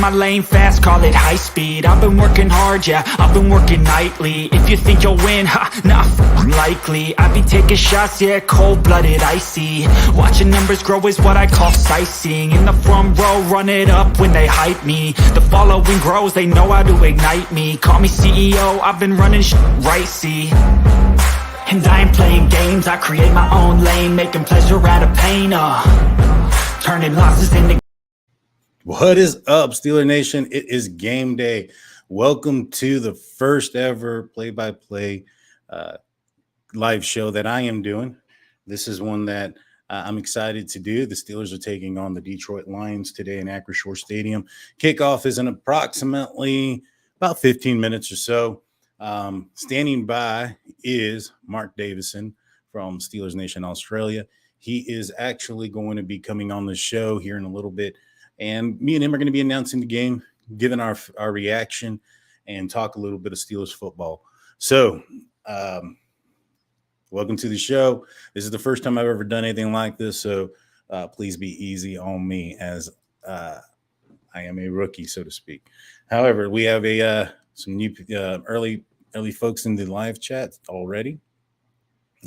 my lane fast, call it high speed. I've been working hard, yeah, I've been working nightly. If you think you'll win, nah, likely. I be taking shots, yeah, cold-blooded, icy. Watching numbers grow is what I call sightseeing. In the front row, run it up when they hype me. The following grows, they know how to ignite me. Call me CEO, I've been running right, see. And I ain't playing games, I create my own lane, making pleasure out of pain, turning losses into... What is up, Steeler Nation? It is game day. Welcome to the first ever play-by-play live show that I am doing. This is one that I'm excited to do. The Steelers are taking on the Detroit Lions today in Acrisure Stadium. Kickoff is in approximately about 15 minutes or so. Standing by is Mark Davison from Steelers Nation Australia. He is actually going to be coming on the show here in a little bit, and me and him are going to be announcing the game, giving our reaction, and talk a little bit of Steelers football. So, welcome to the show. This is the first time I've ever done anything like this, so please be easy on me as I am a rookie, so to speak. However, we have some new early folks in the live chat already.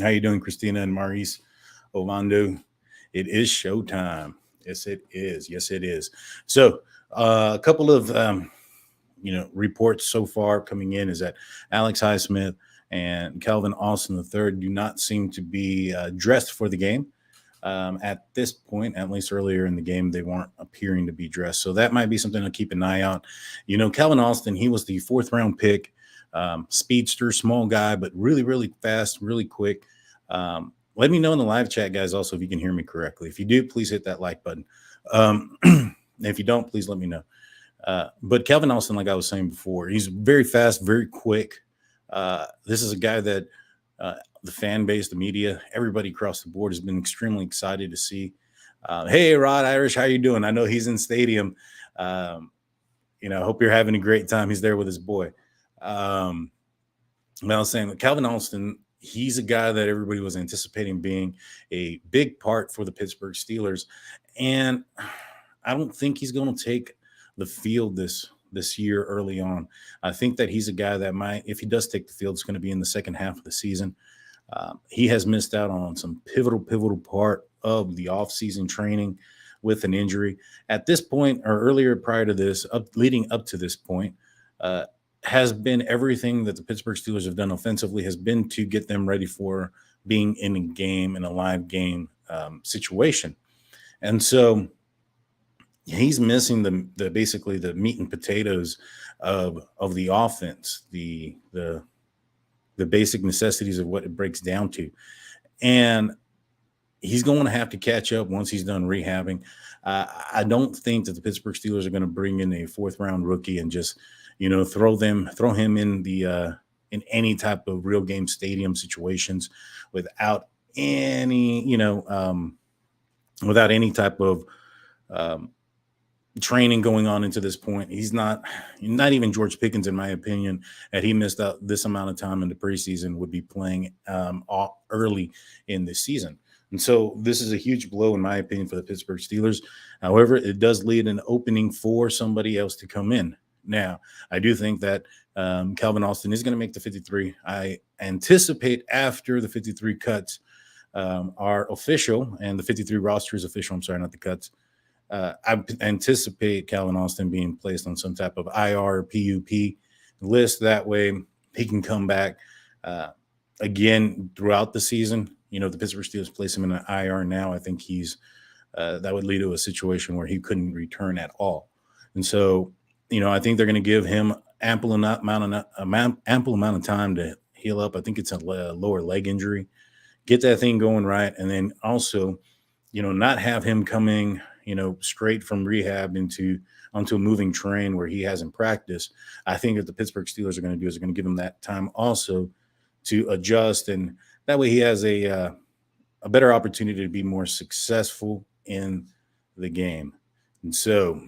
How you doing, Christina and Maurice Ovando? It is showtime. Yes, it is. Yes, it is. So a couple of reports so far coming in is that Alex Highsmith and Calvin Austin III do not seem to be dressed for the game. At this point, at least earlier in the game, they weren't appearing to be dressed. So that might be something to keep an eye out. You know, Calvin Austin, he was the 4th round pick, speedster, small guy, but really, really fast, really quick. Let me know in the live chat, guys, also, if you can hear me correctly. If you do, please hit that like button. If you don't, please let me know. But Calvin Austin, like I was saying before, he's very fast, very quick. This is a guy that the fan base, the media, everybody across the board has been extremely excited to see. Hey, Rod Irish, how you doing? I know he's in stadium. Hope you're having a great time. He's there with his boy. I was saying that Calvin Austin, he's a guy that everybody was anticipating being a big part for the Pittsburgh Steelers. And I don't think he's going to take the field this year early on. I think that he's a guy that might, if he does take the field, it's going to be in the second half of the season. He has missed out on some pivotal part of the offseason training with an injury. At this point, or earlier prior to this, leading up to this point, has been everything that the Pittsburgh Steelers have done offensively has been to get them ready for being in a game, in a live game situation. And so he's missing the basically the meat and potatoes of the offense, the basic necessities of what it breaks down to. And he's going to have to catch up once he's done rehabbing. I don't think that the Pittsburgh Steelers are going to bring in a 4th round rookie and just, throw him in in any type of real game stadium situations without any, without any type of training going on into this point. He's not even George Pickens, in my opinion, had he missed out this amount of time in the preseason, would be playing early in this season. And so this is a huge blow, in my opinion, for the Pittsburgh Steelers. However, it does lead an opening for somebody else to come in. Now, I do think that Calvin Austin is going to make the 53. I anticipate after the 53 cuts are official and the 53 roster is official, I'm sorry, not the cuts, I anticipate Calvin Austin being placed on some type of IR or PUP list. That way he can come back again throughout the season. The Pittsburgh Steelers place him in an IR now. I think that would lead to a situation where he couldn't return at all. And so, I think they're going to give him ample amount of time to heal up. I think it's a lower leg injury. Get that thing going right, and then also, not have him coming, straight from rehab onto a moving train where he hasn't practiced. I think that the Pittsburgh Steelers are going to do is they're going to give him that time also to adjust, and that way he has a better opportunity to be more successful in the game. And so,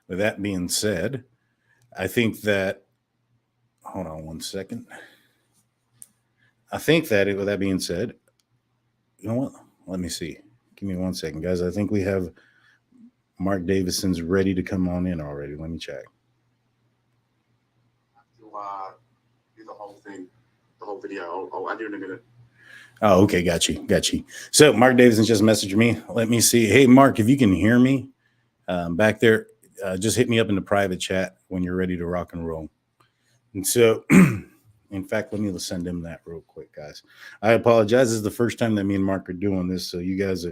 with that being said, I think that – hold on one second. I think that with that being said, you know what? Let me see. Give me 1 second, guys. I think we have Mark Davidson's ready to come on in already. Let me check. Do the whole thing, the whole video. I'll do it in a minute. Oh, okay. Got you. So Mark Davidson just messaged me. Let me see. Hey, Mark, if you can hear me back there, just hit me up in the private chat when you're ready to rock and roll. And so, in fact, let me send him that real quick, guys. I apologize. This is the first time that me and Mark are doing this, so you guys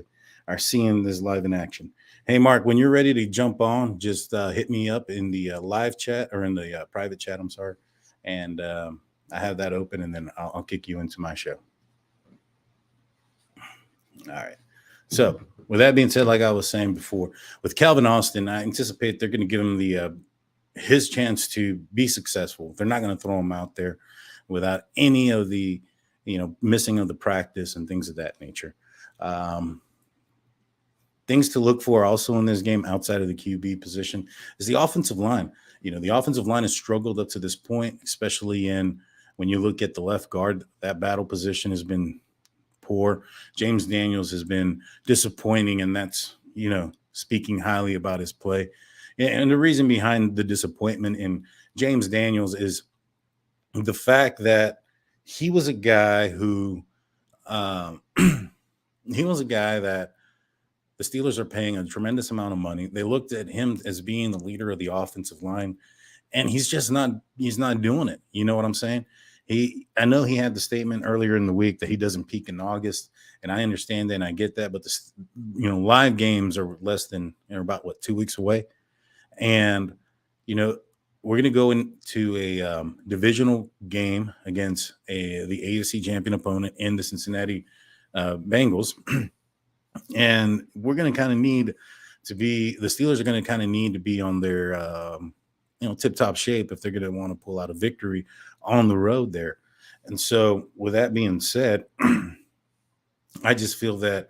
are seeing this live in action. Hey, Mark, when you're ready to jump on, just hit me up in the live chat or in the private chat. I'm sorry. And I have that open, and then I'll kick you into my show. All right. So with that being said, like I was saying before, with Calvin Austin, I anticipate they're going to give him the his chance to be successful. They're not going to throw him out there without any of the, missing of the practice and things of that nature. Things to look for also in this game outside of the QB position is the offensive line. The offensive line has struggled up to this point, especially when you look at the left guard. That battle position has been poor. James Daniels has been disappointing, and that's, speaking highly about his play. And the reason behind the disappointment in James Daniels is the fact that he was a guy who that the Steelers are paying a tremendous amount of money. They looked at him as being the leader of the offensive line, and he's not doing it. You know what I'm saying? I know he had the statement earlier in the week that he doesn't peak in August, and I understand that and I get that, but live games are about 2 weeks away. And, we're going to go into a divisional game against the AFC champion opponent in the Cincinnati Bengals. And we're going to kind of need to be – the Steelers are going to kind of need to be on their, tip-top shape if they're going to want to pull out a victory on the road there. And so with that being said, I just feel that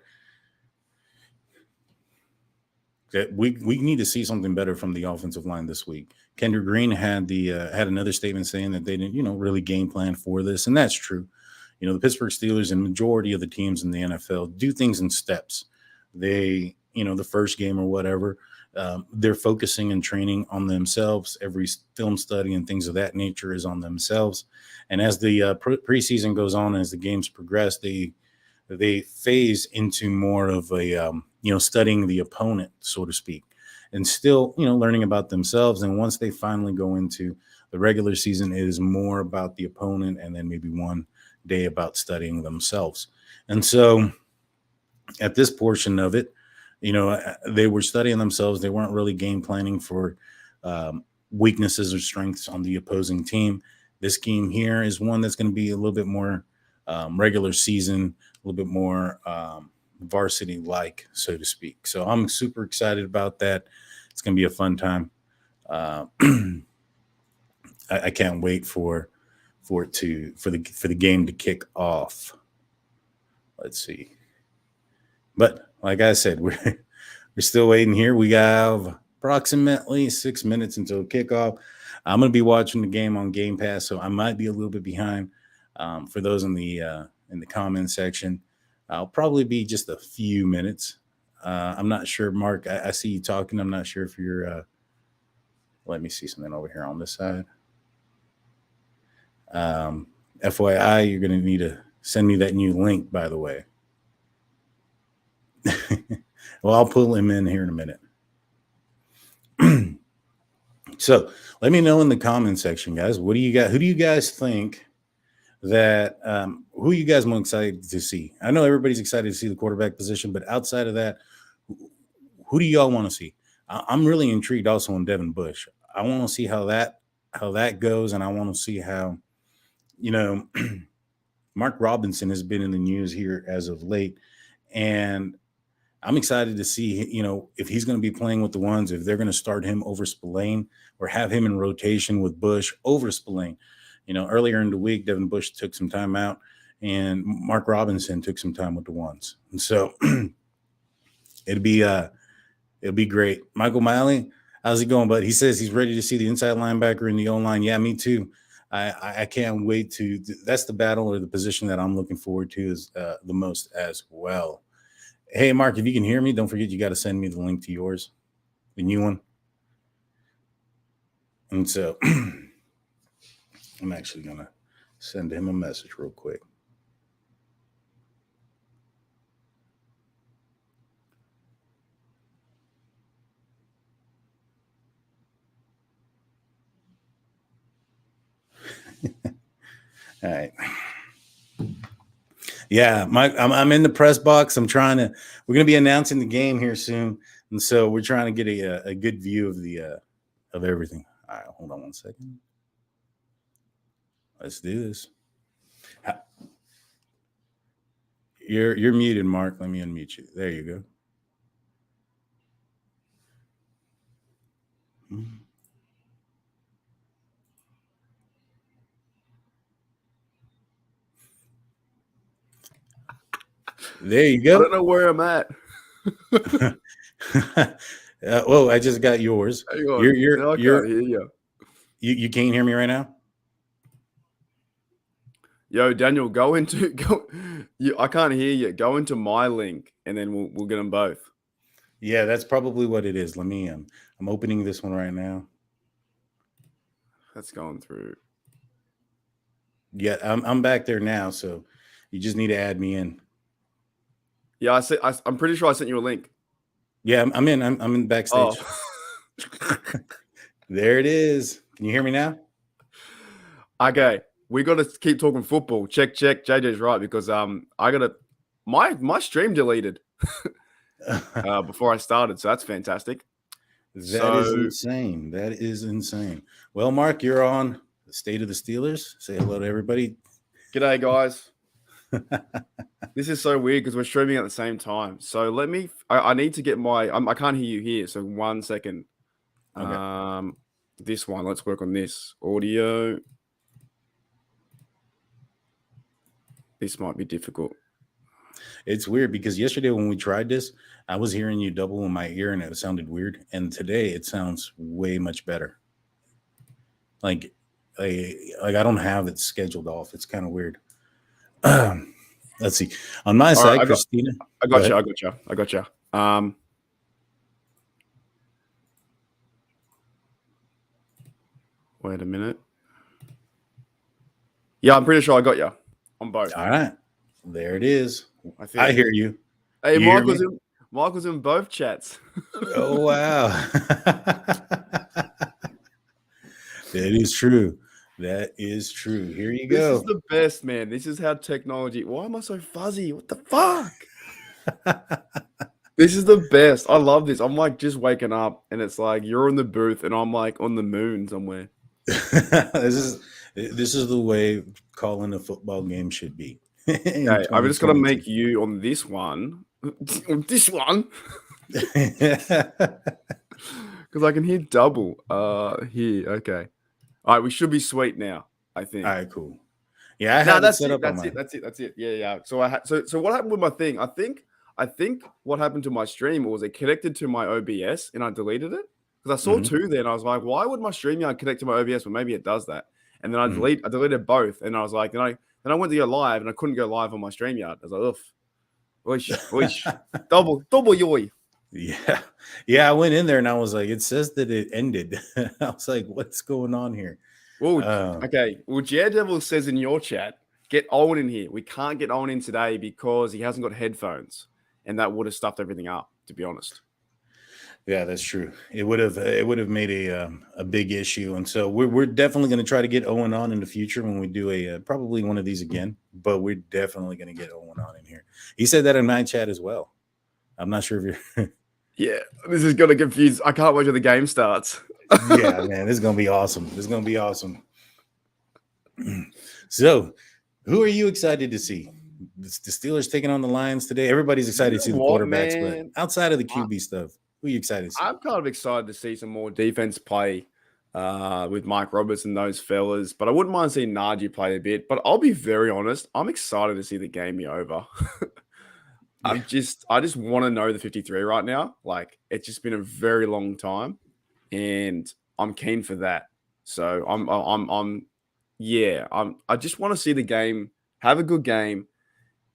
we need to see something better from the offensive line this week. Kendrick Green had another statement saying that they didn't, really game plan for this, and that's true. The Pittsburgh Steelers and majority of the teams in the NFL do things in steps. They, the first game or whatever, they're focusing and training on themselves. Every film study and things of that nature is on themselves. And as the preseason goes on, as the games progress, they phase into more of a studying the opponent, so to speak, and still learning about themselves. And once they finally go into the regular season, it is more about the opponent, and then maybe one day about studying themselves. And so at this portion of it, they were studying themselves. They weren't really game planning for weaknesses or strengths on the opposing team. This game here is one that's going to be a little bit more regular season, a little bit more varsity-like, so to speak. So I'm super excited about that. It's going to be a fun time. I can't wait for the game to kick off. Let's see. But like I said, we're still waiting here. We have approximately 6 minutes until kickoff. I'm going to be watching the game on Game Pass, so I might be a little bit behind. For those in the comment section, I'll probably be just a few minutes. I'm not sure, Mark. I see you talking. I'm not sure if you're. Let me see something over here on this side. FYI, you're going to need to send me that new link, by the way. Well, I'll pull him in here in a minute. So let me know in the comment section, guys. What do you got? Who do you guys think that who are you guys most excited to see? I know everybody's excited to see the quarterback position, but outside of that, who do y'all want to see? I'm really intrigued also on Devin Bush. I want to see how that goes, and I want to see how, Mark Robinson has been in the news here as of late, and I'm excited to see, if he's going to be playing with the ones, if they're going to start him over Spillane or have him in rotation with Bush over Spillane. Earlier in the week, Devin Bush took some time out, and Mark Robinson took some time with the ones. And so it'll be great. Michael Miley, how's it going, bud? He says he's ready to see the inside linebacker in the O-line. Yeah, me too. I can't wait to – that's the battle or the position that I'm looking forward to is the most as well. Hey, Mark, if you can hear me, don't forget you got to send me the link to yours. the new one. And so I'm actually going to send him a message real quick. All right. Yeah, I'm in the press box. We're going to be announcing the game here soon. And so we're trying to get a good view of everything. All right, hold on one second. Let's do this. You're muted, Mark. Let me unmute you. There you go. There you go. I don't know where I'm at. Whoa, I just got yours. You're hear you. You can't hear me right now? Yo, Daniel, go. I can't hear you. Go into my link, and then we'll get them both. Yeah, that's probably what it is. Let me. I'm opening this one right now. That's going through. Yeah, I'm back there now, so you just need to add me in. Yeah, I'm pretty sure I sent you a link. Yeah, I'm in. I'm in backstage. Oh. There it is. Can you hear me now? Okay, we got to keep talking football. Check. JJ's right because I got to my stream deleted before I started, so that's fantastic. That is insane. That is insane. Well, Mark, you're on the State of the Steelers. Say hello to everybody. G'day, guys. This is so weird because we're streaming at the same time. So I need to get I can't hear you here. So 1 second. Okay. This one, let's work on this. Audio. This might be difficult. It's weird because yesterday when we tried this, I was hearing you double in my ear and it sounded weird. And today it sounds way much better. Like I don't have it scheduled off. It's kind of weird. Let's see. On my side, Christina. I got you. Wait a minute. Yeah, I'm pretty sure I got you on both. All right. There it is. I hear you. Hey, Mark was in both chats. Oh, wow. That is true. That is true. Here you go. This is the best, man. This is how technology. Why am I so fuzzy? What the fuck? This is the best. I love this. I'm like just waking up and it's like you're in the booth and I'm like on the moon somewhere. This is the way calling a football game should be. Okay, I'm just gonna make you on this one. On this one. Because I can hear double. Here. Okay. All right, we should be sweet now, I think. All right, cool. Yeah, I have it set up on mine. That's it. Yeah. So what happened with my thing? I think what happened to my stream was it connected to my OBS and I deleted it because I saw two there and I was like, why would my StreamYard connect to my OBS? Well, maybe it does that. And then I deleted both and I was like, then I went to go live and I couldn't go live on my StreamYard. I was like, oof, double yoy. Yeah. I went in there and I was like, it says that it ended. I was like, what's going on here? Well, okay. Well, Daredevil says in your chat, get Owen in here. We can't get Owen in today because he hasn't got headphones, and that would have stuffed everything up. To be honest. Yeah, that's true. It would have made a big issue, and so we're definitely going to try to get Owen on in the future when we do probably one of these again. But we're definitely going to get Owen on in here. He said that in my chat as well. I'm not sure if you're. Yeah, this is going to confuse. I can't wait till the game starts. Yeah, man, this is going to be awesome. So, who are you excited to see? The Steelers taking on the Lions today. Everybody's excited to see the quarterbacks, but outside of the QB stuff, who are you excited to see? I'm kind of excited to see some more defense play with Mike Roberts and those fellas, but I wouldn't mind seeing Najee play a bit. But I'll be very honest, I'm excited to see the game be over. I just want to know the 53 right now. Like, it's just been a very long time, and I'm keen for that. So I just want to see the game, have a good game,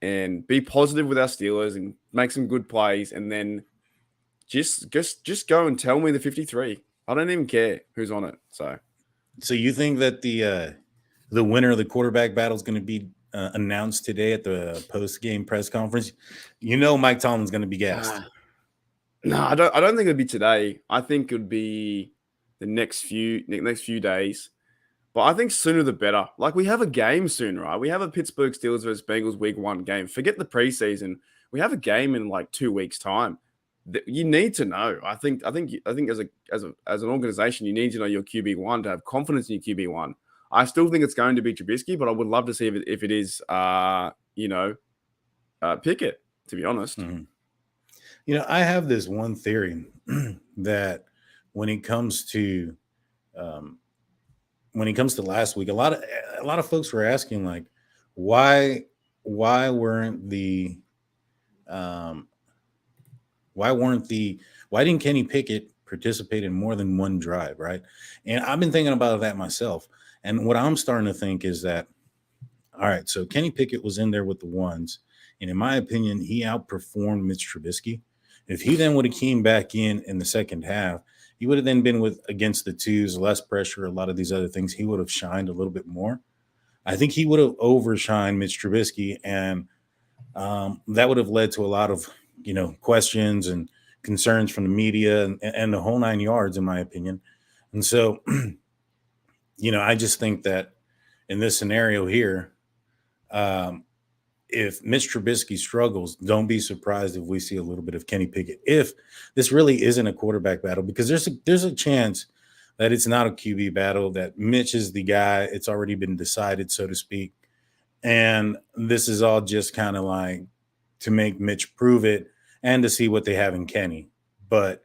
and be positive with our Steelers and make some good plays, and then just go and tell me the 53. I don't even care who's on it. So you think that the winner of the quarterback battle is going to be announced today at the post-game press conference? You know, Mike Tomlin's going to be gassed. No, I don't think it'd be today. I think it would be the next few days. But I think sooner the better. Like, we have a game soon, right? We have a Pittsburgh Steelers versus Bengals week 1 game. Forget the preseason. We have a game in like 2 weeks' time. You need to know. I think as an organization, you need to know your QB1 to have confidence in your QB1. I still think it's going to be Trubisky, but I would love to see if it is Pickett, to be honest. Mm-hmm. You know, I have this one theory that when it comes to last week, a lot of folks were asking, like, why didn't Kenny Pickett participate in more than one drive, right? And I've been thinking about that myself. And what I'm starting to think is that, all right, so Kenny Pickett was in there with the ones, and in my opinion, he outperformed Mitch Trubisky. If he then would have came back in the second half, he would have then been against the twos, less pressure, a lot of these other things. He would have shined a little bit more. I think he would have overshined Mitch Trubisky, and that would have led to a lot of, questions and concerns from the media and the whole 9 yards, in my opinion. And so, I just think that in this scenario here, if Mitch Trubisky struggles, don't be surprised if we see a little bit of Kenny Pickett. If this really isn't a quarterback battle, because there's a chance that it's not a QB battle, that Mitch is the guy. It's already been decided, so to speak. And this is all just kind of like to make Mitch prove it and to see what they have in Kenny. But,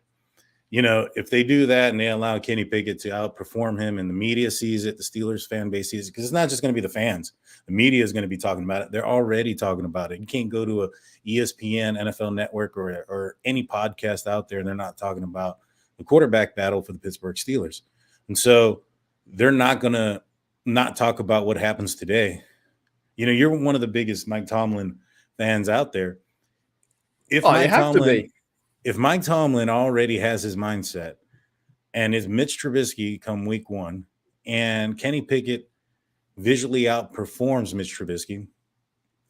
if they do that and they allow Kenny Pickett to outperform him and the media sees it, the Steelers fan base sees it, because it's not just going to be the fans. The media is going to be talking about it. They're already talking about it. You can't go to a ESPN, NFL Network, or any podcast out there, and they're not talking about the quarterback battle for the Pittsburgh Steelers. And so they're not going to not talk about what happens today. You're one of the biggest Mike Tomlin fans out there. If Mike Tomlin already has his mindset, and it's Mitch Trubisky come week 1, and Kenny Pickett visually outperforms Mitch Trubisky,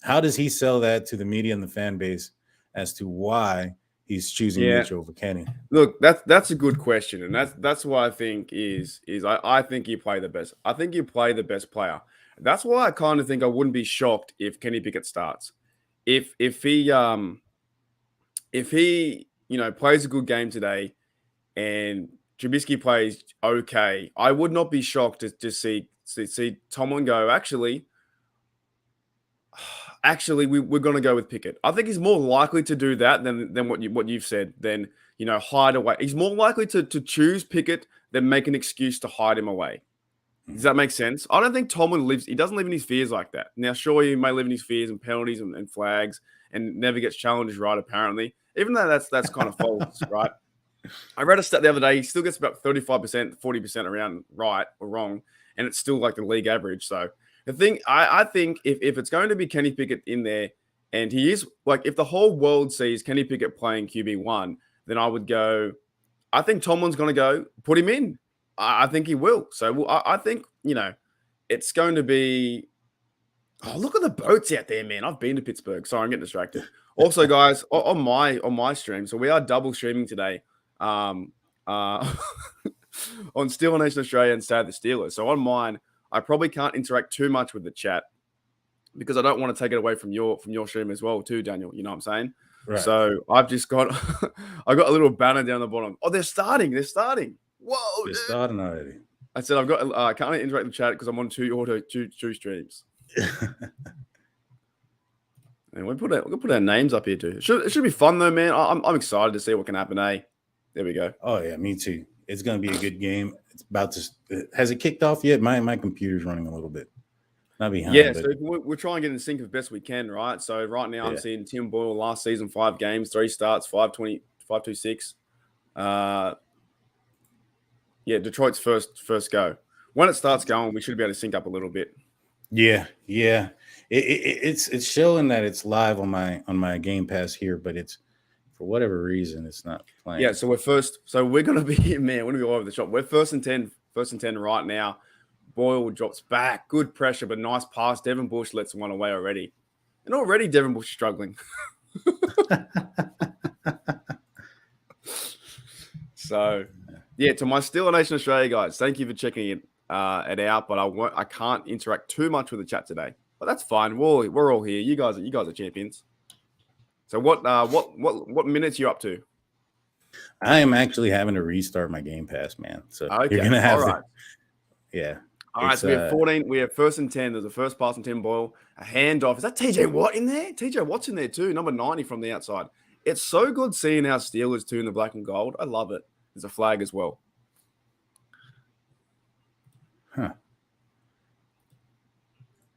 how does he sell that to the media and the fan base as to why he's choosing Mitch over Kenny? Look, that's a good question, and that's what I think is I think you play the best. I think you play the best player. That's why I kind of think I wouldn't be shocked if Kenny Pickett starts. If he plays a good game today and Trubisky plays okay, I would not be shocked to see Tomlin go, actually, we're going to go with Pickett. I think he's more likely to do that than what you've said, than, hide away. He's more likely to choose Pickett than make an excuse to hide him away. Does that make sense? I don't think Tomlin he doesn't live in his fears like that. Now, sure, he may live in his fears and penalties and flags and never gets challenges right, apparently. Even though that's kind of false, right? I read a stat the other day. He still gets about 35%, 40% around right or wrong, and it's still like the league average. So the thing, I think if it's going to be Kenny Pickett in there, and he is, like, if the whole world sees Kenny Pickett playing QB1, then I would go, I think Tomlin's going to go put him in. I think he will. So I think, it's going to be, oh, look at the boats out there, man. I've been to Pittsburgh. Sorry, I'm getting distracted. Also, guys, on my stream, so we are double streaming today on Steeler Nation Australia and Stay the Steelers. So on mine, I probably can't interact too much with the chat because I don't want to take it away from your stream as well, too, Daniel. You know what I'm saying? Right. So I've just got I got a little banner down the bottom. Oh, they're starting. Whoa, they're starting already. I said I've got I can't interact with the chat because I'm on two streams. And we'll put our names up here too. It should be fun though, man. I'm excited to see what can happen. There we go. Oh yeah, me too. It's gonna be a good game. It's about to. Has it kicked off yet? My computer's running a little bit. Not behind. Yeah, so we're trying to get in sync as best we can, right? So right now I'm seeing Tim Boyle last season 5 games, 3 starts, 526. Detroit's first go. When it starts going, we should be able to sync up a little bit. Yeah. It's showing that it's live on my Game Pass here, but it's for whatever reason, it's not playing. Yeah, so we're gonna be man, we're gonna be all over the shop. We're first and 10 right now. Boyle drops back, good pressure, but nice pass. Devin Bush lets one away already. And already Devin Bush struggling. So yeah, to my Steeler Nation Australia guys, thank you for checking it out. But I can't interact too much with the chat today. But that's fine. We're all here. You guys are champions. So what minutes you up to? I am actually having to restart my Game Pass, man. So Okay. you're gonna have all to, right. yeah. All right, so we have 14. We have first and 10. There's a first pass and 10 Boyle. A handoff. Is that TJ Watt in there? TJ Watt's in there too. Number 90 from the outside. It's so good seeing our Steelers too in the black and gold. I love it. There's a flag as well. Huh.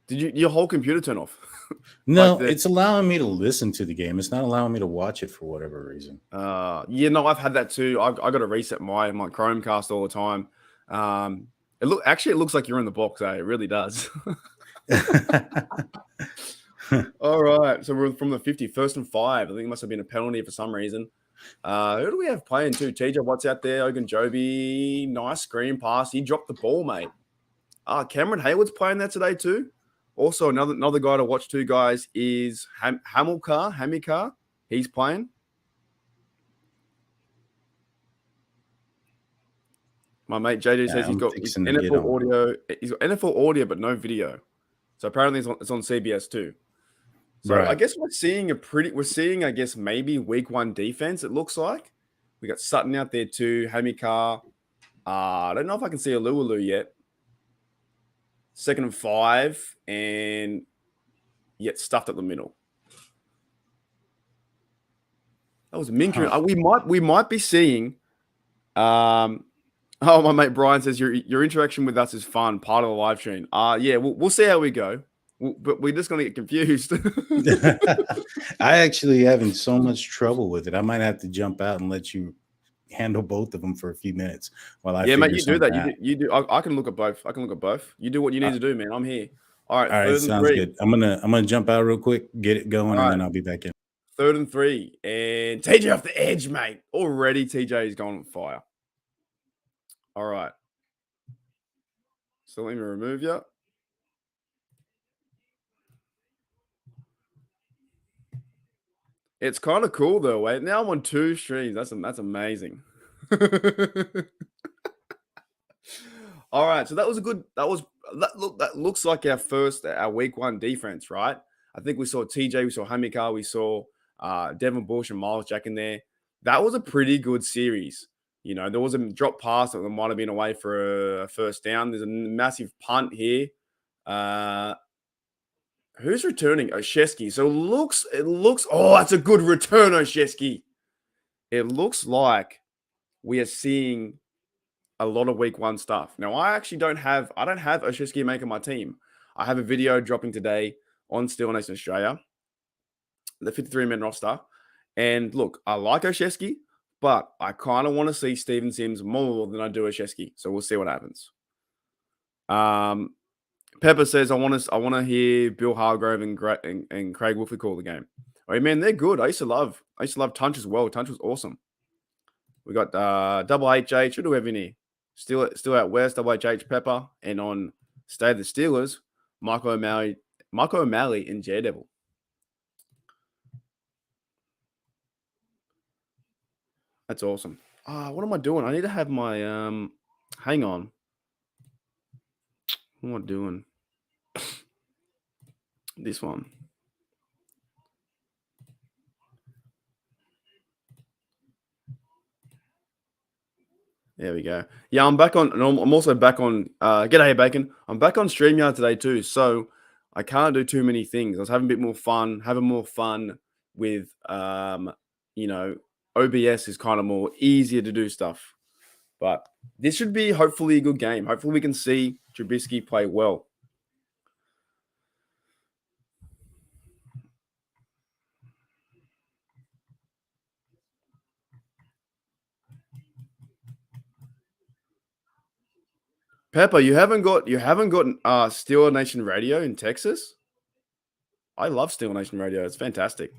Did your whole computer turn off? No, it's allowing me to listen to the game. It's not allowing me to watch it for whatever reason. Yeah, no, I've had that too. I got to reset my Chromecast all the time. It looks like you're in the box. It really does. All right, so we're from the 50, first and 5. I think it must have been a penalty for some reason. Who do we have playing too? TJ Watt's out there. Ogunjobi, nice screen pass. He dropped the ball, mate. Cameron Hayward's playing there today too. Also, another guy to watch too, guys, is Hamilcar. He's playing. My mate JJ says he's got NFL audio. He's got NFL audio, but no video. So apparently it's on CBS too. So right. I guess we're seeing, I guess, maybe week 1 defense, it looks like. We got Sutton out there too, Hamilcar. I don't know if I can see Alualu yet. 2nd and 5, and yet stuffed up the middle. That was Minka. Huh. We might be seeing. My mate Brian says your interaction with us is fun, part of the live stream. Yeah, we'll see how we go. But we're just gonna get confused. I actually having so much trouble with it. I might have to jump out and let you handle both of them for a few minutes while I. Yeah, mate, you do that. You do. I can look at both. You do what you need to do, man. I'm here. All right, sounds good. I'm gonna jump out real quick, get it going, and then I'll be back in. 3rd and 3, and TJ off the edge, mate. Already, TJ is going on fire. All right. So let me remove you. It's kind of cool though. Wait, now I'm on 2 streams. That's amazing. All right, so that looks like our week 1 defense, right? I think we saw TJ, we saw Hamilcar, we saw Devin Bush and Miles Jack in there. That was a pretty good series. You know, there was a drop pass that might have been away for a first down. There's a massive punt here. Who's returning? Oshesky. So it looks. Oh, that's a good return, Oshesky. It looks like we are seeing a lot of week 1 stuff. Now, I don't have Oshesky making my team. I have a video dropping today on Steeler Nation Australia, the 53-man roster. And look, I like Oshesky, but I kind of want to see Steven Sims more than I do Oshesky. So we'll see what happens. Pepper says, I want to hear Bill Hargrove and Craig Wolfley call the game. Oh, man, they're good. I used to love Tunch as well. Tunch was awesome. We got Double HH. Who do we have in here? Still out west, Double HH Pepper. And on Stay of the Steelers, Michael O'Malley and Daredevil. That's awesome. What am I doing? I need to have my hang on. What am I doing? This one. There we go. Yeah, I'm back on. I'm also back on. G'day, Bacon. I'm back on StreamYard today too, so I can't do too many things. I was having more fun with, OBS is kind of more easier to do stuff. But this should be hopefully a good game. Hopefully we can see Trubisky play well. Pepper, you haven't got Steeler Nation Radio in Texas? I love Steeler Nation Radio. It's fantastic.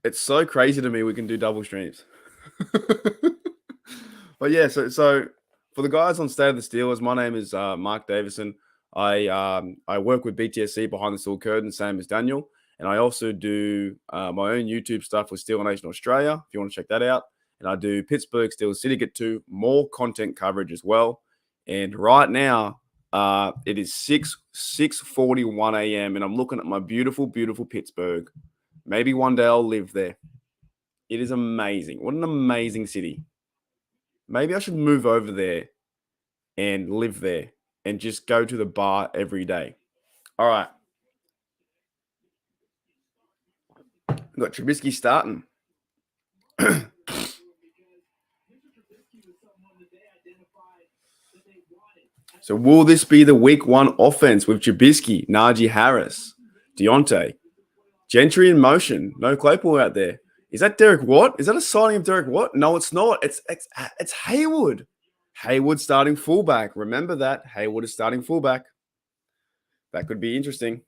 It's so crazy to me we can do double streams. But yeah, so for the guys on State of the Steelers, my name is Mark Davison. I work with BTSC behind the steel curtain, same as Daniel, and I also do my own YouTube stuff with Steel Nation Australia. If you want to check that out, and I do Pittsburgh Steelers Syndicate 2, more content coverage as well. And right now, it is 6:41 a.m. and I'm looking at my beautiful, beautiful Pittsburgh. Maybe one day I'll live there. It is amazing. What an amazing city. Maybe I should move over there and live there and just go to the bar every day. All right. We've got Trubisky starting. So will this be the week one offense with Trubisky, Najee Harris, Deontay, Gentry in motion? No Claypool out there. Is that Derek Watt? Is that a signing of Derek Watt? No, it's not. It's Haywood. Haywood starting fullback. Remember that. Haywood is starting fullback. That could be interesting.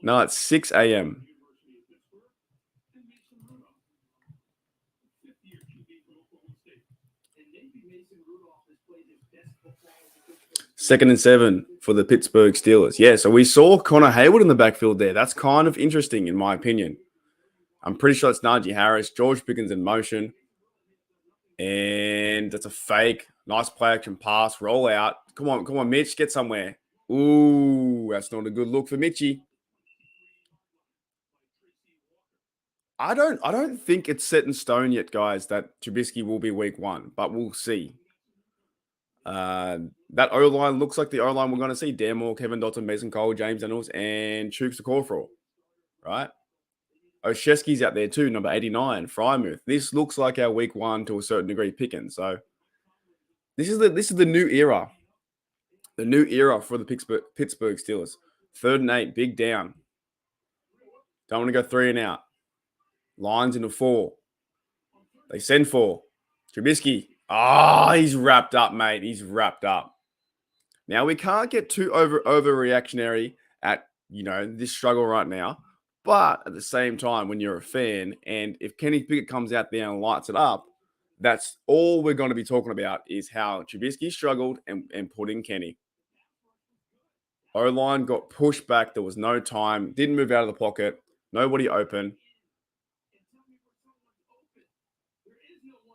No, it's 6 a.m. Second and 7 for the Pittsburgh Steelers. Yeah, so we saw Connor Haywood in the backfield there. That's kind of interesting, in my opinion. I'm pretty sure it's Najee Harris. George Pickens in motion. And that's a fake. Nice play action pass. Roll out. Come on, Mitch. Get somewhere. Ooh, that's not a good look for Mitchie. I don't think it's set in stone yet, guys, that Trubisky will be week one, but we'll see. That O-line looks like the O-line we're going to see. Dan Moore, Kevin Dotson, Mason Cole, James Daniels, and Chooks Okorafor, right? Oshesky's out there too, number 89, Frymouth. This looks like our week one to a certain degree Pickens. So this is the new era. The new era for the Pittsburgh Steelers. 3rd and 8, big down. Don't want to go 3 and out. Lines into 4. They send 4. Trubisky. He's wrapped up, mate. He's wrapped up. Now, we can't get too overreactionary at, this struggle right now. But at the same time, when you're a fan, and if Kenny Pickett comes out there and lights it up, that's all we're going to be talking about is how Trubisky struggled and put in Kenny. O-line got pushed back. There was no time. Didn't move out of the pocket. Nobody open.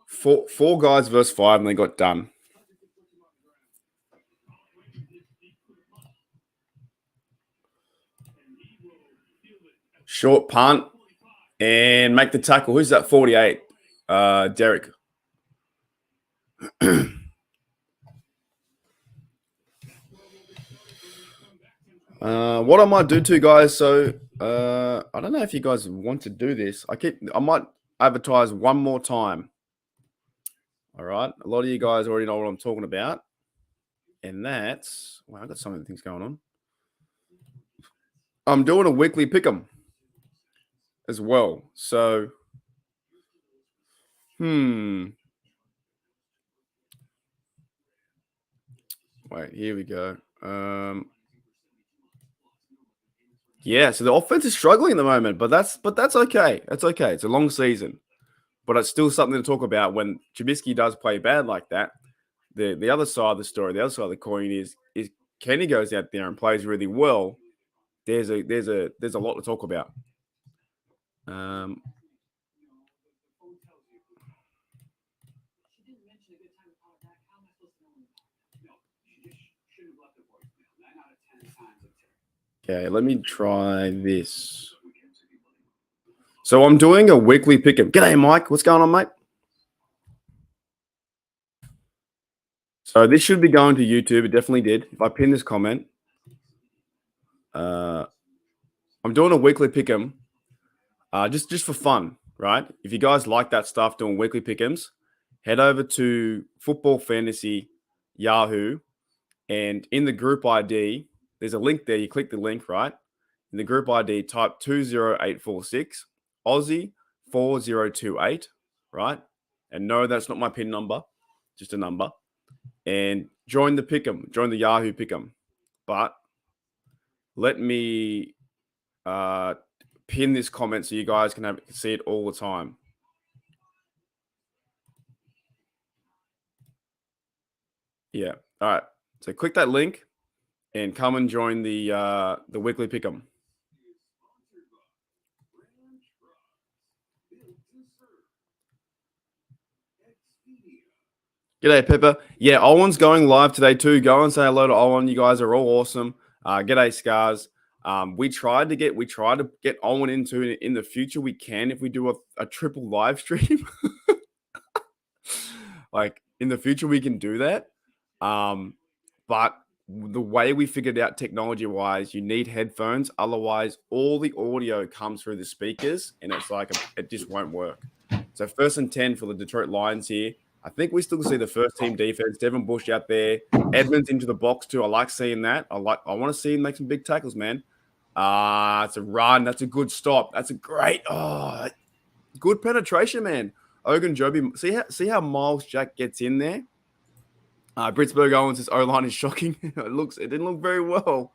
Four guys versus 5, and they got done. Short punt and make the tackle. Who's that? 48. Derek. What I might do too, guys. So I don't know if you guys want to do this. I might advertise one more time. All right. A lot of you guys already know what I'm talking about. And that's, I've got some of the things going on. I'm doing a weekly pick'em as well. So, wait, here we go. Yeah, so the offense is struggling at the moment, but that's okay. That's okay. It's a long season. But it's still something to talk about when Trubisky does play bad like that. The other side of the story, the other side of the coin is Kenny goes out there and plays really well. There's a lot to talk about. Okay, let me try this. So I'm doing a weekly pick'em. G'day, Mike. What's going on, mate? So this should be going to YouTube. It definitely did. If I pin this comment, I'm doing a weekly pick'em, just for fun, right? If you guys like that stuff, doing weekly pick'ems, head over to Football Fantasy Yahoo, and in the group ID, there's a link there. You click the link, right? In the group ID, type 20846 Aussie 4028, right? And no, that's not my PIN number, just a number. And join the pick'em, join the Yahoo pick'em. But let me pin this comment so you guys can see it all the time. Yeah. All right. So click that link and come and join the weekly pick'em. G'day, Pepper. Yeah, Owen's going live today too. Go and say hello to Owen. You guys are all awesome. G'day, Scars. We tried to get Owen into it in the future. We can if we do a triple live stream. Like in the future, we can do that. But the way we figured out technology-wise, you need headphones. Otherwise, all the audio comes through the speakers, and it's like it just won't work. So 1st and 10 for the Detroit Lions here. I think we still see the first team defense. Devin Bush out there. Edmonds into the box too. I like seeing that. I want to see him make some big tackles, man. It's a run. That's a good stop. That's a great good penetration, man. Ogunjobi. See how Miles Jack gets in there? Pittsburgh Owens' O-line is shocking. It didn't look very well.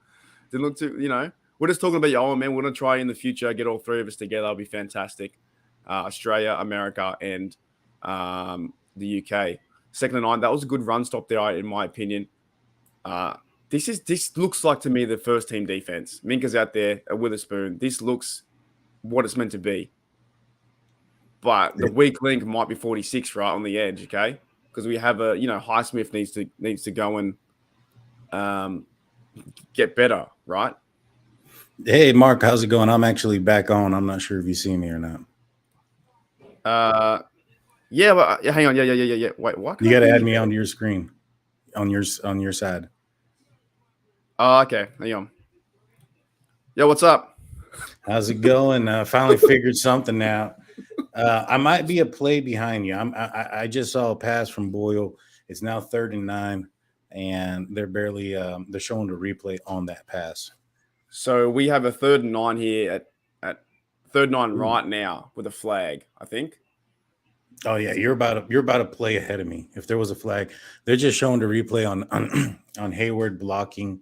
Didn't look too, we're just talking about your Owen, man. We're going to try in the future, get all three of us together. It'll be fantastic. Australia, America, and the UK. 2nd and 9. That was a good run stop there, in my opinion. This looks like to me the first team defense. Minka's out there, a Witherspoon. This looks what it's meant to be. But the weak link might be 46 right on the edge, okay? Because we have Highsmith needs to go and get better, right? Hey, Mark, how's it going? I'm actually back on. I'm not sure if you see me or not. Yeah, but hang on. Yeah. Wait, what? You got to add me onto your screen, on your side. Oh, okay. Hang on. Yo, what's up? How's it going? Finally figured something out. I might be a play behind you. I just saw a pass from Boyle. It's now 3rd and 9, and they're barely they're showing the replay on that pass. So we have a 3rd and 9 here at 3rd and 9 right now with a flag, I think. Oh yeah, you're about a play ahead of me. If there was a flag, they're just showing the replay on Hayward blocking.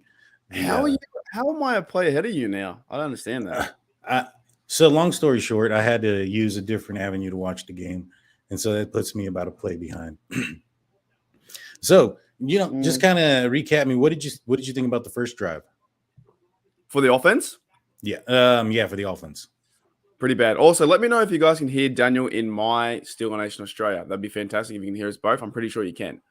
How am I a play ahead of you now? I don't understand that. So long story short, I had to use a different avenue to watch the game, and so that puts me about a play behind. So just kind of recap me. What did you think about the first drive for the offense? Yeah, for the offense. Pretty bad. Also, let me know if you guys can hear Daniel in my Steel Nation Australia. That'd be fantastic if you can hear us both. I'm pretty sure you can.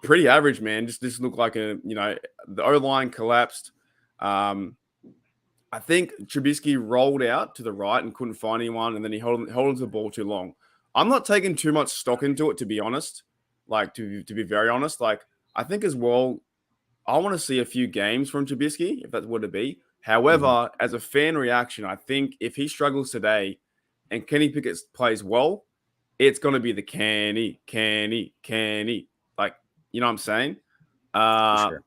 Pretty average, man. Just looked like the O-line collapsed. I think Trubisky rolled out to the right and couldn't find anyone, and then he held onto the ball too long. I'm not taking too much stock into it, to be honest. Like, to be very honest, like, I think as well, I want to see a few games from Trubisky, if that's what it be. However, as a fan reaction, I think if he struggles today and Kenny Pickett plays well, it's going to be the canny. Like, you know what I'm saying? Sure.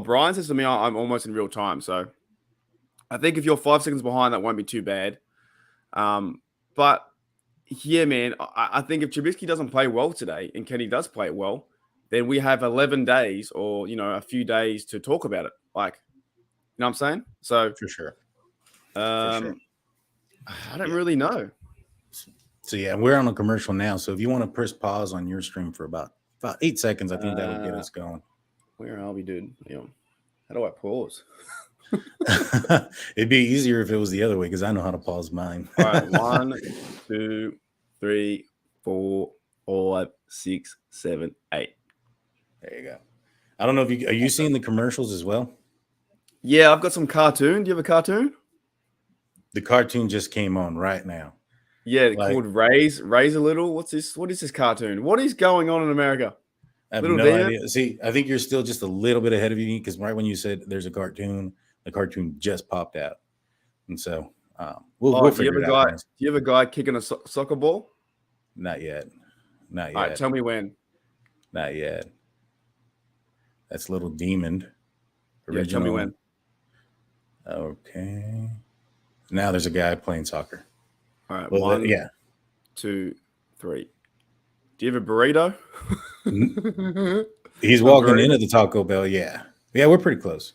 Brian says to me, I'm almost in real time. So I think if you're 5 seconds behind, that won't be too bad. But yeah, man, I think if Trubisky doesn't play well today and Kenny does play well, then we have 11 days or, a few days to talk about it. Like, you know what I'm saying? So for sure. I don't really know. So yeah, we're on a commercial now. So if you want to press pause on your stream for about 8 seconds, I think that'll get us going. Where are we, dude? How do I pause? It'd be easier if it was the other way because I know how to pause mine. All right, 1, 2, 3, 4, 5, 6, 7, 8. There you go. I don't know if are you seeing the commercials as well? Yeah, I've got some cartoon. Do you have a cartoon? The cartoon just came on right now. Yeah, called Raise a Little. What's this? What is this cartoon? What is going on in America? I have no idea. See, I think you're still just a little bit ahead of me because right when you said there's a cartoon, the cartoon just popped out. And so we'll figure it out. Do you have a guy kicking a soccer ball? Not yet. All right, tell me when. Not yet. That's Little Demon. Yeah, tell me when. Okay. Now there's a guy playing soccer. All right. 1, 2, 3. Do you have a burrito? He's walking into the Taco Bell. Yeah. Yeah, we're pretty close.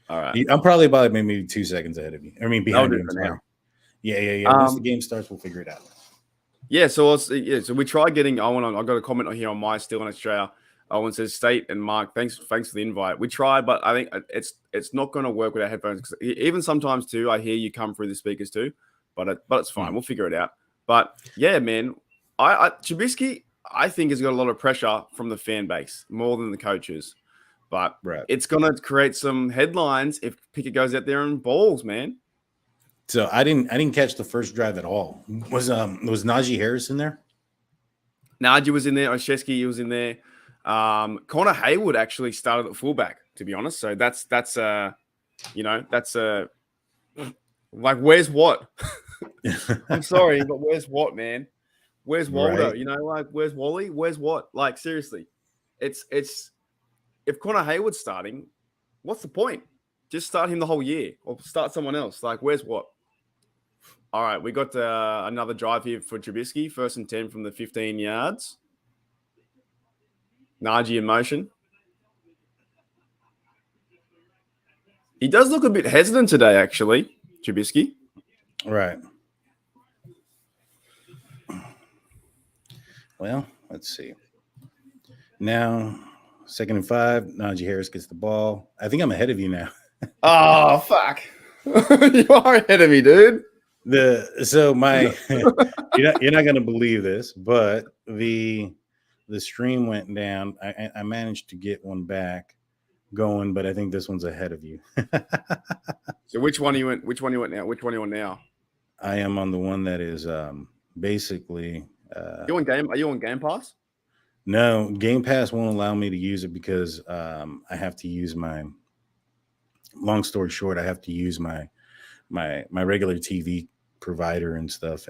All right. I'm probably about maybe 2 seconds ahead of you. I mean, behind you. I'm sorry. Now. Yeah. Once the game starts, we'll figure it out. Yeah, so we tried getting. I got a comment here on my Still in Australia. Owen says, "State and Mark, thanks for the invite. We tried, but I think it's not going to work with our headphones. Because even sometimes too, I hear you come through the speakers too, but it's fine. We'll figure it out. But yeah, man, Trubisky, I think has got a lot of pressure from the fan base more than the coaches. But it's going to create some headlines if Pickett goes out there and balls, man. So I didn't catch the first drive at all. Was Najee Harris in there? Najee was in there. Oshesky was in there. Connor Haywood actually started at fullback, to be honest. So that's like, where's what? I'm sorry, but where's what, man? Where's Waldo? Right. Where's Wally? Where's what? Like, seriously, it's if Connor Hayward's starting, what's the point? Just start him the whole year or start someone else. Like, where's what? All right, we got another drive here for Trubisky. 1st and 10 from the 15 yards. Najee in motion. He does look a bit hesitant today, actually, Trubisky. Right. Well, let's see. Now, 2nd and 5. Najee Harris gets the ball. I think I'm ahead of you now. Oh, fuck. You are ahead of me, dude. You're not going to believe this, but the stream went down. I managed to get one back going, but I think this one's ahead of you. So which one you went now? Which one are you on now? I am on the one that is basically are you on Game Pass? No, Game Pass won't allow me to use it because I have to use my long story short, I have to use my regular TV provider and stuff,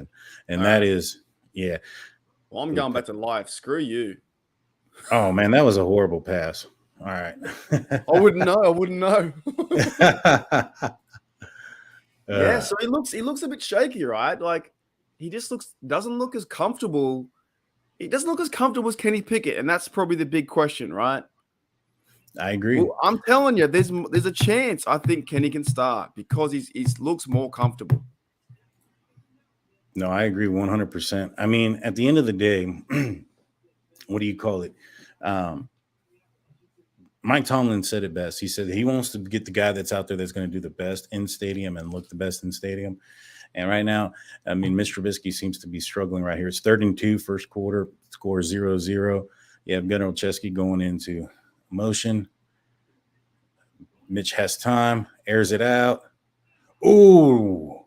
and that is Well, I'm going back to live. Screw you. Oh man, that was a horrible pass. All right. I wouldn't know. Yeah, so he looks a bit shaky, right? Like he just doesn't look as comfortable. He doesn't look as comfortable as Kenny Pickett, and that's probably the big question, right? I agree. Well, I'm telling you, there's a chance I think Kenny can start because he looks more comfortable. No, I agree 100%. I mean, at the end of the day, what do you call it? Mike Tomlin said it best. He said he wants to get the guy that's out there that's going to do the best in stadium and look the best in stadium. And right now, I mean, Mitch Trubisky seems to be struggling right here. It's 3rd and 2, first quarter, score 0-0. You have Gunnar Olszewski going into motion. Mitch has time, airs it out. Ooh.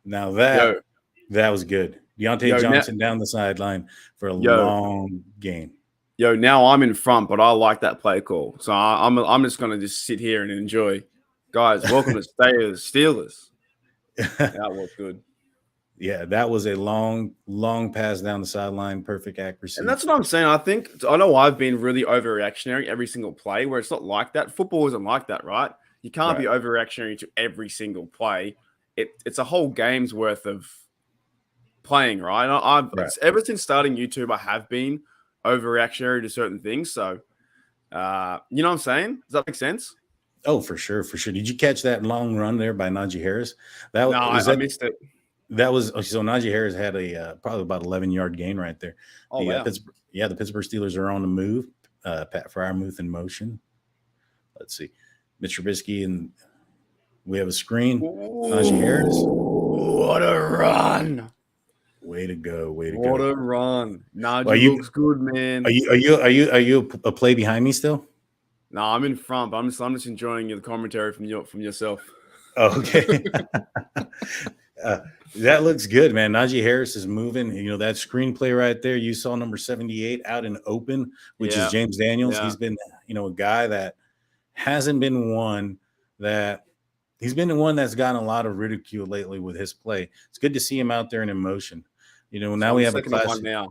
Now that was good. Deontay Johnson down the sideline for a long game. Now I'm in front, but I like that play call. So I'm just going to just sit here and enjoy. Guys, welcome to Steelers. That was good. Yeah, that was a long pass down the sideline, perfect accuracy. And that's what I'm saying. I know I've been really overreactionary every single play where it's not like that. Football isn't like that, right? You can't be overreactionary to every single play. It's a whole game's worth of playing, right? Ever since starting YouTube, I have been overreactionary to certain things. So, you know what I'm saying? Does that make sense? Oh, for sure. Did you catch that long run there by Najee Harris? I missed it. That was so Najee Harris had a probably about 11-yard gain right there. Oh, wow. The Pittsburgh Steelers are on the move. Pat Fryermuth in motion. Let's see. Mitch Trubisky, and we have a screen. Najee Harris. What a run. Way to go. What a run. Najee looks good, man. Are you a play behind me still? No, I'm in front, but I'm just enjoying the commentary from yourself. Oh, okay. That looks good, man. Najee Harris is moving. You know, that screenplay right there. You saw number 78 out in open, which is James Daniels. Yeah. He's been, a guy that hasn't been one that he's been the one that's gotten a lot of ridicule lately with his play. It's good to see him out there and in motion. Now we have a class now.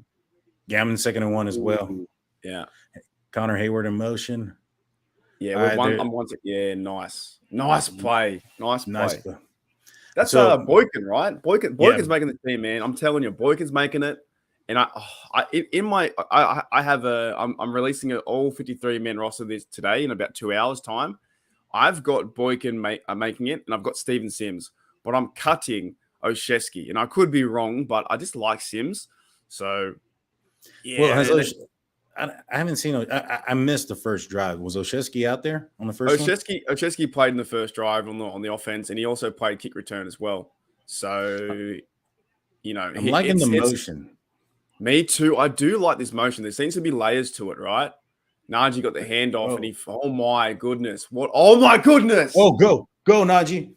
Gammon 2nd and 1 as well. Yeah. Connor Hayward in motion. Yeah, nice. Nice play. Nice play. That's Boykin, right? Boykin's making the team, man. I'm telling you, Boykin's making it. And I'm releasing an all 53-man roster today in about 2 hours' time. I've got Boykin making it, and I've got Steven Sims, but I'm cutting Olszewski, and I could be wrong, but I just like Sims. So, Well, yeah. I haven't seen. I missed the first drive. Was Olszewski out there on the first one? Olszewski played in the first drive on the offense, and he also played kick return as well. So, I'm liking the motion. Me too. I do like this motion. There seems to be layers to it, right? Najee got the handoff, and oh my goodness, what? Oh my goodness! Oh, go Najee!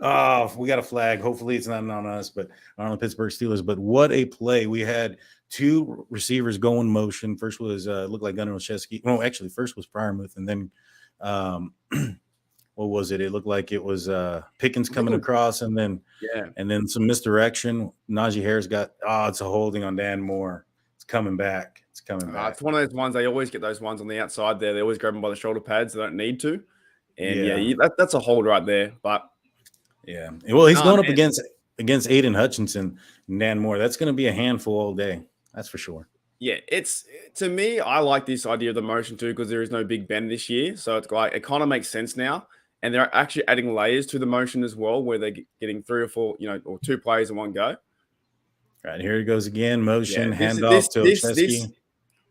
Oh, we got a flag. Hopefully, it's not on us, but on the Pittsburgh Steelers. But what a play! We had two receivers go in motion. First was looked like Gunnar Olszewski. No, actually, first was Fryermuth, and then what was it? It looked like it was Pickens coming across, and then some misdirection. Najee Harris got it's a holding on Dan Moore. It's coming back. It's It's one of those ones. They always get those ones on the outside there. They always grab them by the shoulder pads. They don't need to. And that's a hold right there. But well, he's going up against Aiden Hutchinson and Dan Moore. That's going to be a handful all day. That's for sure. Yeah, it's to me, I like this idea of the motion too because there is no Big Ben this year. So it's like it kind of makes sense now. And they're actually adding layers to the motion as well, where they're getting 3 or 4, or 2 plays in one go. All right, here it goes again. Motion, handoff to Olszewski.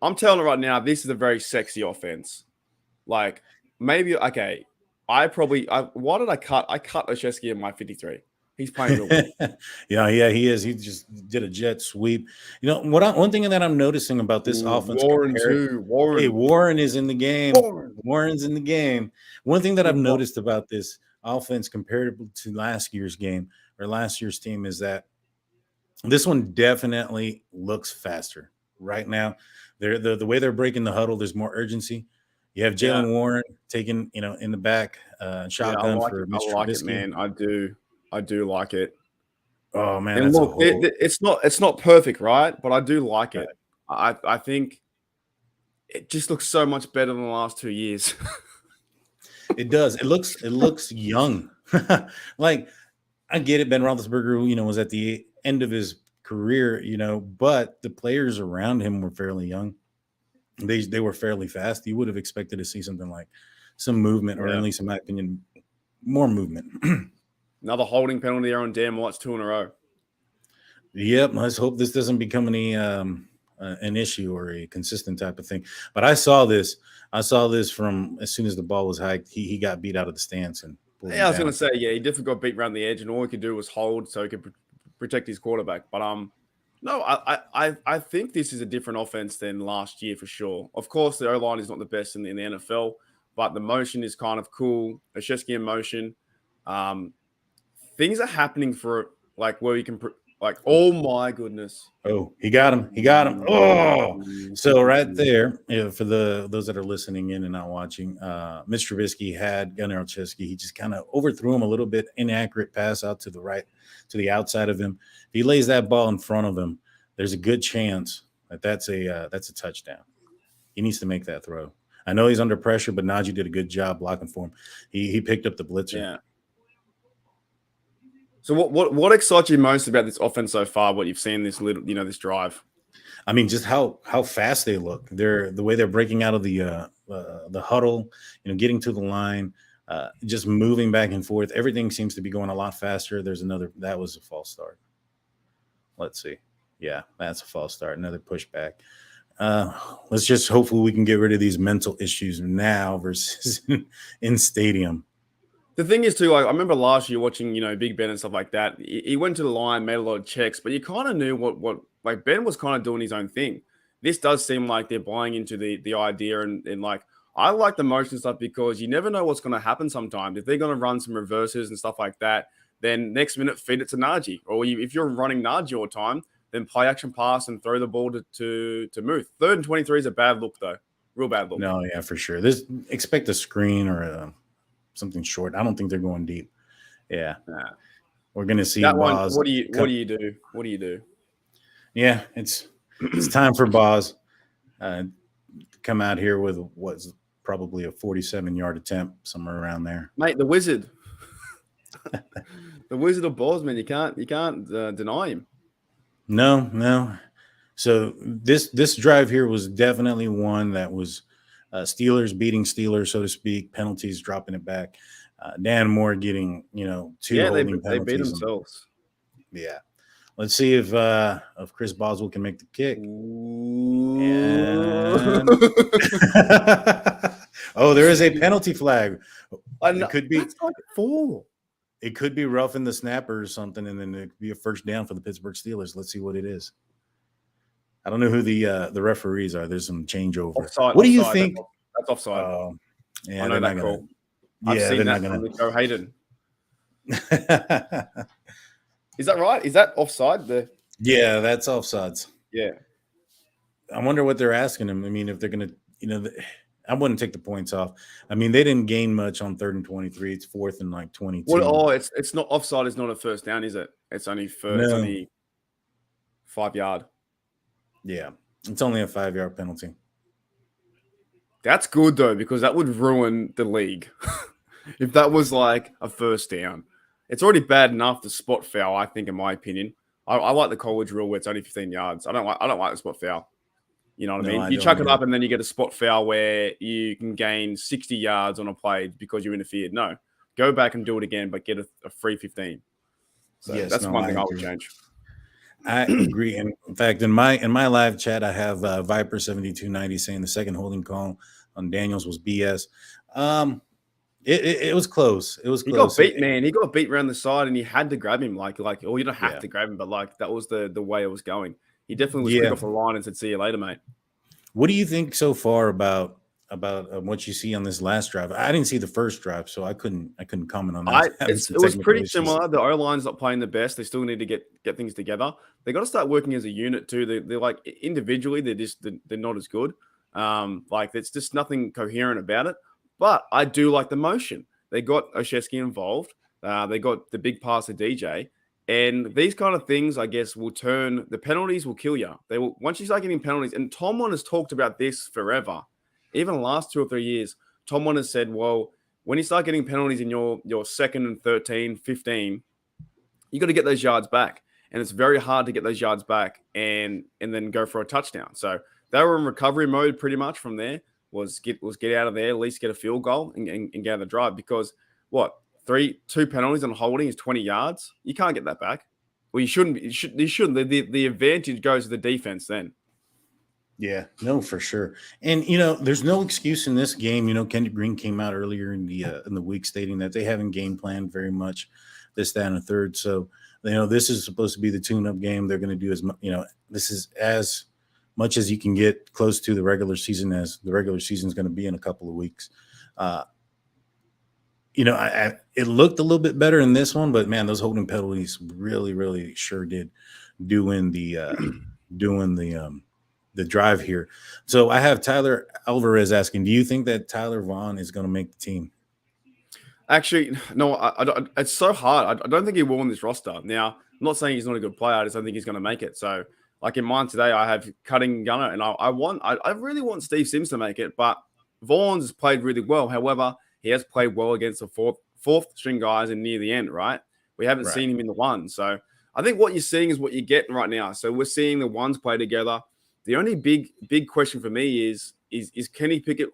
I'm telling you right now, this is a very sexy offense. Like, maybe, okay, why did I cut? I cut Olszewski in my 53. He's playing real well. Yeah, he is. He just did a jet sweep. One thing that I'm noticing about this offense. Warren too. Hey, Warren is in the game. Warren's in the game. One thing that I've noticed about this offense compared to last year's game or last year's team is that this one definitely looks faster right now. The way they're breaking the huddle, there's more urgency. You have Jalen Warren taking, in the back shotgun for Mr. I like Trubisky. it, man. I do like it. Oh man, and look, it's not perfect, right? But I do like it. I think it just looks so much better than the last 2 years. It does. It looks young. Like, I get it. Ben Roethlisberger, was at the end of his career, but the players around him were fairly young. They were fairly fast. You would have expected to see something like some movement, or at least, in my opinion, more movement. Another holding penalty there on Dan Moore. 2 in a row. Yep. Let's hope this doesn't become an issue or a consistent type of thing. But I saw this from as soon as the ball was hiked. He got beat out of the stance and I was going to say, he definitely got beat around the edge, and all he could do was hold so he could protect his quarterback. But no, I think this is a different offense than last year for sure. Of course, the O-line is not the best in the NFL, but the motion is kind of cool. Olszewski in motion. Things are happening for where you can oh my goodness. Oh, he got him. Oh, so right there, for those that are listening in and not watching, Mitch Trubisky had Gunnar Olszewski. He just kind of overthrew him a little bit, inaccurate pass out to the right, to the outside of him. If he lays that ball in front of him, there's a good chance that's a touchdown. He needs to make that throw. I know he's under pressure, but Najee did a good job blocking for him. He picked up the blitzer. Yeah. So what excites you most about this offense so far? What you've seen this this drive? I mean, just how fast they look. The way they're breaking out of the huddle, getting to the line, just moving back and forth. Everything seems to be going a lot faster. That was a false start. Let's see. Yeah, that's a false start. Another pushback. Let's just hopefully we can get rid of these mental issues now versus in stadium. The thing is, too, I remember last year watching, Big Ben and stuff like that. He went to the line, made a lot of checks, but you kind of knew what Ben was kind of doing his own thing. This does seem like they're buying into the idea, and I like the motion stuff because you never know what's going to happen sometimes. If they're going to run some reverses and stuff like that, then next minute feed it to Najee. Or if you're running Najee all the time, then play action pass and throw the ball to Muth. 3rd and 23 is a bad look, though. Real bad look. No, yeah, for sure. Expect a screen or something short. I don't think they're going deep. Yeah. Nah. We're going to see that one. Boz. What do you do? What do you do? Yeah, it's time for Boz come out here with what's probably a 47-yard attempt, somewhere around there. Mate, the wizard. The Wizard of Boz, man. You can't deny him. No. So this drive here was definitely one that was Steelers beating Steelers, so to speak, penalties, dropping it back. Dan Moore getting, two holding they beat penalties. themselves. Yeah. Let's see if Chris Boswell can make the kick. And oh, there is a penalty flag. It could be that's like 4. It could be roughing the snapper or something, and then it could be a first down for the Pittsburgh Steelers. Let's see what it is. I don't know who the referees are. There's some changeover. Offside, what do you think? That's offside. Yeah, I know that call. I've seen that from Joe Hayden. Is that right? Is that offside? Yeah, that's offsides. Yeah. I wonder what they're asking him. I mean, if they're going to, I wouldn't take the points off. I mean, they didn't gain much on 3rd and 23. It's 4th and like 22. Well, it's not offside. It's not a first down, is it? It's only It's only 5 yard. Yeah, it's only a 5-yard penalty. That's good though, because that would ruin the league if that was like a first down. It's already bad enough to spot foul, I think, in my opinion. I like the college rule where it's only 15 yards. I don't like the spot foul. You know what I mean? You chuck it up and then you get a spot foul where you can gain 60 yards on a play because you interfered. No, go back and do it again, but get a free 15. So that's one thing I would change. I agree. And in fact, in my live chat, I have Viper 7290 saying the second holding call on Daniels was BS. It was close. It was close. He got beat, man. He got beat around the side, and he had to grab him. Like, or you don't have to grab him, but like that was the way it was going. He definitely was quick off the line and said, "See you later, mate." What do you think so far about what you see on this last drive? I didn't see the first drive, so I couldn't comment on that. It was pretty similar. The O-line's not playing the best. They still need to get things together. They got to start working as a unit too. They're like individually, they're not as good. Like there's just nothing coherent about it. But I do like the motion. They got Oshesky involved. They got the big pass to DJ. And these kind of things, I guess, will turn the penalties will kill you. They will once you start getting penalties. And Tomlin has talked about this forever. Even the last 2 or 3 years, Tomlin has said, well, when you start getting penalties in your 2nd and 13, 15, you got to get those yards back. And it's very hard to get those yards back and then go for a touchdown. So they were in recovery mode pretty much from there. Was get out of there, at least get a field goal and get out of the drive. Because what? 2 penalties on holding is 20 yards. You can't get that back. Well, you shouldn't. You shouldn't. The advantage goes to the defense then. Yeah, no, for sure. And there's no excuse in this game. Kendrick Green came out earlier in the week stating that they haven't game planned very much, this, that, and a third. So this is supposed to be the tune-up game. They're going to do this is as much as you can get close to the regular season as the regular season is going to be in a couple of weeks. It looked a little bit better in this one, but man, those holding penalties really, really sure did doing the drive here. So I have Tyler Alvarez asking, do you think that Tyler Vaughn is going to make the team? Actually, no, it's so hard. I don't think he will on this roster. Now, I'm not saying he's not a good player. I just don't think he's going to make it. So, like in mine today, I have Cutting Gunner, and I really want Steve Sims to make it, but Vaughn's has played really well. However, he has played well against the fourth string guys and near the end, right? We haven't seen him in the one. So I think what you're seeing is what you're getting right now. So we're seeing the ones play together. The only big question for me is Kenny Pickett,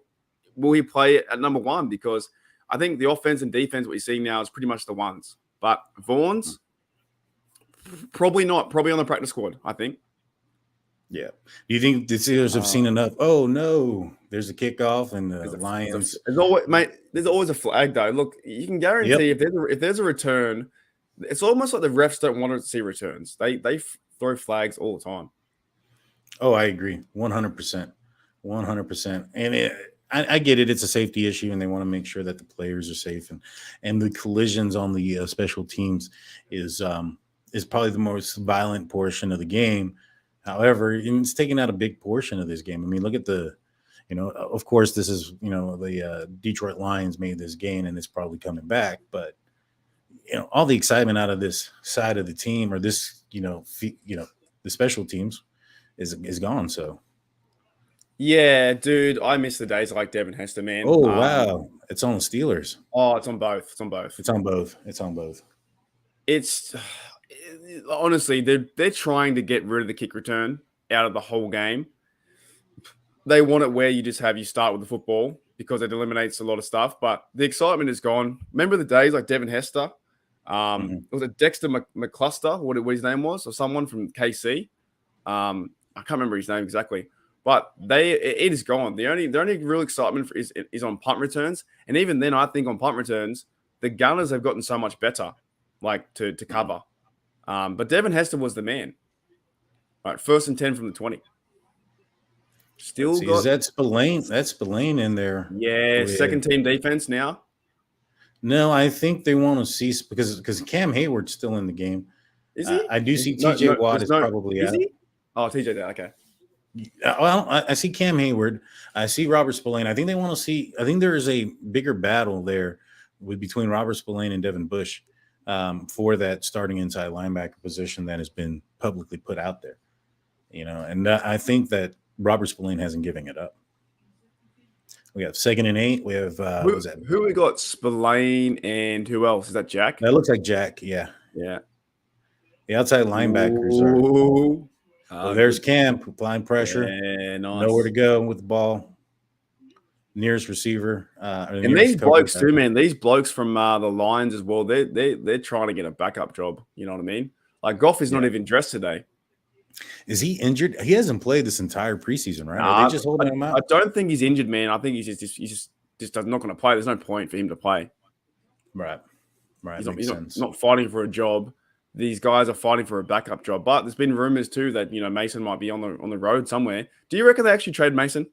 will he play at number 1? Because I think the offense and defense, what you're seeing now is pretty much the ones. But Vaughn's, probably not. Probably on the practice squad, I think. Yeah. Do you think the Steelers have seen enough? Oh, no. There's a kickoff and the Lions. There's always a flag, though. Look, you can guarantee if there's a return, it's almost like the refs don't want to see returns. They throw flags all the time. Oh, I agree. 100%. 100%. And I get it. It's a safety issue, and they want to make sure that the players are safe. And the collisions on the special teams is probably the most violent portion of the game. However, it's taking out a big portion of this game. I mean, look at of course, this is, the Detroit Lions made this gain, and it's probably coming back. But, all the excitement out of this side of the team or this, the special teams is gone. So. Yeah, dude, I miss the days like Devin Hester, man. Oh, wow. It's on the Steelers. Oh, it's on both. It's on both. It's honestly, they're trying to get rid of the kick return out of the whole game. they want it where you start with the football because it eliminates a lot of stuff. But the excitement is gone. Remember the days like Devin Hester? Was it Dexter McCluster? What his name was, or someone from KC? I can't remember his name exactly. But it is gone. The only real excitement is on punt returns, and even then, I think on punt returns, the Gunners have gotten so much better, like to cover. But Devin Hester was the man. All right, 1st and 10 from the 20. Still got that's Spillane. That's Spillane in there. Yeah, second team defense now. No, I think they want to see because Cam Hayward's still in the game. Is he? I do see TJ Watt is probably out. Is he? Oh, TJ, okay. Well, I see Cam Hayward. I see Robert Spillane. I think they want to see. I think there is a bigger battle there between Robert Spillane and Devin Bush for that starting inside linebacker position that has been publicly put out there. And I think that Robert Spillane hasn't given it up. We have 2nd and 8. We have who we got? Spillane and who else? Is that Jack? That looks like Jack. Yeah. The outside linebackers are. There's Cam applying pressure. Yeah, nice. Nowhere to go with the ball. Nearest receiver. And these blokes too, man. These blokes from the Lions as well. They're trying to get a backup job. You know what I mean? Like Goff is not even dressed today. Is he injured? He hasn't played this entire preseason, right? Are they just holding him out? I don't think he's injured, man. I think he's just not going to play. There's no point for him to play. Right. He's not fighting for a job. These guys are fighting for a backup job. But there's been rumors too that Mason might be on the road somewhere. Do you reckon they actually trade Mason?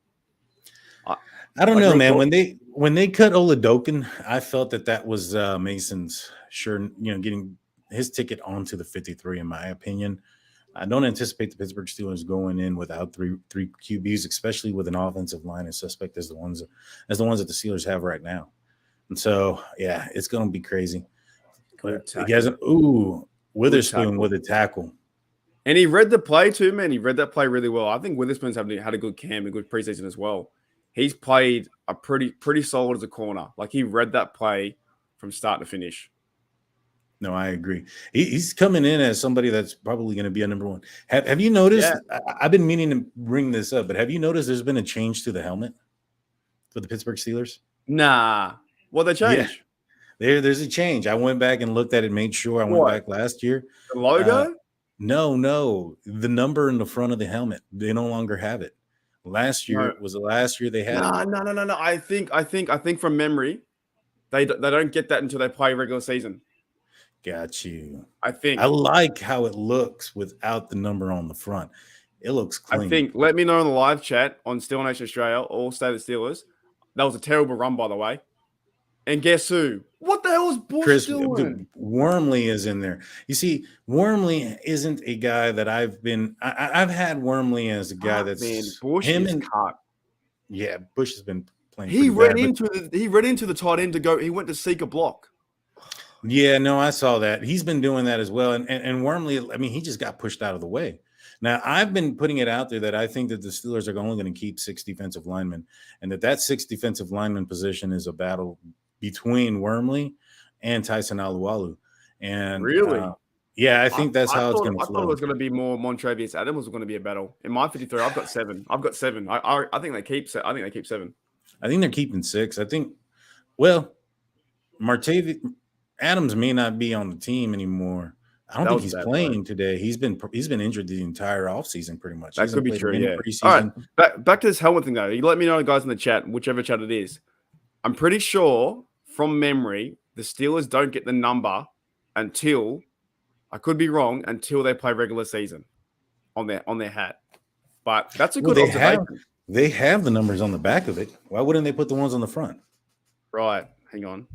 I don't know, man. When they cut Oladokin, I felt that was Mason's getting his ticket onto the 53. In my opinion, I don't anticipate the Pittsburgh Steelers going in without three QBs, especially with an offensive line as suspect as the ones that the Steelers have right now. And so, yeah, it's going to be crazy. Witherspoon with a tackle. And he read the play too, man. He read that play really well. I think Witherspoon's had a good camp, a good preseason as well. He's played a pretty solid as a corner. Like he read that play from start to finish. No, I agree. He's coming in as somebody that's probably going to be a number one. Have you noticed? Yeah. I've been meaning to bring this up, but have you noticed there's been a change to the helmet for the Pittsburgh Steelers? Nah. Well, they changed. Yeah. There's a change. I went back and looked at it, made sure. I went back last year. The logo? No. The number in the front of the helmet. They no longer have it. Last year was the last year they had it. No. I think from memory, they don't get that until they play regular season. Got you. I like how it looks without the number on the front. It looks clean. Let me know in the live chat on Steel Nation Australia, all state of Steelers. That was a terrible run, by the way. And guess who? What the hell is Bush doing? Wormley is in there. You see, Wormley isn't a guy that I've had Wormley as a guy that's Bush him is and cut. Yeah, Bush has been playing. He read into the tight end to go. He went to seek a block. Yeah, no, I saw that. He's been doing that as well. And Wormley, I mean, he just got pushed out of the way. Now, I've been putting it out there that I think that the Steelers are only going to keep 6 defensive linemen, and that 6 defensive lineman position is a battle between Wormley and Tyson Alualu. And really? Yeah, I think that's how it's going to flow. I thought it was going to be more Montravius Adams was going to be a battle. In my 53, I've got 7. I think they keep 7. I think they're keeping 6. I think, Martavius Adams may not be on the team anymore. I don't think he's playing today. He's been injured the entire offseason pretty much. That could be true, yeah. All right, back to this helmet thing, though. You let me know, guys, in the chat, whichever chat it is. I'm pretty sure, from memory, the Steelers don't get the number until, I could be wrong, until they play regular season on their hat. But that's a good observation. They have the numbers on the back of it. Why wouldn't they put the ones on the front? Right. Hang on.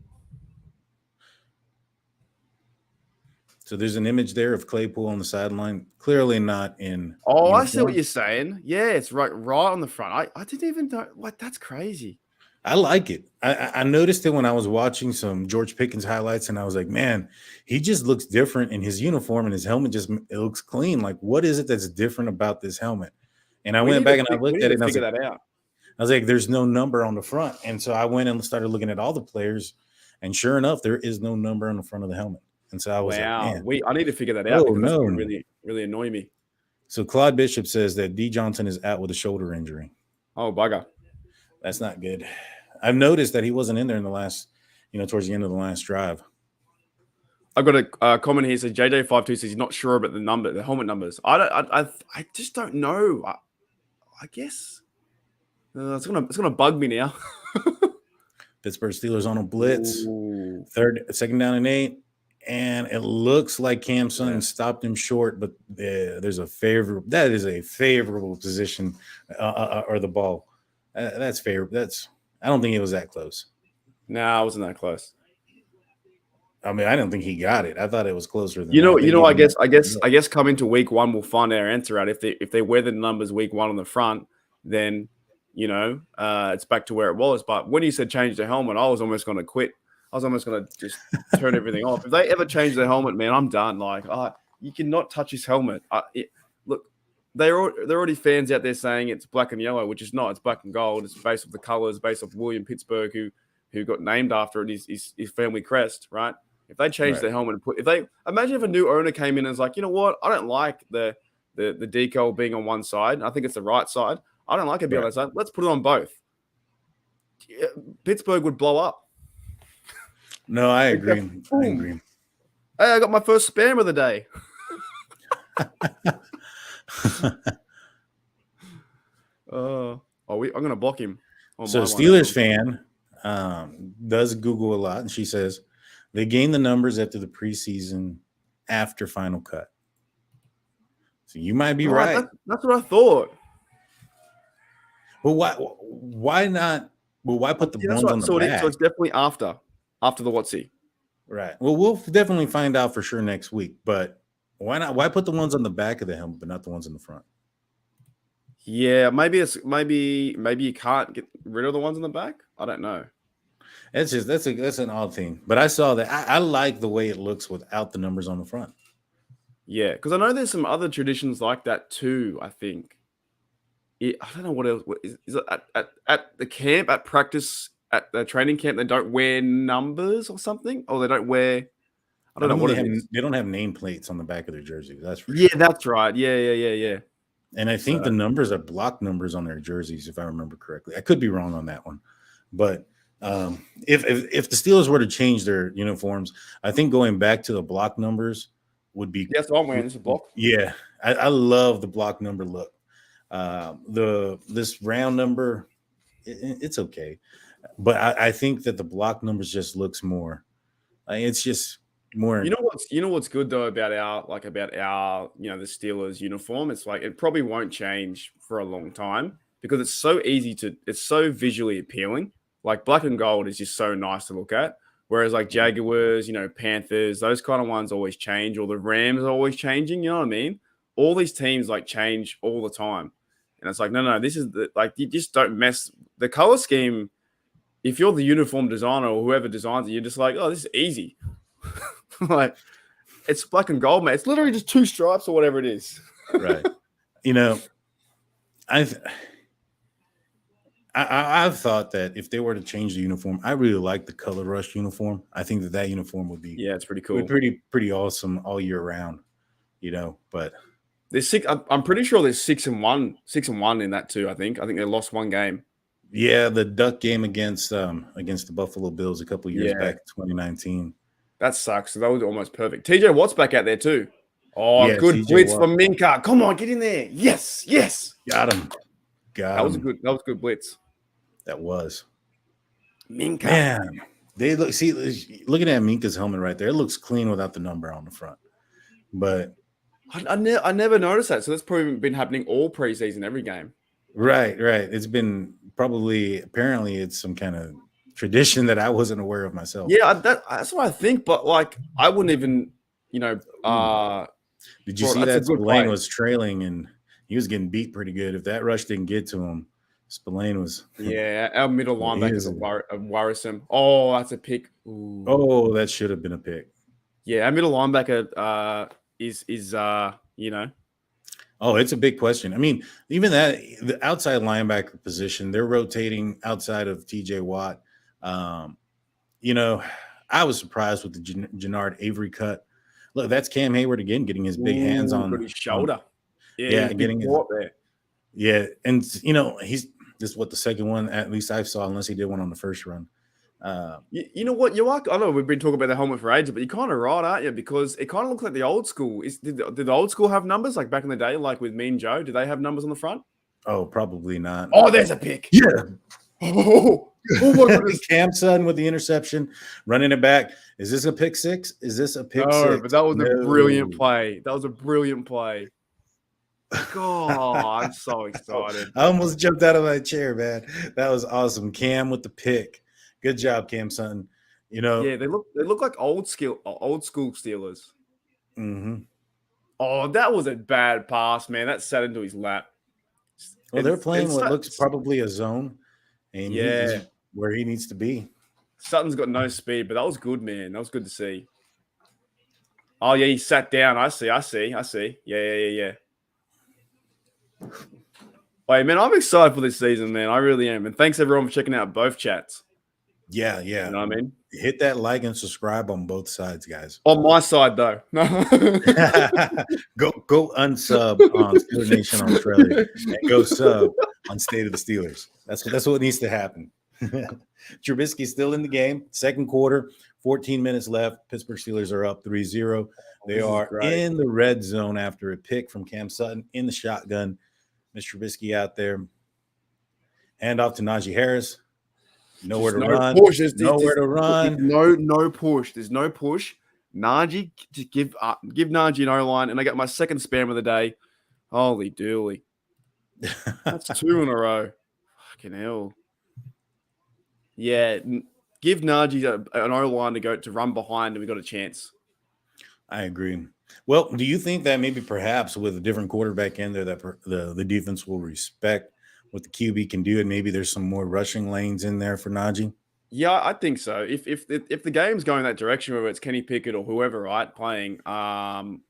So there's an image there of Claypool on the sideline. Clearly not in. Oh, uniform. I see what you're saying. Yeah, it's right on the front. I didn't even know. Like, that's crazy. I like it. I noticed it when I was watching some George Pickens highlights, and I was like, man, he just looks different in his uniform, and his helmet it looks clean. Like, what is it that's different about this helmet? And I went back and I looked at it, and I was like, there's no number on the front. And so I went and started looking at all the players, and sure enough, there is no number on the front of the helmet. And so I was like, man. I need to figure that out because that's really, really annoy me. So Claude Bishop says that D. Johnson is out with a shoulder injury. Oh, bugger. That's not good. I've noticed that he wasn't in there in the last, towards the end of the last drive. I've got a comment here. Says JJ52 says he's not sure about the helmet numbers. I just don't know. I guess it's gonna bug me now. Pittsburgh Steelers on a blitz. Ooh. Second down and 8. And it looks like Cam Sutton stopped him short, but that is a favorable position, or the ball. That's favorable. I don't think it was that close. No, I wasn't that close. I mean, I don't think he got it. I thought it was closer than that. I guess coming to week 1, we'll find our answer out. If they wear the numbers week 1 on the front, then it's back to where it was. But when you said change the helmet, I was almost going to quit. I was almost going to just turn everything off. If they ever change their helmet, man, I'm done. Like, you cannot touch his helmet. Look, they're already fans out there saying it's black and yellow, which is not. It's black and gold. It's based off the colors, based off William Pittsburgh, who got named after it, his family crest, right? If they change their helmet and imagine if a new owner came in and was like, you know what, I don't like the decal being on one side. I think it's the right side. I don't like it being on that side. Let's put it on both. Pittsburgh would blow up. No, I agree. Hey, I got my first spam of the day. I'm going to block him. So Steelers fan does Google a lot, and she says they gain the numbers after the preseason after final cut. So you might be right. That's what I thought. Well, why not? Well, why put the ones on the back? So it's definitely after the Watsy. Right. Well, we'll definitely find out for sure next week. But why not? Why put the ones on the back of the helmet, but not the ones in the front? Yeah, maybe you can't get rid of the ones in the back. I don't know. That's an odd thing. But I saw that. I like the way it looks without the numbers on the front. Yeah, because I know there's some other traditions like that too. I think. I don't know what else. Is it at the camp, at practice, at the training camp? They don't wear numbers or something, or they don't wear. I don't know what it is. They don't have nameplates on the back of their jerseys. That's for sure. Sure. That's right. Yeah. And I think the numbers are block numbers on their jerseys, if I remember correctly. I could be wrong on that one, but if the Steelers were to change their uniforms, I think going back to the block numbers would be. Yes, I'm wearing this block. Yeah, I love the block number look. This round number, it's okay, but I think that the block numbers just looks more. It's just more. You know what's good though about our the Steelers uniform. It's like it probably won't change for a long time because it's so visually appealing. Like black and gold is just so nice to look at. Whereas like Jaguars, Panthers, those kind of ones always change, or the Rams are always changing. You know what I mean? All these teams like change all the time. And it's like, no, this is you just don't mess the color scheme. If you're the uniform designer or whoever designs it, you're just like, oh, this is easy. Like it's black and gold, man. It's literally just 2 stripes or whatever it is. Right. I've thought that if they were to change the uniform, I really like the Color Rush uniform. I think that uniform would be it's pretty cool, pretty awesome all year round. But there's 6. I'm pretty sure there's 6-1 in that too. I think they lost 1 game. Yeah, the Duck game against the Buffalo Bills a couple years back, 2019. That sucks. So that was almost perfect. TJ Watt's back out there too. Oh, yeah, good blitz from Minka. Come on, get in there. Yes. Got him. That was a good blitz. That was. Minka. Man, looking at Minka's helmet right there, it looks clean without the number on the front. But I never noticed that. So that's probably been happening all preseason, every game. Right. It's been apparently it's some kind of tradition that I wasn't aware of myself. Yeah, that's what I think. But like, I wouldn't even, Did you see that Spillane was trailing and he was getting beat pretty good? If that rush didn't get to him, Spillane was. Yeah, our middle linebackers are worrisome. Oh, that's a pick. Ooh. Oh, that should have been a pick. Yeah, our middle linebacker is Oh, it's a big question. I mean, even the outside linebacker position, they're rotating outside of TJ Watt. I was surprised with the Jannard Avery cut. Look, that's Cam Hayward again, getting his big hands on his shoulder. Getting his there. Yeah, and This is what the second one, at least I saw, unless he did one on the first run. You know what? You are. I know we've been talking about the helmet for ages, but you're kind of right, aren't you? Because it kind of looks like the old school. Did the old school have numbers like back in the day, like with Mean Joe? Did they have numbers on the front? Oh, probably not. Oh, there's a pick. Yeah. Oh my goodness. Cam Sutton with the interception, running it back. Is this a pick six? Is this a pick No, six? but that was a brilliant play. That was a brilliant play. God, I'm so excited. I almost jumped out of my chair, man. That was awesome. Cam with the pick. Good job, Cam Sutton. You know, Yeah, they look like old school Steelers. Mm-hmm. Oh, that was a bad pass, man. That sat into his lap. Well, they're playing what looks probably a zone, and he's where he needs to be. Sutton's got no speed, but that was good, man. That was good to see. Oh yeah, he sat down. I see. Yeah. Wait, man, I'm excited for this season, man. I really am. And thanks everyone for checking out both chats. Yeah. You know what I mean? Hit that like and subscribe on both sides, guys. On my side, though. go unsub on Steeler Nation Australia and go sub on State of the Steelers. That's what needs to happen. Trubisky still in the game. Second quarter, 14 minutes left. Pittsburgh Steelers are up 3-0. They are in the red zone after a pick from Cam Sutton in the shotgun. Mr. Trubisky out there. Hand off to Najee Harris. Nowhere to run. Nowhere to run. No push. There's no push. Najee, just give Najee an O-line, and I got my second spam of the day. Holy dooly. That's 2 in a row. Fucking hell. Yeah, give Najee an O-line to run behind, and we got a chance. I agree. Well, do you think that maybe perhaps with a different quarterback in there that the defense will respect what the QB can do, and maybe there's some more rushing lanes in there for Najee? Yeah, I think so. If the game's going that direction, whether it's Kenny Pickett or whoever, right, playing, and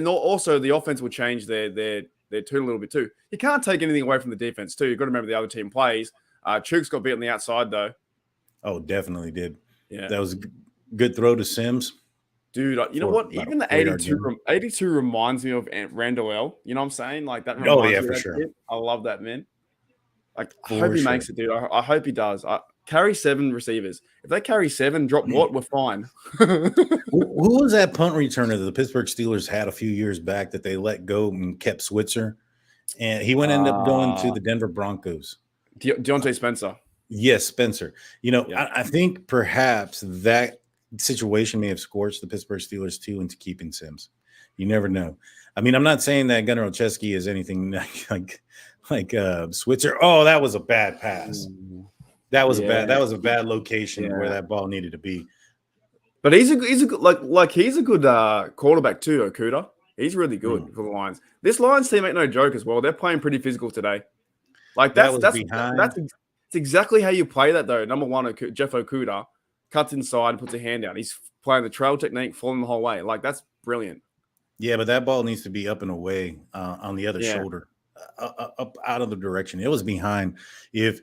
also the offense will change their tune a little bit too. You can't take anything away from the defense too. You've got to remember the other team plays. Chooks got beat on the outside though. Oh, definitely did. Yeah, that was a good throw to Sims. Dude, you know what? Even the 82 reminds me of Randall L. You know what I'm saying? Like that. Oh yeah, for sure. Kid. I love that, man. Like, I hope he makes it, dude. I hope he does. Carry 7 receivers. If they carry 7, drop what? We're fine. Who was that punt returner that the Pittsburgh Steelers had a few years back that they let go and kept Switzer? And he ended up going to the Denver Broncos. Deontay Spencer. Yes, Spencer. I think perhaps that situation may have scorched the Pittsburgh Steelers too into keeping Sims. You never know. I mean, I'm not saying that Gunnar Olszewski is anything like Switzer. Oh, that was a bad pass. That was a bad location where that ball needed to be. But he's a good he's a good quarterback too, Okuda. He's really good for the Lions. This Lions team ain't no joke as well. They're playing pretty physical today. Like that's exactly how you play that though. Number one, Jeff Okuda cuts inside and puts a hand down. He's playing the trail technique, falling the whole way. Like that's brilliant. Yeah, but that ball needs to be up and away on the other shoulder, up out of the direction. It was behind. If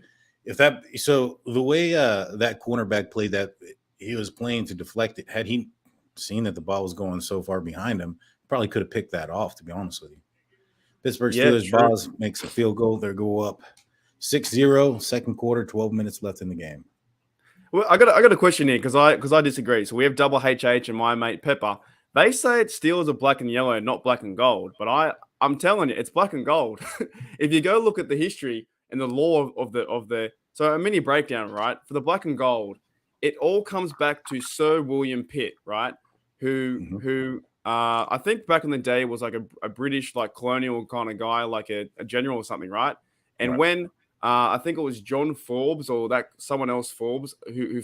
that, so the way that cornerback played that, he was playing to deflect it. Had he seen that the ball was going so far behind him, probably could have picked that off, to be honest with you. Pittsburgh Steelers Boz makes a field goal. They go up 6-0, second quarter, 12 minutes left in the game. Well, I got a question here because I disagree. So we have double HH and my mate Pepper. They say it's Steelers are black and yellow, not black and gold. But I'm telling you, it's black and gold. If you go look at the history and the law of the so a mini breakdown, right? For the black and gold, it all comes back to Sir William Pitt, right? Who I think back in the day was like a British like colonial kind of guy, like a general or something, right? And when I think it was John Forbes or that someone else Forbes who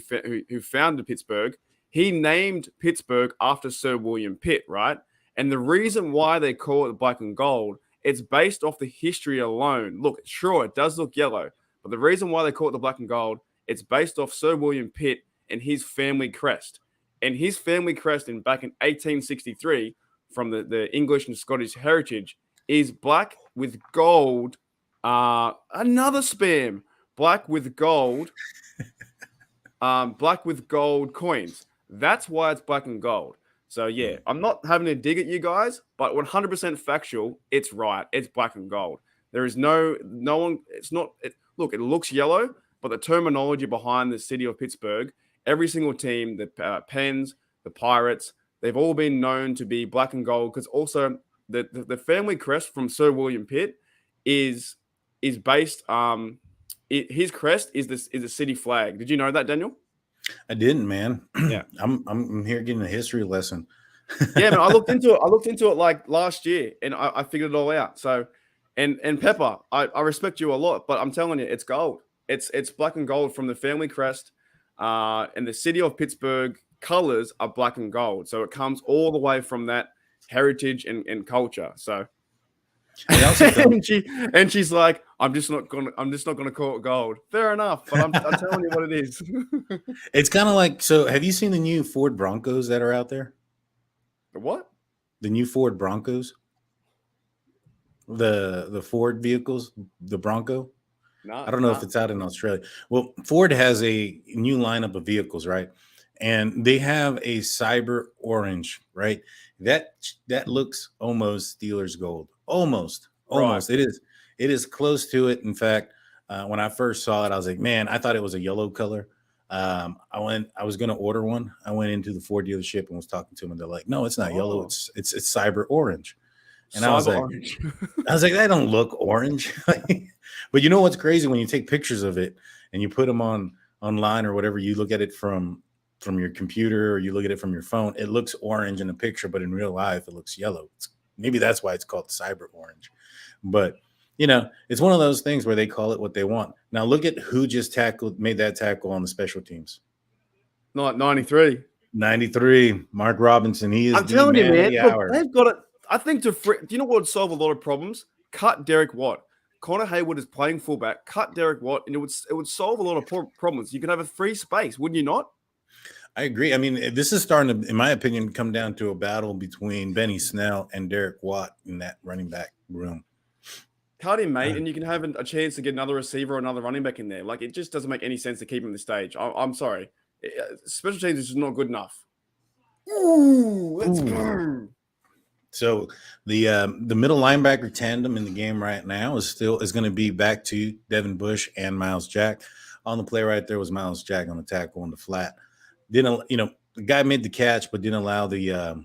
founded Pittsburgh. He named Pittsburgh after Sir William Pitt, right? And the reason why they call it black and gold, it's based off the history alone. Look, sure, it does look yellow, but the reason why they call it the black and gold, it's based off Sir William Pitt and his family crest. And his family crest back in 1863 from the English and Scottish heritage is black with gold. Another spam. Black with gold. Black with gold coins. That's why it's black and gold. So, I'm not having to dig at you guys, but 100% factual, it's right. It's black and gold. There is no one. It's not. Look, it looks yellow, but the terminology behind the city of Pittsburgh, every single team, the Pens, the Pirates, they've all been known to be black and gold because also the family crest from Sir William Pitt is based. His crest is a city flag. Did you know that, Daniel? I didn't, man. Yeah. I'm here getting a history lesson. Yeah, man. I looked into it like last year, and I figured it all out. So, and Pepper, I respect you a lot, but I'm telling you, it's gold. It's black and gold from the family crest, and the city of Pittsburgh colors are black and gold. So it comes all the way from that heritage and culture. So, and she's like, I'm just not gonna call it gold. Fair enough, but I'm telling you what it is. It's kind of like, so have you seen the new Ford Broncos that are out there? The what? The new Ford Broncos? The Ford vehicles, the Bronco? No, I don't know if it's out in Australia. Well, Ford has a new lineup of vehicles, right? And they have a cyber orange, right? That looks almost Steelers gold. Almost. Right. It is close to it. In fact, when I first saw it, I was like, man, I thought it was a yellow color. I was going to order one. I went into the Ford dealership and was talking to them, and they're like, no, it's not yellow. It's cyber orange. And I was like, that don't look orange. But you know what's crazy? When you take pictures of it and you put them online or whatever, you look at it from your computer or you look at it from your phone, it looks orange in the picture, but in real life, it looks yellow. Maybe that's why it's called cyber orange. But, it's one of those things where they call it what they want. Now, look at who just made that tackle on the special teams. Not 93. 93, Mark Robinson. I'm telling you, man, look, they've got it. I think do you know what would solve a lot of problems? Cut Derek Watt. Connor Hayward is playing fullback. Cut Derek Watt, and it would solve a lot of problems. You could have a free space, wouldn't you not? I agree. I mean, this is starting to, in my opinion, come down to a battle between Benny Snell and Derek Watt in that running back room. Cut him, mate, and you can have a chance to get another receiver or another running back in there. Like, it just doesn't make any sense to keep him at this stage. I'm sorry. Special teams is just not good enough. Ooh, let's go. So the middle linebacker tandem in the game right now is going to be back to Devin Bush and Miles Jack. On the play right there was Miles Jack on the tackle on the flat. The guy made the catch, but didn't allow the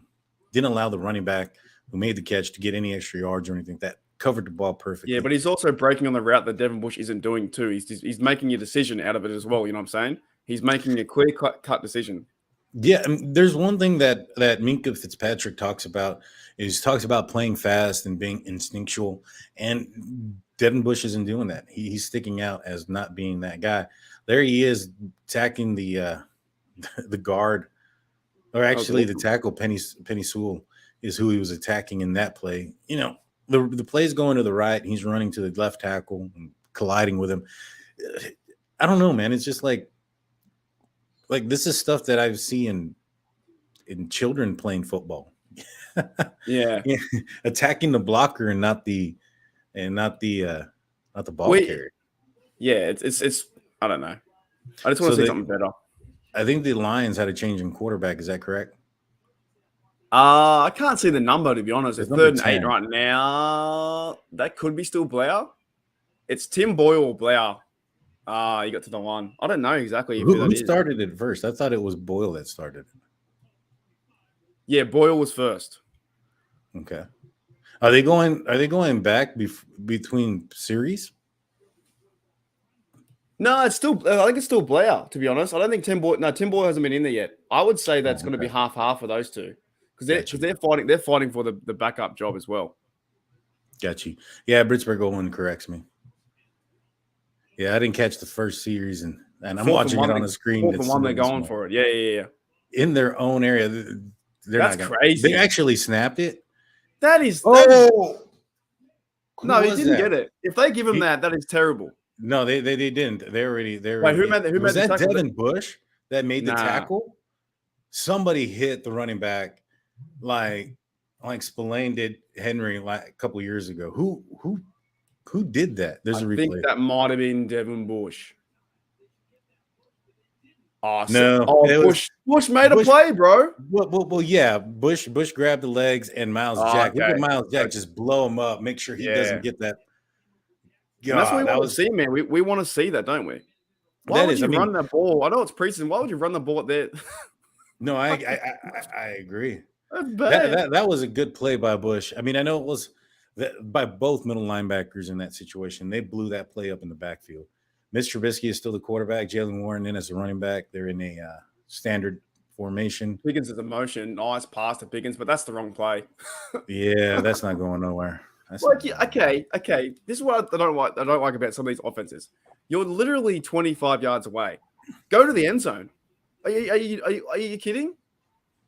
running back who made the catch to get any extra yards or anything. That covered the ball perfectly. Yeah, but he's also breaking on the route that Devin Bush isn't doing too. He's making a decision out of it as well. You know what I'm saying? He's making a clear cut decision. Yeah, there's one thing that Minkah Fitzpatrick talks about playing fast and being instinctual, and Devin Bush isn't doing that. He's sticking out as not being that guy. There he is attacking the guard, or actually the tackle. Penny Sewell is who he was attacking in that play. The play's going to the right. He's running to the left tackle and colliding with him. I don't know, man. It's just like this is stuff that I've seen in children playing football. Yeah. Attacking the blocker and not the ball carrier. Yeah, it's I don't know. I just want to see something better. I think the Lions had a change in quarterback. Is that correct? I can't see the number, to be honest. It's 3rd and 8 right now. That could be still Blair. It's Tim Boyle or Blair. You got to the one. I don't know exactly who started it first. I thought it was Boyle that started it. Yeah, Boyle was first. Okay. Are they going back between series? No, I think it's still Blair, to be honest. I don't think Tim Boyle hasn't been in there yet. I would say that's going to be half for those two. Because they're fighting for the backup job as well. Got you. Yeah, Pittsburgh Owen corrects me. Yeah, I didn't catch the first series, and I'm watching it on the screen. Fourth and one, they're going for it. Yeah. In their own area, that's crazy. They actually snapped it. That is. Oh, no, he didn't get it. If they give him that is terrible. No, they didn't. They already. Wait, who made was the that tackle? Devin Bush that made the tackle? Somebody hit the running back like Spillane did Henry like a couple years ago. Who did that? There's a replay. I think that might have been Devin Bush. Bush made a play, bro. Well, yeah. Bush grabbed the legs and Miles Jack. Look at Miles Jack just blow him up. Make sure he doesn't get that. And that's what we that want was to see, man. We want to see that, don't we? Why that would is. you I mean, run that ball? I know it's preseason. Why would you run the ball there? no, I agree. That's bad. That was a good play by Bush. I mean, I know it was by both middle linebackers in that situation. They blew that play up in the backfield. Mitch Trubisky is still the quarterback. Jalen Warren in as a running back. They're in a standard formation. Pickens is a motion. Nice pass to Pickens, but that's the wrong play. Yeah, that's not going nowhere. Okay. This is what I don't like about some of these offenses. You're literally 25 yards away. Go to the end zone. Are you kidding?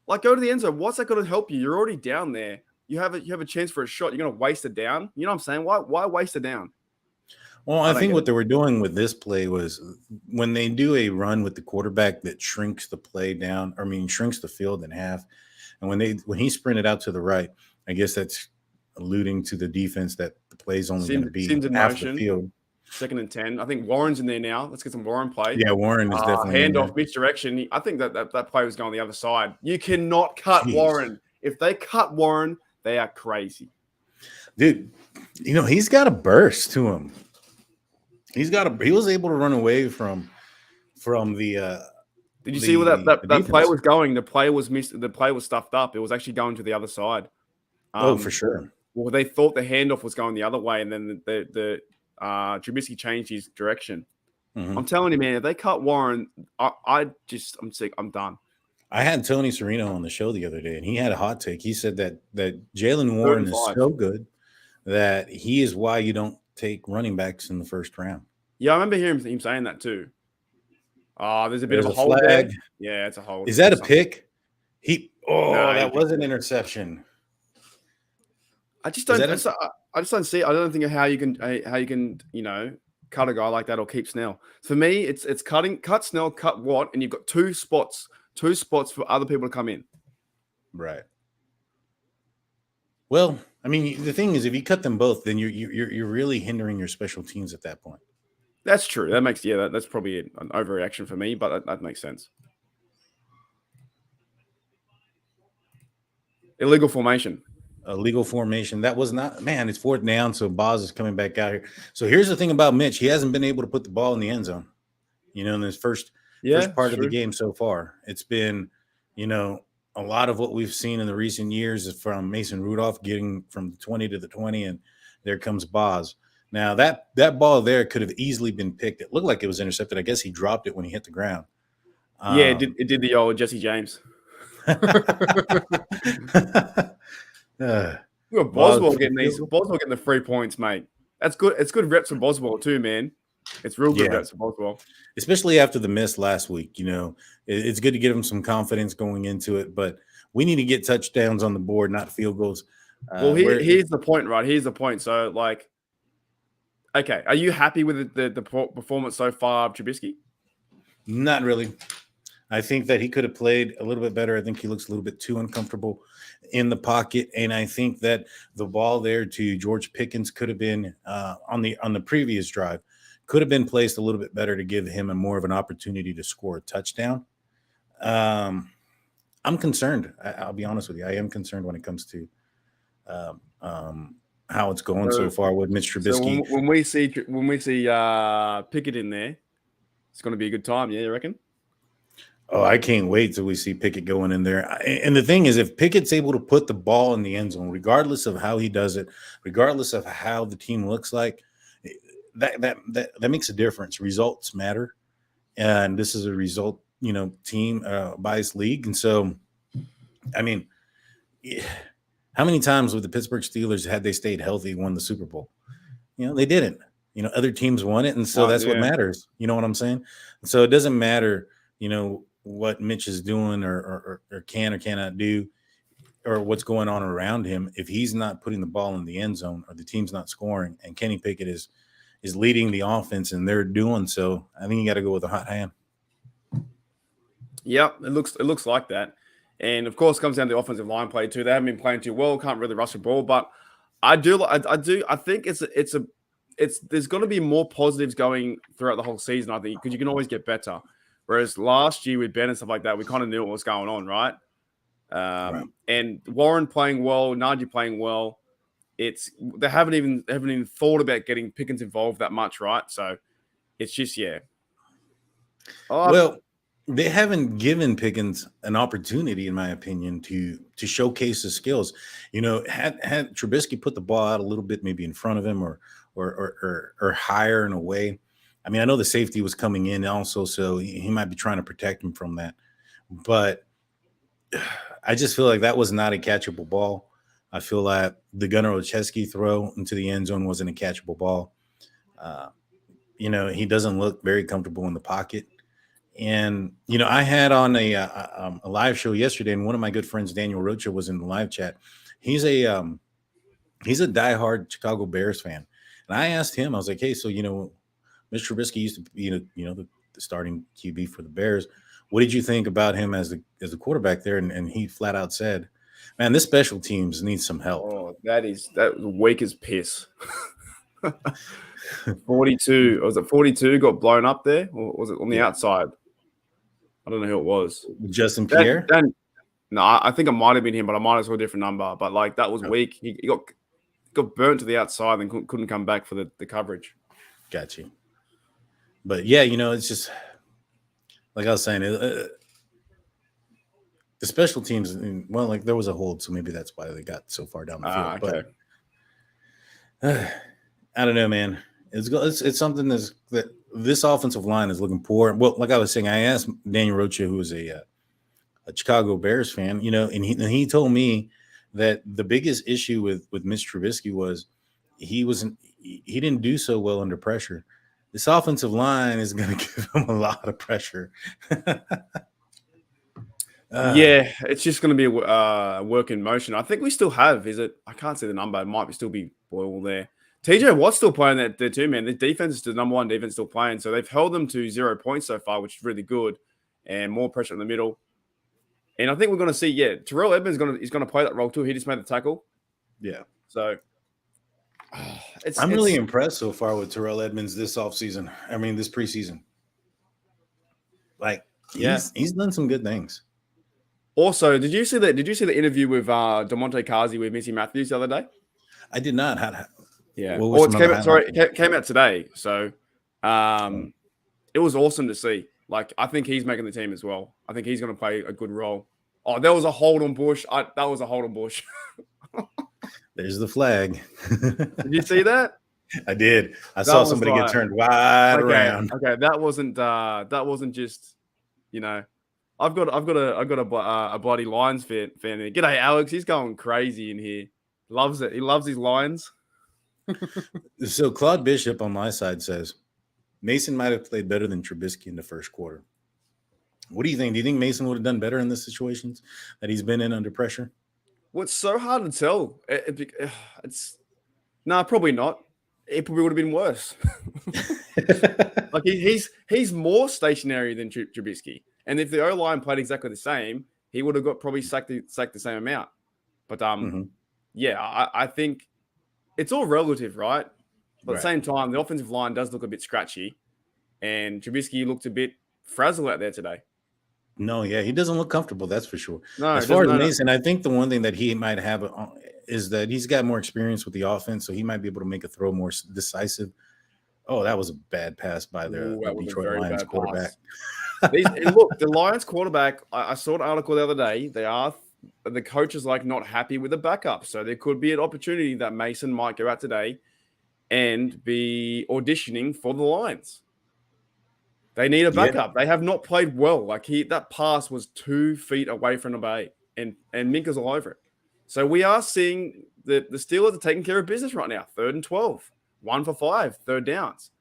Like, go to the end zone. What's that going to help you? You're already down there. You have a chance for a shot. You're going to waste it down. You know what I'm saying? Why waste it down? Well, I think what they were doing with this play was when they do a run with the quarterback that shrinks the play down, shrinks the field in half. And when he sprinted out to the right, I guess that's alluding to the defense that the play is only going to be half the field. 2nd and 10. I think Warren's in there now. Let's get some Warren play. Yeah, Warren is definitely handoff misdirection. I think that play was going the other side. You cannot cut Warren. If they cut Warren, they are crazy. Dude, he's got a burst to him. He was able to run away from the Did you see where that play was going? The play was missed. The play was stuffed up. It was actually going to the other side. For sure. Well, they thought the handoff was going the other way, and then the Trubisky changed his direction. Mm-hmm. I'm telling you, man, if they cut Warren, I'm sick. I'm done. I had Tony Serino on the show the other day, and he had a hot take. He said that Jalen Warren is so good that he is why you don't take running backs in the first round. Yeah, I remember hearing him saying that too. There's a bit of a hold flag. There. Yeah, it's a hold. Is that a pick? That was an interception. I just don't see. I don't think of how you can cut a guy like that or keep Snell. For me, it's cut Snell, cut Watt, and you've got two spots for other people to come in. Right. Well, the thing is, if you cut them both, then you're really hindering your special teams at that point. That's true. That's probably an overreaction for me, but that makes sense. Illegal formation. Illegal formation. That was not, man, it's 4th down, so Boz is coming back out here. So here's the thing about Mitch. He hasn't been able to put the ball in the end zone, in this first part of the game so far. It's been, a lot of what we've seen in the recent years is from Mason Rudolph getting from the 20 to the 20, and there comes Boz. Now, that ball there could have easily been picked. It looked like it was intercepted. I guess he dropped it when he hit the ground. It did the old Jesse James. Boswell getting the 3 points, mate. That's good. It's good reps for Boswell too, man. It's real good reps for Boswell, especially after the miss last week. It's good to give him some confidence going into it, but we need to get touchdowns on the board, not field goals. Well, here's the point, right? Here's the point. So, okay, are you happy with the performance so far of Trubisky? Not really. I think that he could have played a little bit better. I think he looks a little bit too uncomfortable in the pocket, and I think that the ball there to George Pickens could have been on the previous drive could have been placed a little bit better to give him more of an opportunity to score a touchdown. I'm concerned. I'll be honest with you. I am concerned when it comes to how it's going so far with Mitch Trubisky. So when we see Pickett in there, it's going to be a good time. Yeah, you reckon? Oh, I can't wait till we see Pickett going in there. And the thing is, if Pickett's able to put the ball in the end zone, regardless of how he does it, regardless of how the team looks like, that makes a difference. Results matter, and this is a result, team biased league. And so, how many times would the Pittsburgh Steelers, had they stayed healthy, won the Super Bowl? They didn't. Other teams won it, and so that's what matters. You know what I'm saying? So it doesn't matter, what Mitch is doing or can or cannot do, or what's going on around him. If he's not putting the ball in the end zone, or the team's not scoring, and Kenny Pickett is leading the offense and they're doing so, I think you got to go with a hot hand. Yeah, it looks like that. And of course, it comes down to the offensive line play too. They haven't been playing too well. Can't really rush the ball, but I think there's going to be more positives going throughout the whole season. I think because you can always get better. Whereas last year with Ben and stuff like that, we kind of knew what was going on, right? Right. And Warren playing well, Najee playing well. they haven't even thought about getting Pickens involved that much, right? So it's just Well, they haven't given Pickens an opportunity, in my opinion, to showcase his skills. Had Trubisky put the ball out a little bit, maybe in front of him or higher in a way. I mean, I know the safety was coming in also, so he might be trying to protect him from that. But I just feel like that was not a catchable ball. I feel like the Gunnar Olszewski throw into the end zone wasn't a catchable ball. He doesn't look very comfortable in the pocket. And, I had on a live show yesterday, and one of my good friends, Daniel Rocha, was in the live chat. He's a diehard Chicago Bears fan. And I asked him, I was like, hey, so, Mr. Trubisky used to be, the starting QB for the Bears. What did you think about him as the quarterback there? And he flat out said, man, this special teams needs some help. Oh, that was weak as piss. 42. Was it 42 got blown up there? Or was it on the outside? I don't know who it was. Justin Pierre? No, I think it might have been him, but I might have saw a different number. But that was weak. He got burnt to the outside and couldn't come back for the coverage. Got you. But yeah, it's just like I was saying, the special teams. There was a hold, so maybe that's why they got so far down the field. Okay. But I don't know, man. It's something that this offensive line is looking poor. Well, like I was saying, I asked Daniel Rocha, who is a Chicago Bears fan, and he told me that the biggest issue with Mitch Trubisky was he didn't do so well under pressure. This offensive line is going to give him a lot of pressure. It's just going to be a work in motion. I think we still have. I can't see the number. It might still be Boyle there. TJ Watt's still playing there too, man. The defense is the number one defense still playing. So they've held them to 0 points so far, which is really good, and more pressure in the middle. And I think we're going to see, Terrell Edmonds is going to play that role too. He just made the tackle. Yeah. So I'm really impressed so far with Terrell Edmonds this offseason. I mean, this preseason. He's done some good things. Also, did you see the interview with DeMonte Carsey with Missy Matthews the other day? I did not. Yeah. It came out today. So it was awesome to see. I think he's making the team as well. I think he's going to play a good role. Oh, there was a hold on Bush. That was a hold on Bush. There's the flag. Did you see that? I did. I saw somebody get turned wide around. Okay, that wasn't just, I've got a bloody Lions fan here. G'day, Alex. He's going crazy in here. Loves it. He loves his Lions. So Claude Bishop on my side says Mason might have played better than Trubisky in the first quarter. What do you think? Do you think Mason would have done better in the situations that he's been in under pressure? Well, it's so hard to tell. Probably not. It probably would have been worse. He's more stationary than Trubisky. And if the O-line played exactly the same, he would have got probably sacked the same amount. But I think it's all relative, right? But at the same time, the offensive line does look a bit scratchy. And Trubisky looked a bit frazzled out there today. No, he doesn't look comfortable, that's for sure. No, as far as Mason, I think the one thing that he might have is that he's got more experience with the offense, so he might be able to make a throw more decisive. Oh, that was a bad pass by the Detroit Lions quarterback. Look, the Lions quarterback, I saw an article the other day. The coach is not happy with the backup. So there could be an opportunity that Mason might go out today and be auditioning for the Lions. They need a backup. They have not played well. That pass was 2 feet away from the bay, and Minka's all over it. So we are seeing the Steelers are taking care of business right now. 3rd and 12, 1 for 5, third downs.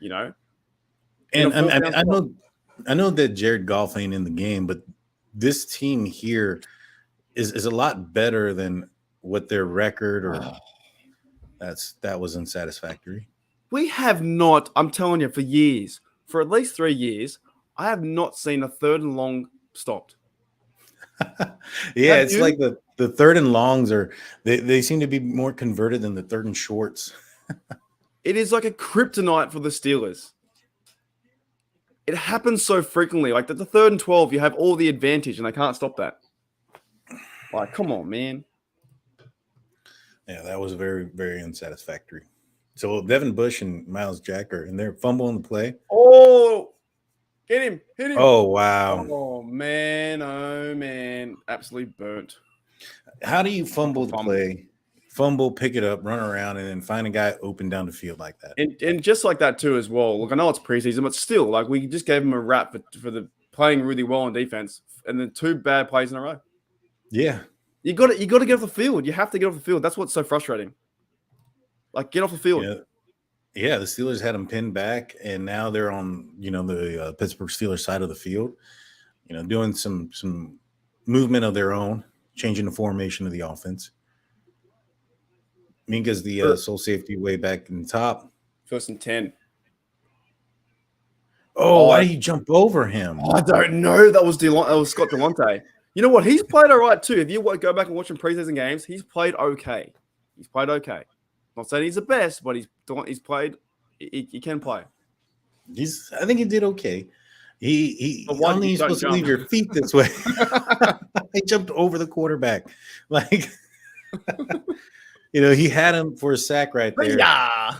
And I know that Jared Goff ain't in the game, but this team here is a lot better than what their record that was unsatisfactory. We have not. I'm telling you, for at least 3 years, I have not seen a 3rd and long stopped. It's like the 3rd and longs they seem to be more converted than the 3rd and shorts. It is like a kryptonite for the Steelers. It happens so frequently. The 3rd and 12, you have all the advantage, and they can't stop that. Come on, man. Yeah, that was very, very unsatisfactory. So Devin Bush and Miles Jack are in there fumbling the play. Oh, hit him. Oh, wow. Oh, man. Absolutely burnt. How do you fumble the play, pick it up, run around, and then find a guy open down the field like that? And just like that too as well. Look, I know it's preseason, but still, like we just gave him a rap for the playing really well on defense, and then 2 bad plays in a row. Yeah, you got to get off the field. You have to get off the field. That's what's so frustrating. Like, get off the field. Yeah. The Steelers had him pinned back, and now they're on the Pittsburgh Steelers side of the field. Doing some movement of their own, changing the formation of the offense. Minka's the sole safety way back in the top. 1st and 10. Oh, why did he jump over him? I don't know. That was Scott Delonte. You know what? He's played all right too. If you go back and watch him preseason games, he's played okay. Not saying he's the best, but he's played. He can play. I think he did okay. He only is supposed to leave your feet this way. He jumped over the quarterback. Like, he had him for a sack right there. Yeah.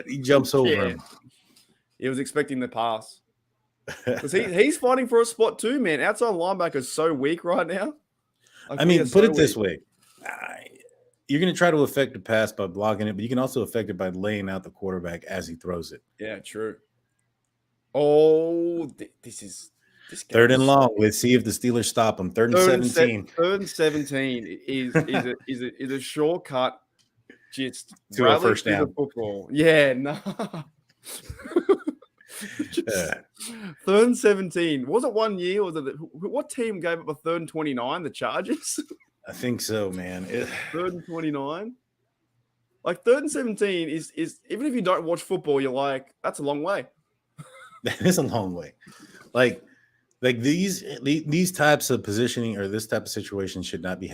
He jumps over him. He was expecting the pass. Because he's fighting for a spot too, man. Outside linebacker is so weak right now. Put it this way. You're going to try to affect the pass by blocking it, but you can also affect it by laying out the quarterback as he throws it. Yeah, true. Oh, this 3rd and long. Let's see if the Steelers stop him. 3rd and 17. 3rd and 17 is a shortcut just to a first down. Football. Yeah, no. 3rd and 17. Was it 1 year? Was it what team gave up a 3rd and 29? The Chargers. I think so, man. 3rd and 29. Like 3rd and 17 is even if you don't watch football, you're like, that's a long way. That is a long way. Like these types of positioning or this type of situation should not be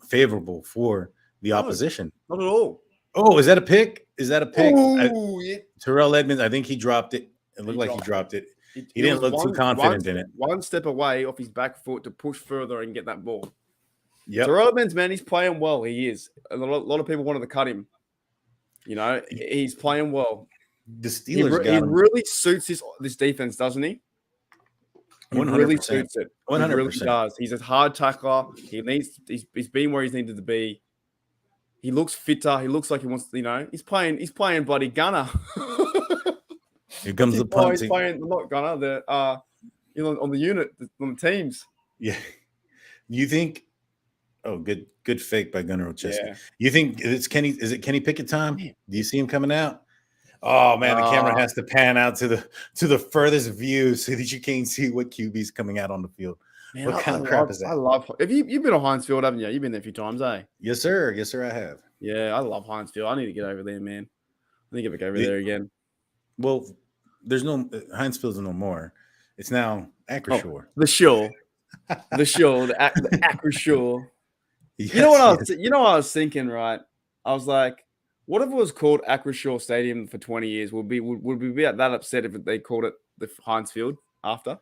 favorable for the opposition. Not at all. Oh, is that a pick? Oh, Terrell Edmonds, I think he dropped it. It looked like he dropped it. He didn't look too confident in it. One step away off his back foot to push further and get that ball. Yeah, Terrell Edmonds, man, he's playing well. He is. A lot of people wanted to cut him. He's playing well. The Steelers he really suits this defense, doesn't he? He 100%. really suits it. 100%. He really does. He's a hard tackler. He's been where he's needed to be. He looks fitter. He looks like he wants. He's playing bloody gunner. Here comes the punt. He's playing not gunner. The on the unit on the teams. Yeah. You think? Oh, good fake by Gunnar O'Chesney. Yeah. You think it's Kenny? Is it Kenny Pickett time? Do you see him coming out? Oh man, the camera has to pan out to the furthest view so that you can't see what QB's coming out on the field. Man, what kind of crap is that? I love. You've been on Heinz Field, haven't you? You've been there a few times, eh? Yes, sir. Yes, sir. I have. Yeah, I love Heinz Field. I need to get over there, man. I need to get over there again. Well, there's no Heinz Field's no more. It's now Acrisure. The Acrisure. Yes, you know what I was thinking, right? I was like, what if it was called Acrisure Stadium for 20 years? Would we be that upset if they called it the Heinz Field after?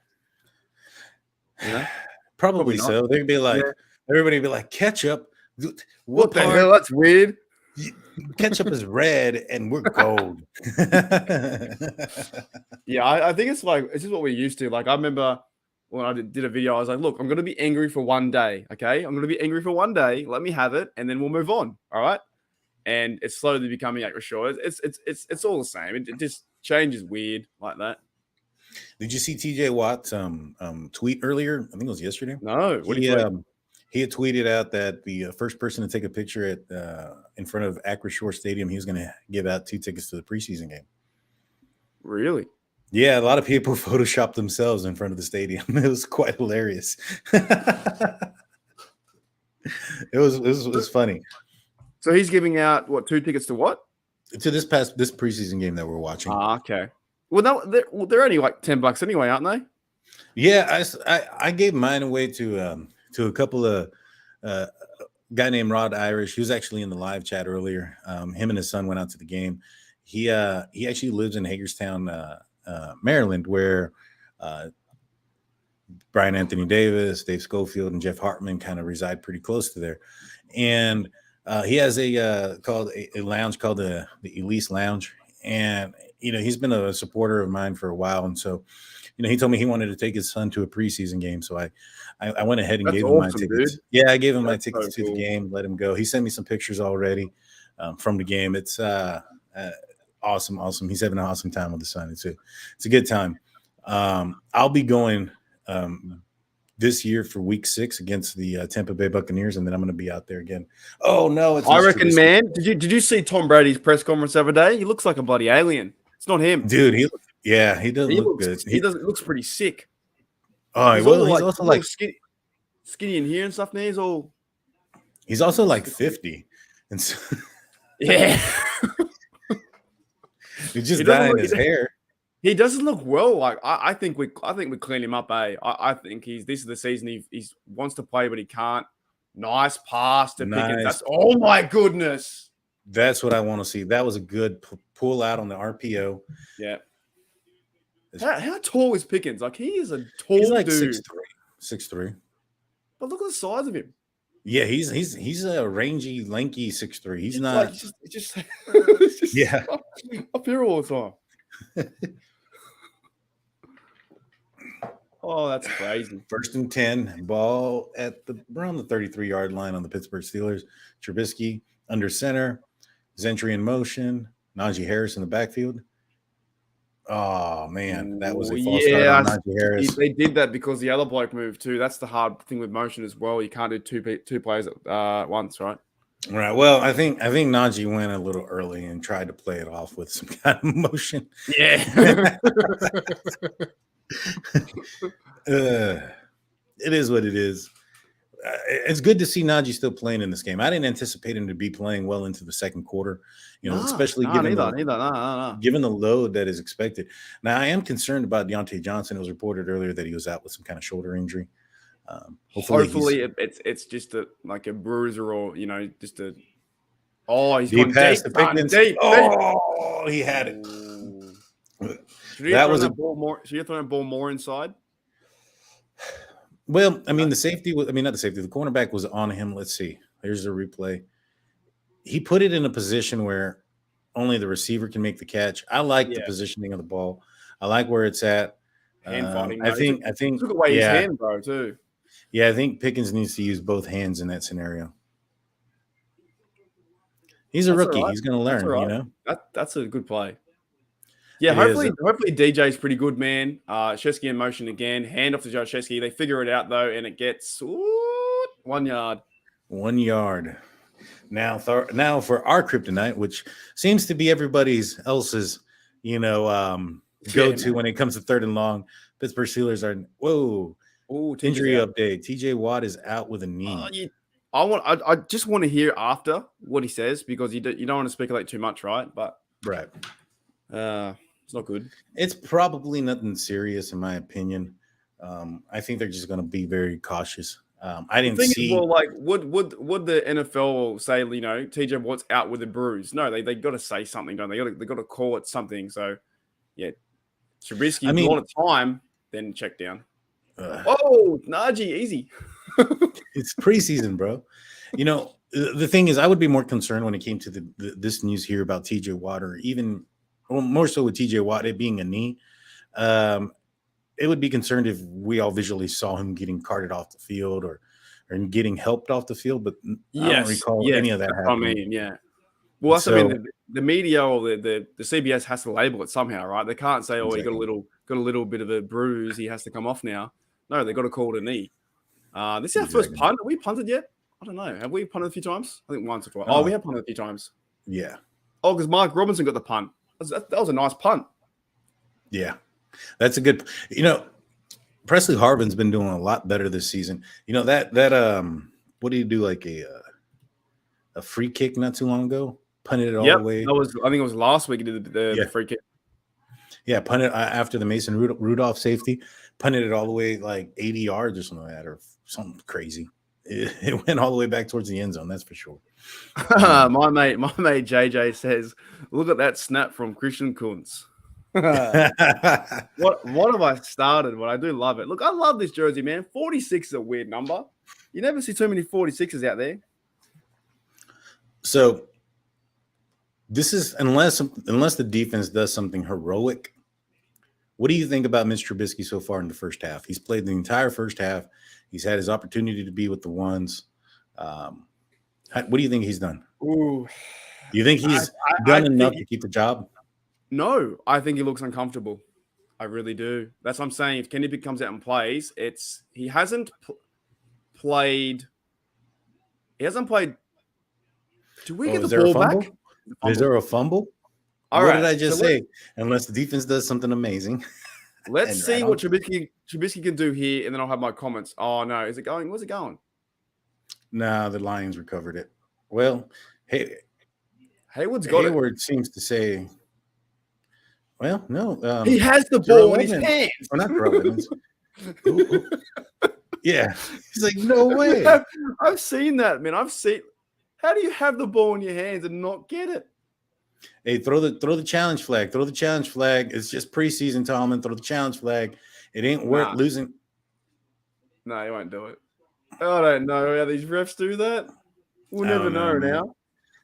Probably so. They'd be like, everybody would be like, ketchup. What the hell? That's weird. Ketchup is red and we're gold. Yeah, I think it's just what we're used to. Like, I remember when I did a video, I was like, look, I'm going to be angry for one day. Okay. I'm going to be angry for one day. Let me have it. And then we'll move on. All right. And it's slowly becoming Acrisure. It's all the same. It just changes weird like that. Did you see TJ Watt's tweet earlier? I think it was yesterday. No. He had tweeted out that the first person to take a picture in front of Acrisure Stadium, he was going to give out 2 tickets to the preseason game. Really? Yeah, a lot of people photoshopped themselves in front of the stadium. It was quite hilarious. It was funny. So he's giving out 2 tickets to what? To this preseason game that we're watching. Ah, okay. Well, they're only like $10 anyway, aren't they? Yeah, I gave mine away to a couple of guy named Rod Irish. He was actually in the live chat earlier. Him and his son went out to the game. He actually lives in Hagerstown, Maryland, where Brian Anthony Davis, Dave Schofield, and Jeff Hartman kind of reside pretty close to there. And He has a lounge called the Elise Lounge, and he's been a supporter of mine for a while, and so he told me he wanted to take his son to a preseason game, so I went ahead and That's gave him my awesome, tickets. dude. Yeah, I gave him my That's tickets so to the cool. game. Let him go. He sent me some pictures already from the game. It's awesome. He's having an awesome time with his son. It's a good time. I'll be going this year for week 6 against the Tampa Bay Buccaneers, and then I'm going to be out there again. Oh no, it's I Mr. reckon, Trubisky. man. Did you see Tom Brady's press conference the other day? He looks like a bloody alien. It's not him, Dude. He doesn't look looks, good. He looks pretty sick. Oh, He's also like skinny in here and stuff. Now he's also like 50, and so yeah. he's just dyeing his hair. He doesn't look well. Like I think we clean him up. I think this is the season he wants to play, but he can't. Nice pass to Pickett. Oh my goodness. That's what I want to see. That was a good pull out on the RPO. Yeah. How tall is Pickens? Like, he is a tall He's like dude. 6'3". But look at the size of him. Yeah, he's a rangy, lanky 6'3". He's It's not. like, it's just Yeah. up here all the time. Oh, that's crazy. 1st and 10, ball around the 33-yard line on the Pittsburgh Steelers. Trubisky under center, Gentry in motion, Najee Harris in the backfield. Oh man, that was a false start on Najee Harris. They did that because the other bloke moved too. That's the hard thing with motion as well. You can't do two players at once, right? Right. Well, I think Najee went a little early and tried to play it off with some kind of motion. Yeah. It is what it is. It's good to see Najee still playing in this game. I didn't anticipate him to be playing well into the second quarter, especially given the load that is expected. Now, I am concerned about Deontay Johnson. It was reported earlier that he was out with some kind of shoulder injury. Hopefully it's just a bruise or just a. Oh, he's deep gone pass deep, to Pickens. deep. Oh, he had it. Should you throw that ball more inside? Well, I mean, not the safety. The cornerback was on him. Let's see. Here's the replay. He put it in a position where only the receiver can make the catch. I like the positioning of the ball. I like where it's at. Hand fighting. I think. Took away his hand, bro, too. Yeah, I think Pickens needs to use both hands in that scenario. He's a rookie. Right. He's going to learn. Right. That's a good play. Yeah, hopefully DJ's pretty good, man. Shesky in motion again. Hand off to Joe Shesky. They figure it out, though, and it gets 1 yard. 1 yard. Now for our kryptonite, which seems to be everybody's else's, go-to when it comes to 3rd and long. Pittsburgh Steelers are injury update. TJ Watt is out with a knee. I just want to hear after what he says because you don't want to speculate too much, right? But right. It's not good. It's probably nothing serious, in my opinion. I think they're just going to be very cautious. I didn't see. Would the NFL say, TJ Watt's out with a bruise? No, they got to say something, don't they? They got to call it something. So, yeah, Trubisky, a lot of time, then check down. Najee, easy. It's preseason, bro. The thing is, I would be more concerned when it came to this news here about TJ Watt, or even more so with TJ Watt, it being a knee. It would be concerned if we all visually saw him getting carted off the field or getting helped off the field, but I don't recall any of that happening. Well, that's the media or the CBS has to label it somehow, right? They can't say, he got a little bit of a bruise, he has to come off now. No, they got to call it a knee. This is our first punt. Have we punted yet? I don't know. Have we punted a few times? I think once or twice. We have punted a few times. Yeah. Because Mark Robinson got the punt. That was a nice punt. Yeah. That's a good. Presley Harvin's been doing a lot better this season. That what did he do, like a free kick not too long ago? Punted it all the way. I think it was last week he did the free kick. Yeah, punted after the Mason Rudolph safety, punted it all the way like 80 yards or something like that, or something crazy. It went all the way back towards the end zone, that's for sure. My mate JJ says, look at that snap from Christian Kuntz. What have I started? But I do love it. Look, I love this jersey, man. 46 is a weird number. You never see too many 46s out there. So this is unless the defense does something heroic. What do you think about Mitch Trubisky so far in the first half? He's played the entire first half. He's had his opportunity to be with the ones. What do you think he's done? Ooh. Do you think he's done enough to keep the job? No, I think he looks uncomfortable. I really do. That's what I'm saying. If Kenny Pickett comes out and plays, he hasn't played. He hasn't played. Do we get the ball back? Is there a fumble? All what right. did I just say? Unless the defense does something amazing. Let's see what Trubisky can do here, and then I'll have my comments. Oh no, is it going? Where's it going? Nah, the Lions recovered it. Well, Hayward's got it. Hayward seems to say, well, no. He has the ball in his hands. Or not Robbins. Yeah. He's like, no way. I've seen that, man. How do you have the ball in your hands and not get it? Hey, throw the challenge flag. Throw the challenge flag. It's just preseason, Tomlin. Throw the challenge flag. It ain't worth losing. No, he won't do it. I don't know how these refs do that. We'll never know now.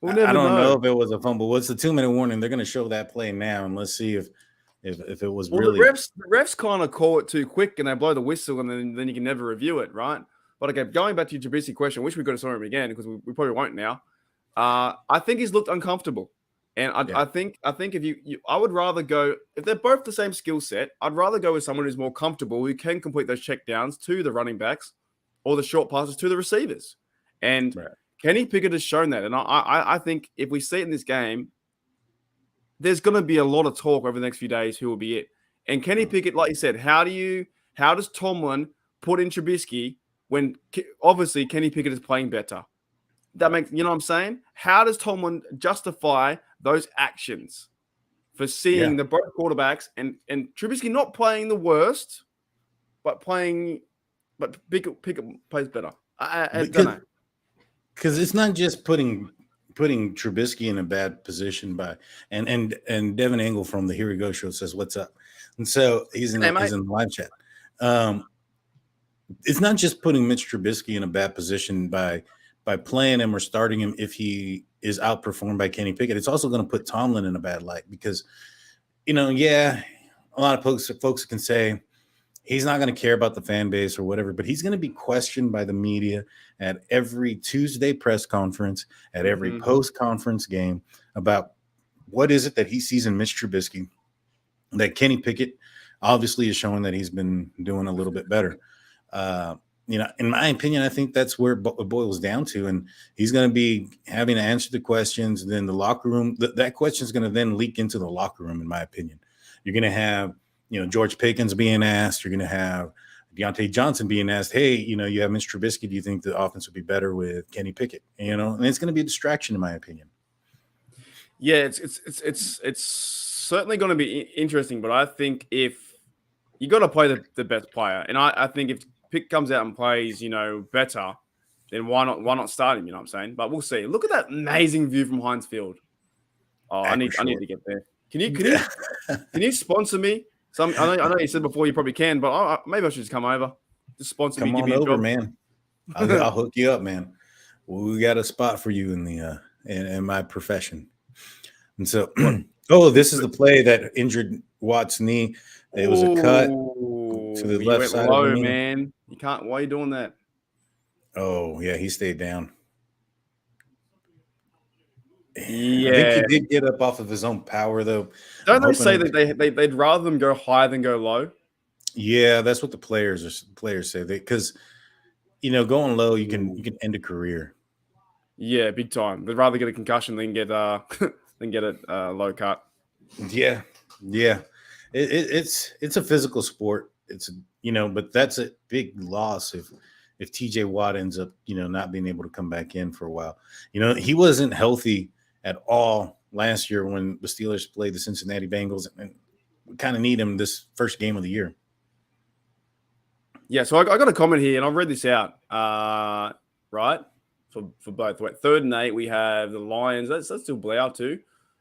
We'll never know. I don't know if it was a fumble. What's the 2-minute warning? They're going to show that play now, and let's see if it was really. The refs kind of call it too quick, and they blow the whistle, and then you can never review it, right? But okay, going back to your Trubisky question, which we could have saw him again because we probably won't now. I think he's looked uncomfortable, and I think if I would rather go if they're both the same skill set. I'd rather go with someone who's more comfortable who can complete those checkdowns to the running backs or the short passes to the receivers, and. Right. Kenny Pickett has shown that, and I think if we see it in this game, there's going to be a lot of talk over the next few days who will be it. And Kenny Pickett, like you said, how does Tomlin put in Trubisky when obviously Kenny Pickett is playing better? That makes, you know what I'm saying? How does Tomlin justify those actions for seeing the both quarterbacks and Trubisky not playing the worst, but Pickett plays better? I don't know. Because it's not just putting Trubisky in a bad position and Devin Engel from the Here We Go show says what's up, and so he's in the live chat. It's not just putting Mitch Trubisky in a bad position by playing him or starting him if he is outperformed by Kenny Pickett. It's also going to put Tomlin in a bad light because, a lot of folks can say he's not going to care about the fan base or whatever, but he's going to be questioned by the media at every Tuesday press conference, at every post-conference game about what is it that he sees in Mitch Trubisky that Kenny Pickett obviously is showing that he's been doing a little bit better. In my opinion, I think that's where it boils down to, and he's going to be having to answer the questions. And then the locker room, that question is going to then leak into the locker room, in my opinion. You're going to have George Pickens being asked. You're going to have Deontay Johnson being asked, hey, you have Mitch Trubisky. Do you think the offense would be better with Kenny Pickett? And it's going to be a distraction, in my opinion. Yeah, it's certainly going to be interesting. But I think if you got to play the best player, and I think if Pick comes out and plays, better, then why not start him? You know what I'm saying? But we'll see. Look at that amazing view from Heinz Field. Oh, I need to get there. Can you sponsor me? I know you said before you probably can, but maybe I should just come over. Just sponsor me. Come on over, man. I'll hook you up, man. We got a spot for you in the in my profession. And so, this is the play that injured Watt's knee. It was a cut to the left side of the knee. Man. You can't. Why are you doing that? Oh yeah, he stayed down. Yeah, I think he did get up off of his own power, though. Don't they say that they'd rather them go high than go low? Yeah, that's what the players say. Because going low, you can end a career. Yeah, big time. They'd rather get a concussion than get a low cut. Yeah. It's a physical sport. But that's a big loss if TJ Watt ends up not being able to come back in for a while. He wasn't healthy at all last year when the Steelers played the Cincinnati Bengals, and we kind of need him this first game of the year. Yeah, so I got a comment here, and I've read this out. Right for both. Wait, 3rd and 8, we have the Lions. That's still Blau too.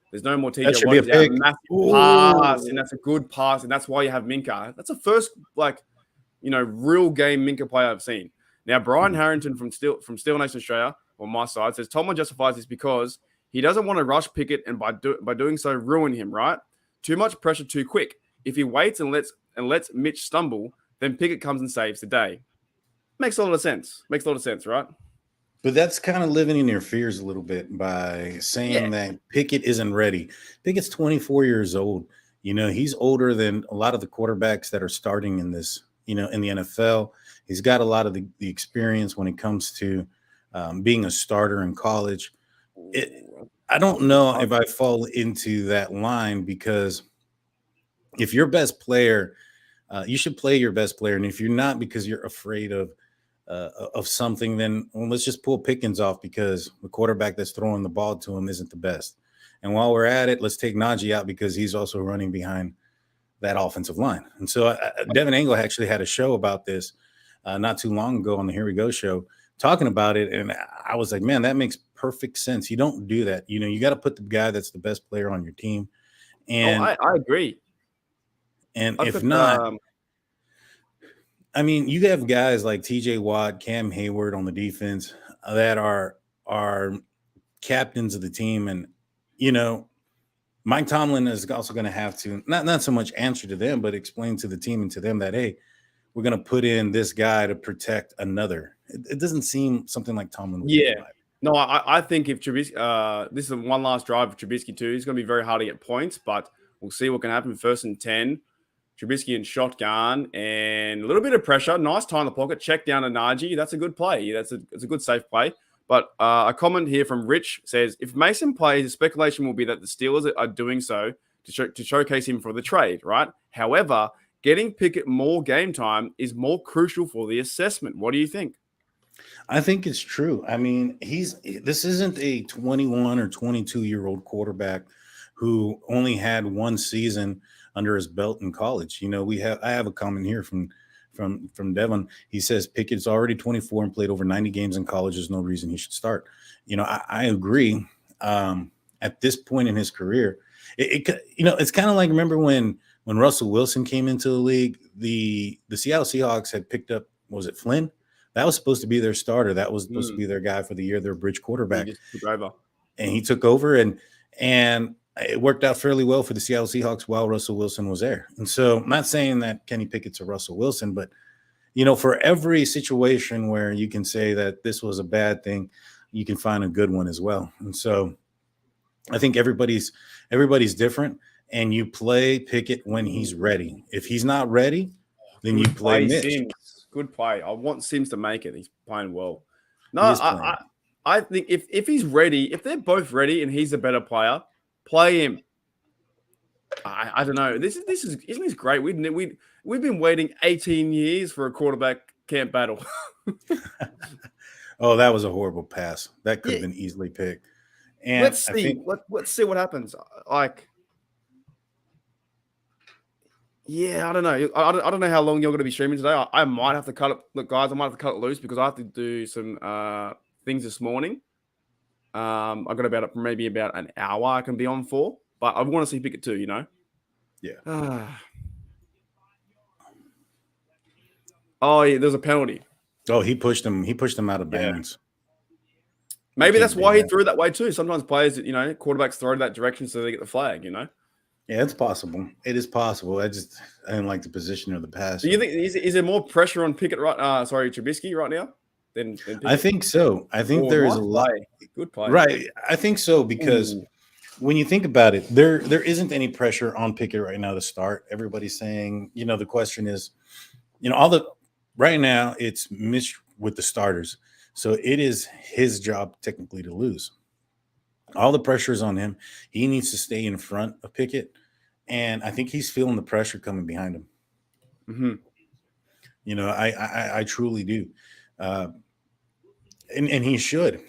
There's no more TJ Watt. That should be a big massive pass, and that's a good pass, and that's why you have Minkah. That's the first real game Minkah play I've seen. Now Brian Harrington from Steel Nation Australia on my side, says Tomlin justifies this because he doesn't want to rush Pickett and by doing so ruin him, right? Too much pressure too quick. If he waits and lets Mitch stumble, then Pickett comes and saves the day. Makes a lot of sense. Makes a lot of sense, right? But that's kind of living in your fears a little bit by saying that Pickett isn't ready. Pickett's 24 years old. He's older than a lot of the quarterbacks that are starting in this, in the NFL. He's got a lot of the experience when it comes to being a starter in college. I don't know if I fall into that line because if your best player, you should play your best player. And if you're not because you're afraid of something, then let's just pull Pickens off because the quarterback that's throwing the ball to him isn't the best. And while we're at it, let's take Najee out because he's also running behind that offensive line. And so Devin Angle actually had a show about this not too long ago on the Here We Go show talking about it. And I was like, man, that makes perfect sense. You don't do that. You got to put the guy that's the best player on your team. And I agree. And if not, I mean, you have guys like TJ Watt, Cam Hayward on the defense that are captains of the team. And, Mike Tomlin is also going to have to not so much answer to them, but explain to the team and to them that, hey, we're going to put in this guy to protect another. It doesn't seem something like Tomlin would do. No, I think if Trubisky, this is one last drive for Trubisky too. It's going to be very hard to get points, but we'll see what can happen. 1st and 10. Trubisky in shotgun and a little bit of pressure. Nice tie in the pocket. Check down to Najee. That's a good play. It's a good safe play. But a comment here from Rich says, if Mason plays, the speculation will be that the Steelers are doing so to showcase him for the trade, right? However, getting Pickett more game time is more crucial for the assessment. What do you think? I think it's true. I mean, this isn't a 21 or 22-year-old quarterback who only had one season under his belt in college. I have a comment here from Devon. He says Pickett's already 24 and played over 90 games in college. There's no reason he should start. I agree. At this point in his career, it's kind of like, remember when Russell Wilson came into the league, the Seattle Seahawks had picked up, was it Flynn? That was supposed to be their starter. That was supposed to be their guy for the year, their bridge quarterback. And he took over and it worked out fairly well for the Seattle Seahawks while Russell Wilson was there. And so I'm not saying that Kenny Pickett's a Russell Wilson, but, for every situation where you can say that this was a bad thing, you can find a good one as well. And so I think everybody's different, and you play Pickett when he's ready. If he's not ready, then you play Mitch. Sims. Good play. I want Sims to make it. He's playing well. No, I think if he's ready, if they're both ready and he's a better player, play him. I don't know. Isn't this great? We've been waiting 18 years for a quarterback camp battle. Oh, that was a horrible pass. That could have been easily picked. And let's see. Let's see what happens. I don't know. I don't know how long you're going to be streaming today. I might have to cut it. Look, guys, I might have to cut it loose because I have to do some things this morning. I've got maybe about an hour I can be on for, but I want to see Pickett too, Yeah. Oh, yeah, there's a penalty. Oh, he pushed him out of bounds. Maybe that's why he threw that way too. Sometimes players, quarterbacks throw that direction so they get the flag, Yeah, it's possible. It is possible. I didn't like the position of the pass. Do you think is there more pressure on Pickett Trubisky right now than Pickett? I think so. I think there is a lot. Good play. Right. I think so because when you think about it, there isn't any pressure on Pickett right now to start. Everybody's saying, the question is, right now it's Mitch with the starters. So it is his job technically to lose. All the pressure is on him. He needs to stay in front of Pickett. And I think he's feeling the pressure coming behind him. Mm-hmm. I truly do. And he should.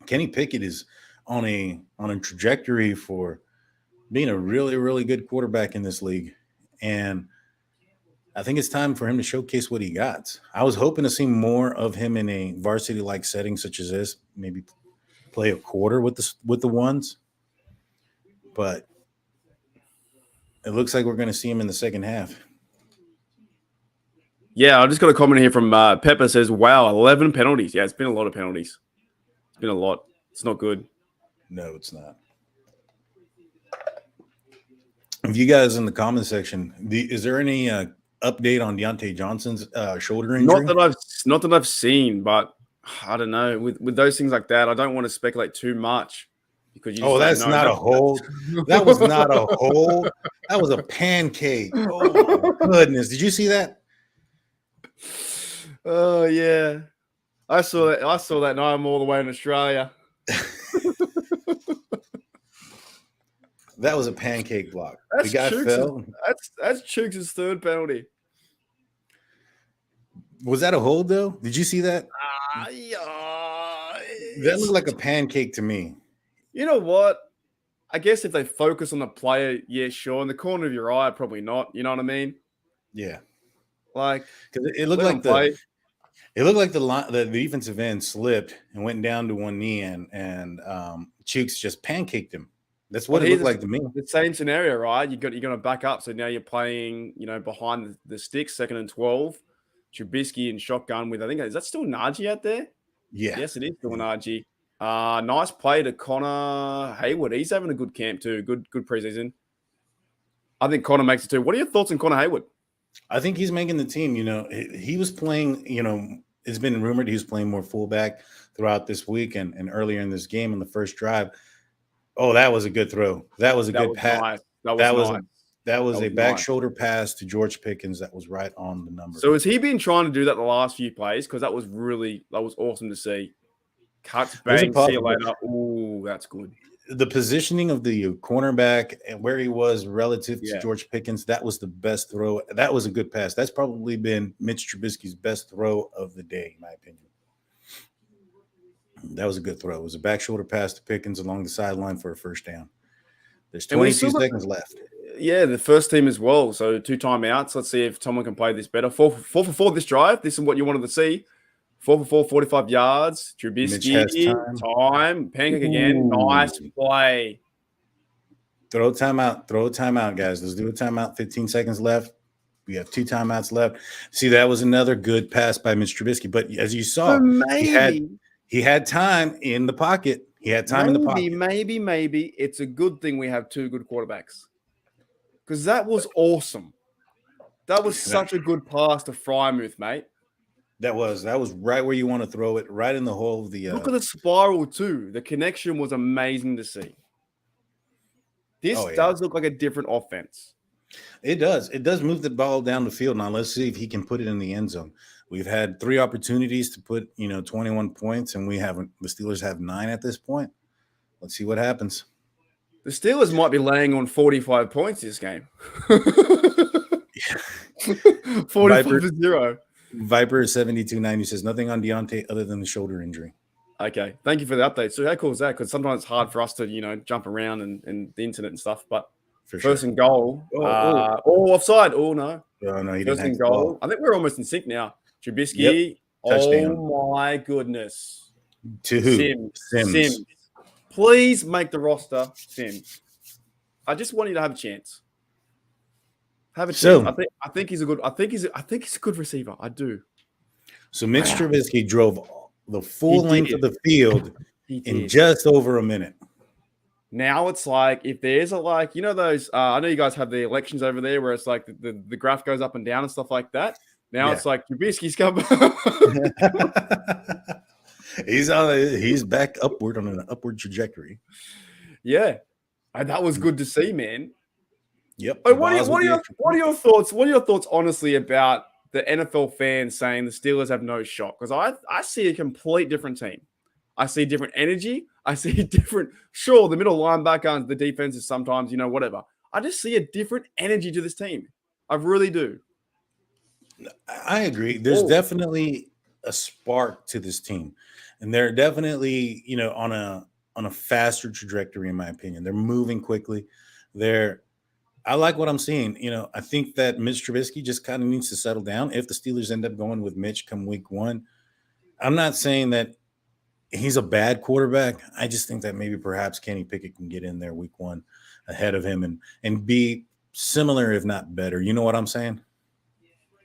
Kenny Pickett is on a trajectory for being a really, really good quarterback in this league. And I think it's time for him to showcase what he got. I was hoping to see more of him in a varsity-like setting such as this, maybe play a quarter with the ones. But it looks like we're going to see him in the second half. Yeah, I just got a comment here from Pepper says, wow, 11 penalties. Yeah, it's been a lot of penalties. It's been a lot. It's not good. No, it's not. If you guys in the comment section, is there any update on Deontay Johnson's shoulder injury? Not that I've seen, but I don't know. With those things like that, I don't want to speculate too much because you. That's not a hold. That was not a hold. That was a pancake. Oh my goodness! Did you see that? Oh yeah, I saw that. I saw that. And I'm all the way in Australia. That was a pancake block. That's the guy fell. That's Chooks' third penalty. Was that a hold though? Did you see that? That looked like a pancake to me. You know what? I guess if they focus on the player, yeah, sure. In the corner of your eye, probably not. You know what I mean? Yeah. Like, because it looked like the defensive end slipped and went down to one knee, and Chooks just pancaked him. That's what it looked like to me. The same scenario, right? You're going to back up. So now you're playing, behind the sticks, 2nd and 12. Trubisky and shotgun with, I think, is that still Najee out there? Yeah. Yes, it is still Najee. Nice play to Connor Hayward. He's having a good camp too. Good preseason. I think Connor makes it too. What are your thoughts on Connor Hayward? I think he's making the team. He was playing, it's been rumored he was playing more fullback throughout this week and earlier in this game in the first drive. Oh, that was a good throw. That was a good pass. Nice. That was a back shoulder pass to George Pickens that was right on the number. So has he been trying to do that the last few plays? Because that was awesome to see. Cuts, bang, see you later. Oh, that's good. The positioning of the cornerback and where he was relative to George Pickens, that was the best throw. That was a good pass. That's probably been Mitch Trubisky's best throw of the day, in my opinion. That was a good throw. It was a back shoulder pass to Pickens along the sideline for a first down. There's 22 seconds left. Yeah, the first team as well. So 2 timeouts. Let's see if someone can play this better. 4 for 4 this drive. This is what you wanted to see. 4 for 4, 45 yards. Trubisky, time. Pancake again. Nice play. Throw a timeout, guys. Let's do a timeout. 15 seconds left. We have 2 timeouts left. See, that was another good pass by Mitch Trubisky. But as you saw, he had time in the pocket. He had time in the pocket. Maybe it's a good thing we have 2 good quarterbacks. Because that was awesome. That was such a good pass to Frymouth, mate. That was right where you want to throw it, right in the hole of the. Look at the spiral too. The connection was amazing to see. This does look like a different offense. It does. It does move the ball down the field. Now let's see if he can put it in the end zone. We've had 3 opportunities to put 21 points, and we haven't. The Steelers have 9 at this point. Let's see what happens. The Steelers might be laying on 45 points this game. 45-0. Viper 7290 says nothing on Deontay other than the shoulder injury. Okay, thank you for the update. So how cool is that? Because sometimes it's hard for us to jump around and the internet and stuff. But first and goal. Offside. Oh no. Oh no, he first didn't and goal. I think we're almost in sync now. Trubisky. Yep. Touchdown. Oh my goodness. To who? Sims. Please make the roster, Sims. I just want you to have a chance. Have a chance. I think he's a good. I think he's a good receiver. I do. So Mitch Trubisky drove the full length of the field in just over a minute. Now it's like if there's those. I know you guys have the elections over there where it's like the graph goes up and down and stuff like that. Now it's like Trubisky's coming. He's back upward on an upward trajectory. Yeah, and that was good to see, man. Yep. But what are your thoughts? What are your thoughts, honestly, about the NFL fans saying the Steelers have no shot? Because I see a complete different team. I see different energy. I see different. Sure, the middle linebacker and the defense is sometimes whatever. I just see a different energy to this team. I really do. I agree. There's definitely a spark to this team, and they're definitely on a faster trajectory, in my opinion. They're moving quickly. I like what I'm seeing. I think that Mitch Trubisky just kind of needs to settle down. If the Steelers end up going with Mitch come week 1, I'm not saying that he's a bad quarterback. I just think that maybe perhaps Kenny Pickett can get in there week 1 ahead of him and be similar, if not better. You know what I'm saying?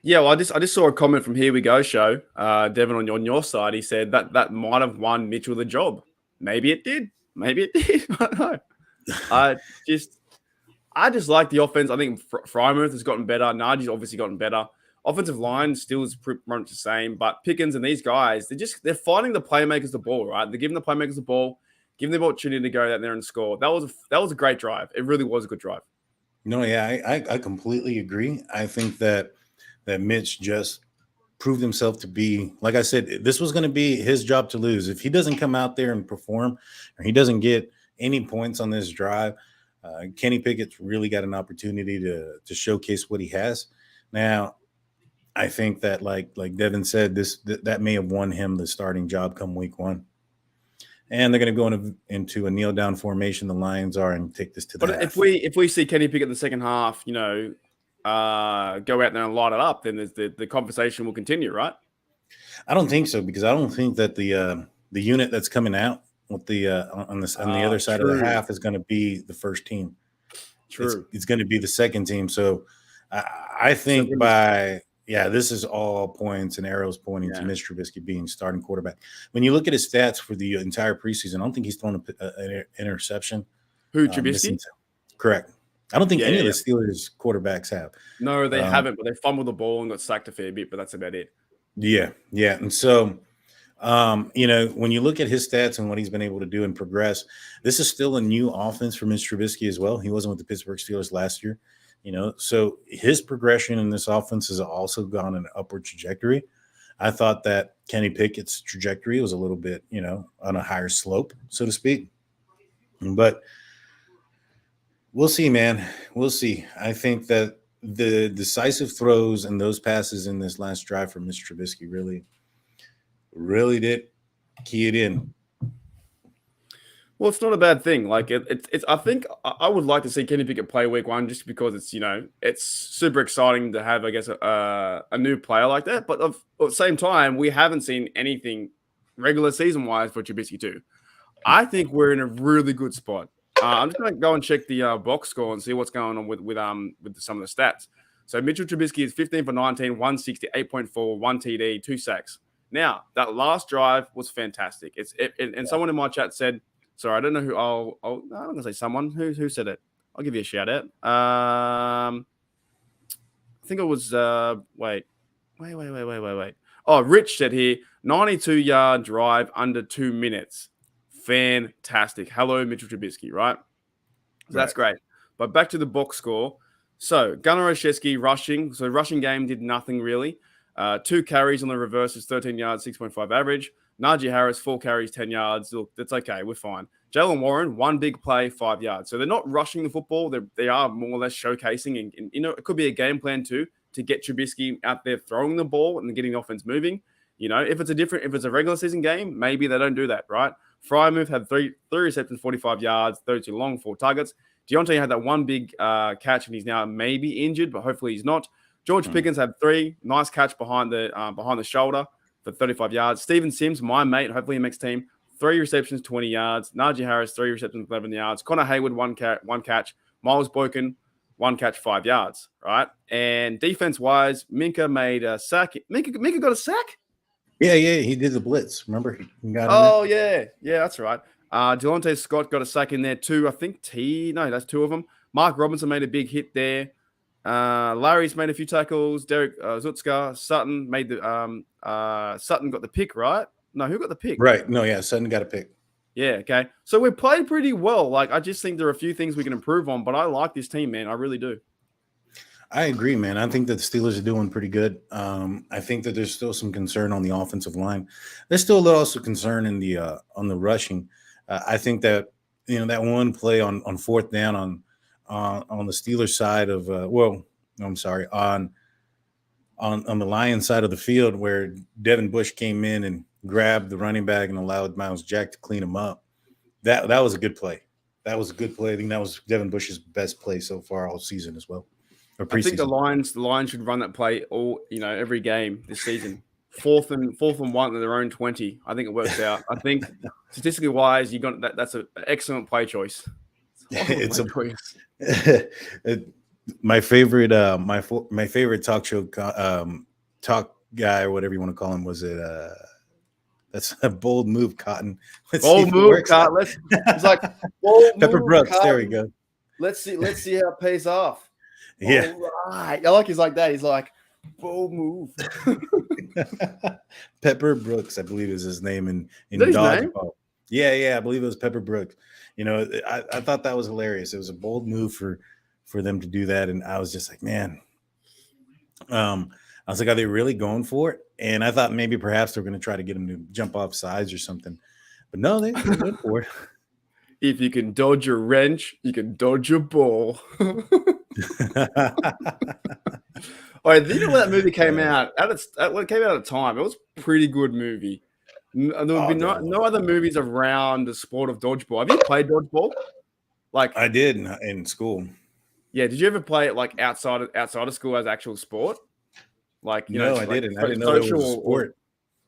Yeah, well, I just saw a comment from Here We Go Show, Devin, on your side. He said that might have won Mitchell the job. Maybe it did. Maybe it did. I don't know. I just like the offense. I think Frymouth has gotten better. Naji's obviously gotten better. Offensive line still is pretty much the same, but Pickens and these guys, they're finding the playmakers the ball, right? They're giving the playmakers the ball, giving them opportunity to go out there and score. That was a great drive. It really was a good drive. No, yeah, I completely agree. I think that Mitch just proved himself to be, like I said, this was going to be his job to lose. If he doesn't come out there and perform, or he doesn't get any points on this drive, Kenny Pickett's really got an opportunity to showcase what he has. Now, I think that, like Devin said, that may have won him the starting job come week 1. And they're going to go into a kneel down formation. The Lions are, and take this to the half. But if we see Kenny Pickett in the second half, go out there and light it up, then the conversation will continue, right? I don't think so, because I don't think that the unit that's coming out with the on the other side of the half is going to be the first team. True, it's going to be the second team. So I think this is all points and arrows pointing to Mitch Trubisky being starting quarterback. When you look at his stats for the entire preseason, I don't think he's thrown an interception. Who, Trubisky? Correct. I don't think any of the Steelers quarterbacks have. No, they haven't, but they fumbled the ball and got sacked a fair bit, but that's about it. Yeah. And so, when you look at his stats and what he's been able to do and progress, this is still a new offense for Mitch Trubisky as well. He wasn't with the Pittsburgh Steelers last year. So his progression in this offense has also gone an upward trajectory. I thought that Kenny Pickett's trajectory was a little bit, on a higher slope, so to speak. But we'll see, man. We'll see. I think that the decisive throws and those passes in this last drive for Mitch Trubisky really did key it in. Well, it's not a bad thing. Like it's. I think I would like to see Kenny Pickett play week 1 just because it's super exciting to have, I guess, a new player like that. But at the same time, we haven't seen anything regular season wise for Trubisky too. I think we're in a really good spot. I'm just going to go and check the box score and see what's going on with some of the stats. So Mitchell Trubisky is 15 for 19, 160, 8.4, 1 TD, 2 sacks. Now that last drive was fantastic. And someone in my chat said. Sorry, I don't know who. No, I'm going to say someone. Who said it? I'll give you a shout out. I think it was. Wait. Oh, Rich said here, 92-yard drive under 2 minutes. Fantastic. Hello, Mitchell Trubisky, right? So that's great. But back to the box score. So Gunnar Olszewski rushing. So rushing game did nothing really. 2 carries on the reverse is 13 yards, 6.5 average. Najee Harris, 4 carries, 10 yards. Look, that's okay. We're fine. Jalen Warren, 1 big play, 5 yards. So they're not rushing the football. They are more or less showcasing. And it could be a game plan too to get Trubisky out there throwing the ball and getting the offense moving. If it's a regular season game, maybe they don't do that, right? Frymouth had 3 receptions, 45 yards, 32 long, 4 targets. Deontay had that 1 big catch, and he's now maybe injured, but hopefully he's not. George Pickens had 3. Nice catch behind the shoulder for 35 yards. Steven Sims, my mate, hopefully he makes team, 3 receptions, 20 yards. Najee Harris, 3 receptions, 11 yards. Connor Haywood, 1 catch. Miles Boykin, 1 catch, 5 yards, right? And defense-wise, Minka made a sack. Minka got a sack? Yeah, he did the blitz. Remember? He got yeah, that's right. Delonte Scott got a sack in there too. I think that's 2 of them. Mark Robinson made a big hit there. Larry's made a few tackles. Derek Zutska, Sutton made Sutton got the pick, right? No, who got the pick? Right. No, yeah, Sutton got a pick. Yeah, okay. So we played pretty well. Like, I just think there are a few things we can improve on, but I like this team, man. I really do. I agree, man. I think that the Steelers are doing pretty good. I think that there's still some concern on the offensive line. There's still a little also concern in the on the rushing. I think that that one play on 4th down on the Steelers side of on the Lions side of the field, where Devin Bush came in and grabbed the running back and allowed Miles Jack to clean him up. That was a good play. That was a good play. I think that was Devin Bush's best play so far all season as well. I think the Lions should run that play every game this season. 4th and 1 at their own 20. I think it works out. I think statistically wise, that's an excellent play choice. It's a My favorite, my favorite talk show, talk guy or whatever you want to call him, was it? That's a bold move, Cotton. Let's see Bold if it move, works out. Cotton. It's like bold Pepper move, Brooks. There we Cotton. go. Let's see how it pays off. Yeah. All right. I like he's like that. He's like, bold move. Pepper Brooks, I believe is his name in Is that his name? Dodgeball. Yeah, I believe it was Pepper Brooks. You know, I thought that was hilarious. It was a bold move for them to do that, and I was just like, man. I was like, are they really going for it? And I thought maybe perhaps they're going to try to get him to jump off sides or something, but no, they went for it. If you can dodge a wrench, you can dodge a ball. All right, you know when that movie came out? When it came out at the time, it was a pretty good movie. There would be no other movies around the sport of dodgeball. Have you played dodgeball? Like I did in school. Yeah, did you ever play it like outside of school as actual sport? Like no, I didn't. I didn't know it was a sport.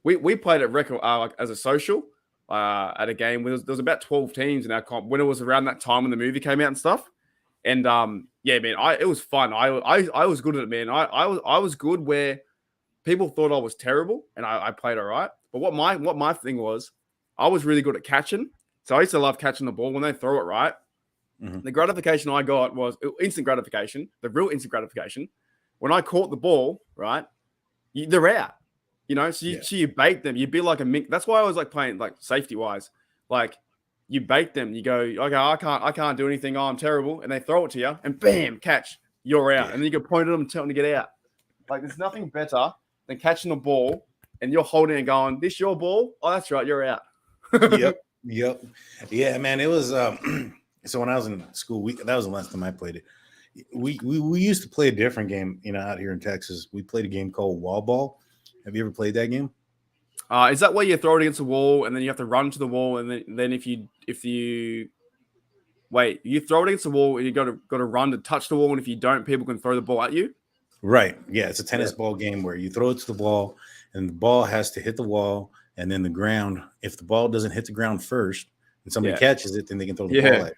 We played it like as a social at a game. There was about 12 teams in our comp when it was around that time when the movie came out and stuff. And yeah, man, it was fun. I was good at it, man. I was good where people thought I was terrible, and I played all right. But what my thing was, I was really good at catching. So I used to love catching the ball when they throw it right. Mm-hmm. The gratification I got was instant gratification. The real instant gratification when I caught the ball, right? They're out. You know, so you bait them. You'd be like a mink. That's why I was like playing like safety wise. Like you bait them. You go, okay, I can't do anything. Oh, I'm terrible. And they throw it to you, and bam, catch. You're out. And then you can point at them and tell them to get out. Like there's nothing better than catching the ball and you're holding and going, "This your ball? Oh, that's right, you're out." Yep. Yeah, man. It was. So when I was in school, that was the last time I played it. We used to play a different game, you know, out here in Texas. We played a game called wall ball. Have you ever played that game? Is that where you throw it against the wall and then you have to run to the wall and then if you wait, you throw it against the wall and you got to run to touch the wall, and if you don't, people can throw the ball at you? Right. Yeah, it's a tennis ball game where you throw it to the wall and the ball has to hit the wall and then the ground. If the ball doesn't hit the ground first and somebody catches it, then they can throw the ball at you.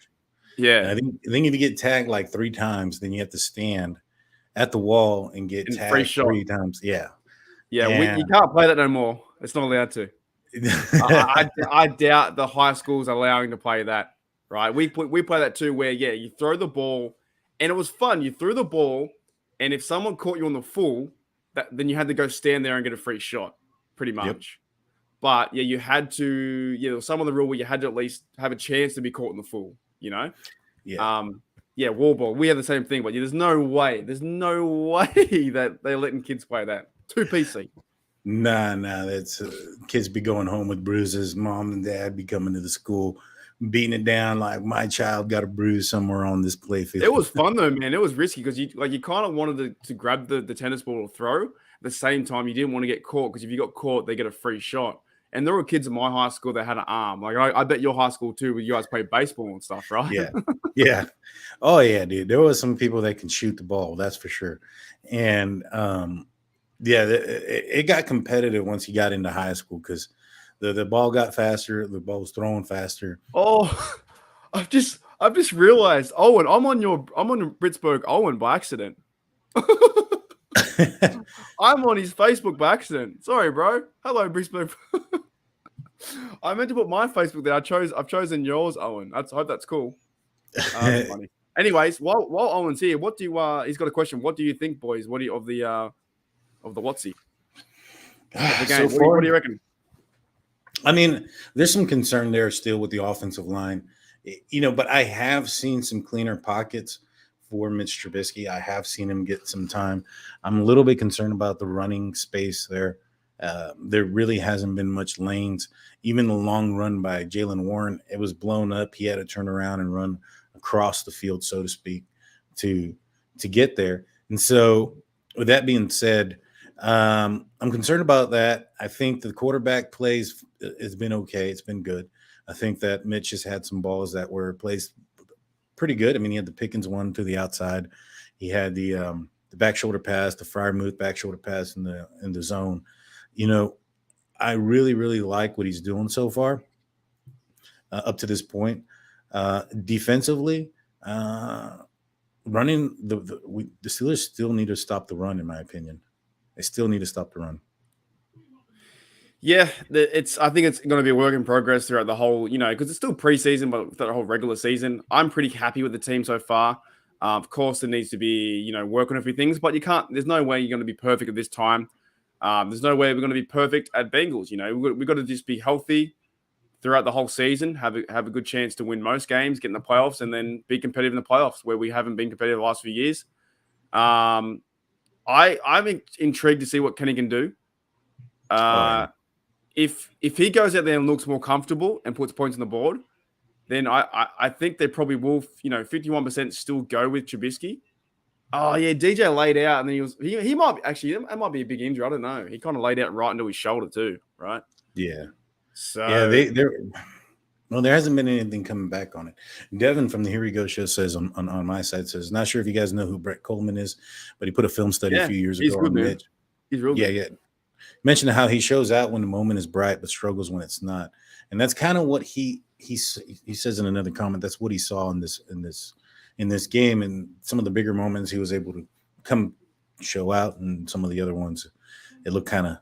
Yeah. And I think if you get tagged like 3 times, then you have to stand at the wall and get tagged 3 times. Yeah. Yeah, you can't play that no more. It's not allowed to. I doubt the high school's allowing to play that. Right? We play that too, where you throw the ball, and it was fun. You threw the ball, and if someone caught you on the full, then you had to go stand there and get a free shot, pretty much. Yep. But you had to. There was some of the rule where you had to at least have a chance to be caught in the full. You know. Yeah. Wall ball. We have the same thing, but there's no way that they're letting kids play that. Too PC. Nah. That's kids be going home with bruises. Mom and dad be coming to the school, beating it down like my child got a bruise somewhere on this playfield. It was fun though, man. It was risky because you kind of wanted to grab the tennis ball to throw. At the same time, you didn't want to get caught because if you got caught, they get a free shot. And there were kids in my high school that had an arm. Like I bet your high school too, where you guys played baseball and stuff, right? Yeah. Oh yeah, dude. There was some people that can shoot the ball. That's for sure. And it got competitive once you got into high school because the ball got faster. The ball was thrown faster. Oh, I've just realized, Owen, I'm on Pittsburgh Owen by accident. I'm on his Facebook by accident. Sorry, bro. Hello, Pittsburgh. I meant to put my Facebook there. I've chosen yours, Owen. I hope that's cool. Funny. Anyways, while Owen's here, what do you? He's got a question. What do you think, boys? What do you of the Watsy? The game. So what do you reckon? I mean, there's some concern there still with the offensive line, but I have seen some cleaner pockets for Mitch Trubisky. I have seen him get some time. I'm a little bit concerned about the running space there. There really hasn't been much lanes. Even the long run by Jaylen Warren, it was blown up. He had to turn around and run across the field, so to speak, to get there. And so with that being said, I'm concerned about that. I think the quarterback plays has been okay. It's been good. I think that Mitch has had some balls that were placed pretty good. I mean, he had the Pickens one to the outside. He had the back shoulder pass, the Freiermuth back shoulder pass in the zone. I really, really like what he's doing so far up to this point. Defensively, running the Steelers still need to stop the run, in my opinion. They still need to stop the run. Yeah, I think it's going to be a work in progress throughout the whole, because it's still preseason, but the whole regular season, I'm pretty happy with the team so far. Of course, there needs to be, work on a few things, but there's no way you're going to be perfect at this time. There's no way we're going to be perfect at Bengals. We've got to just be healthy throughout the whole season, have a good chance to win most games, get in the playoffs, and then be competitive in the playoffs where we haven't been competitive the last few years. I'm intrigued to see what Kenny can do. If he goes out there and looks more comfortable and puts points on the board, then I think they probably will, 51% still go with Trubisky. Oh yeah, DJ laid out and then he might actually, it might be a big injury. I don't know. He kind of laid out right into his shoulder too, right? Yeah. So yeah, there hasn't been anything coming back on it. Devin from the Here We Go show says on my side says, not sure if you guys know who Brett Coleman is, but he put a film study a few years ago on Mitch. He's real good. Yeah. Mentioned how he shows out when the moment is bright, but struggles when it's not. And that's kind of what he says in another comment. That's what he saw in this game. And some of the bigger moments he was able to come show out, and some of the other ones, it looked kind of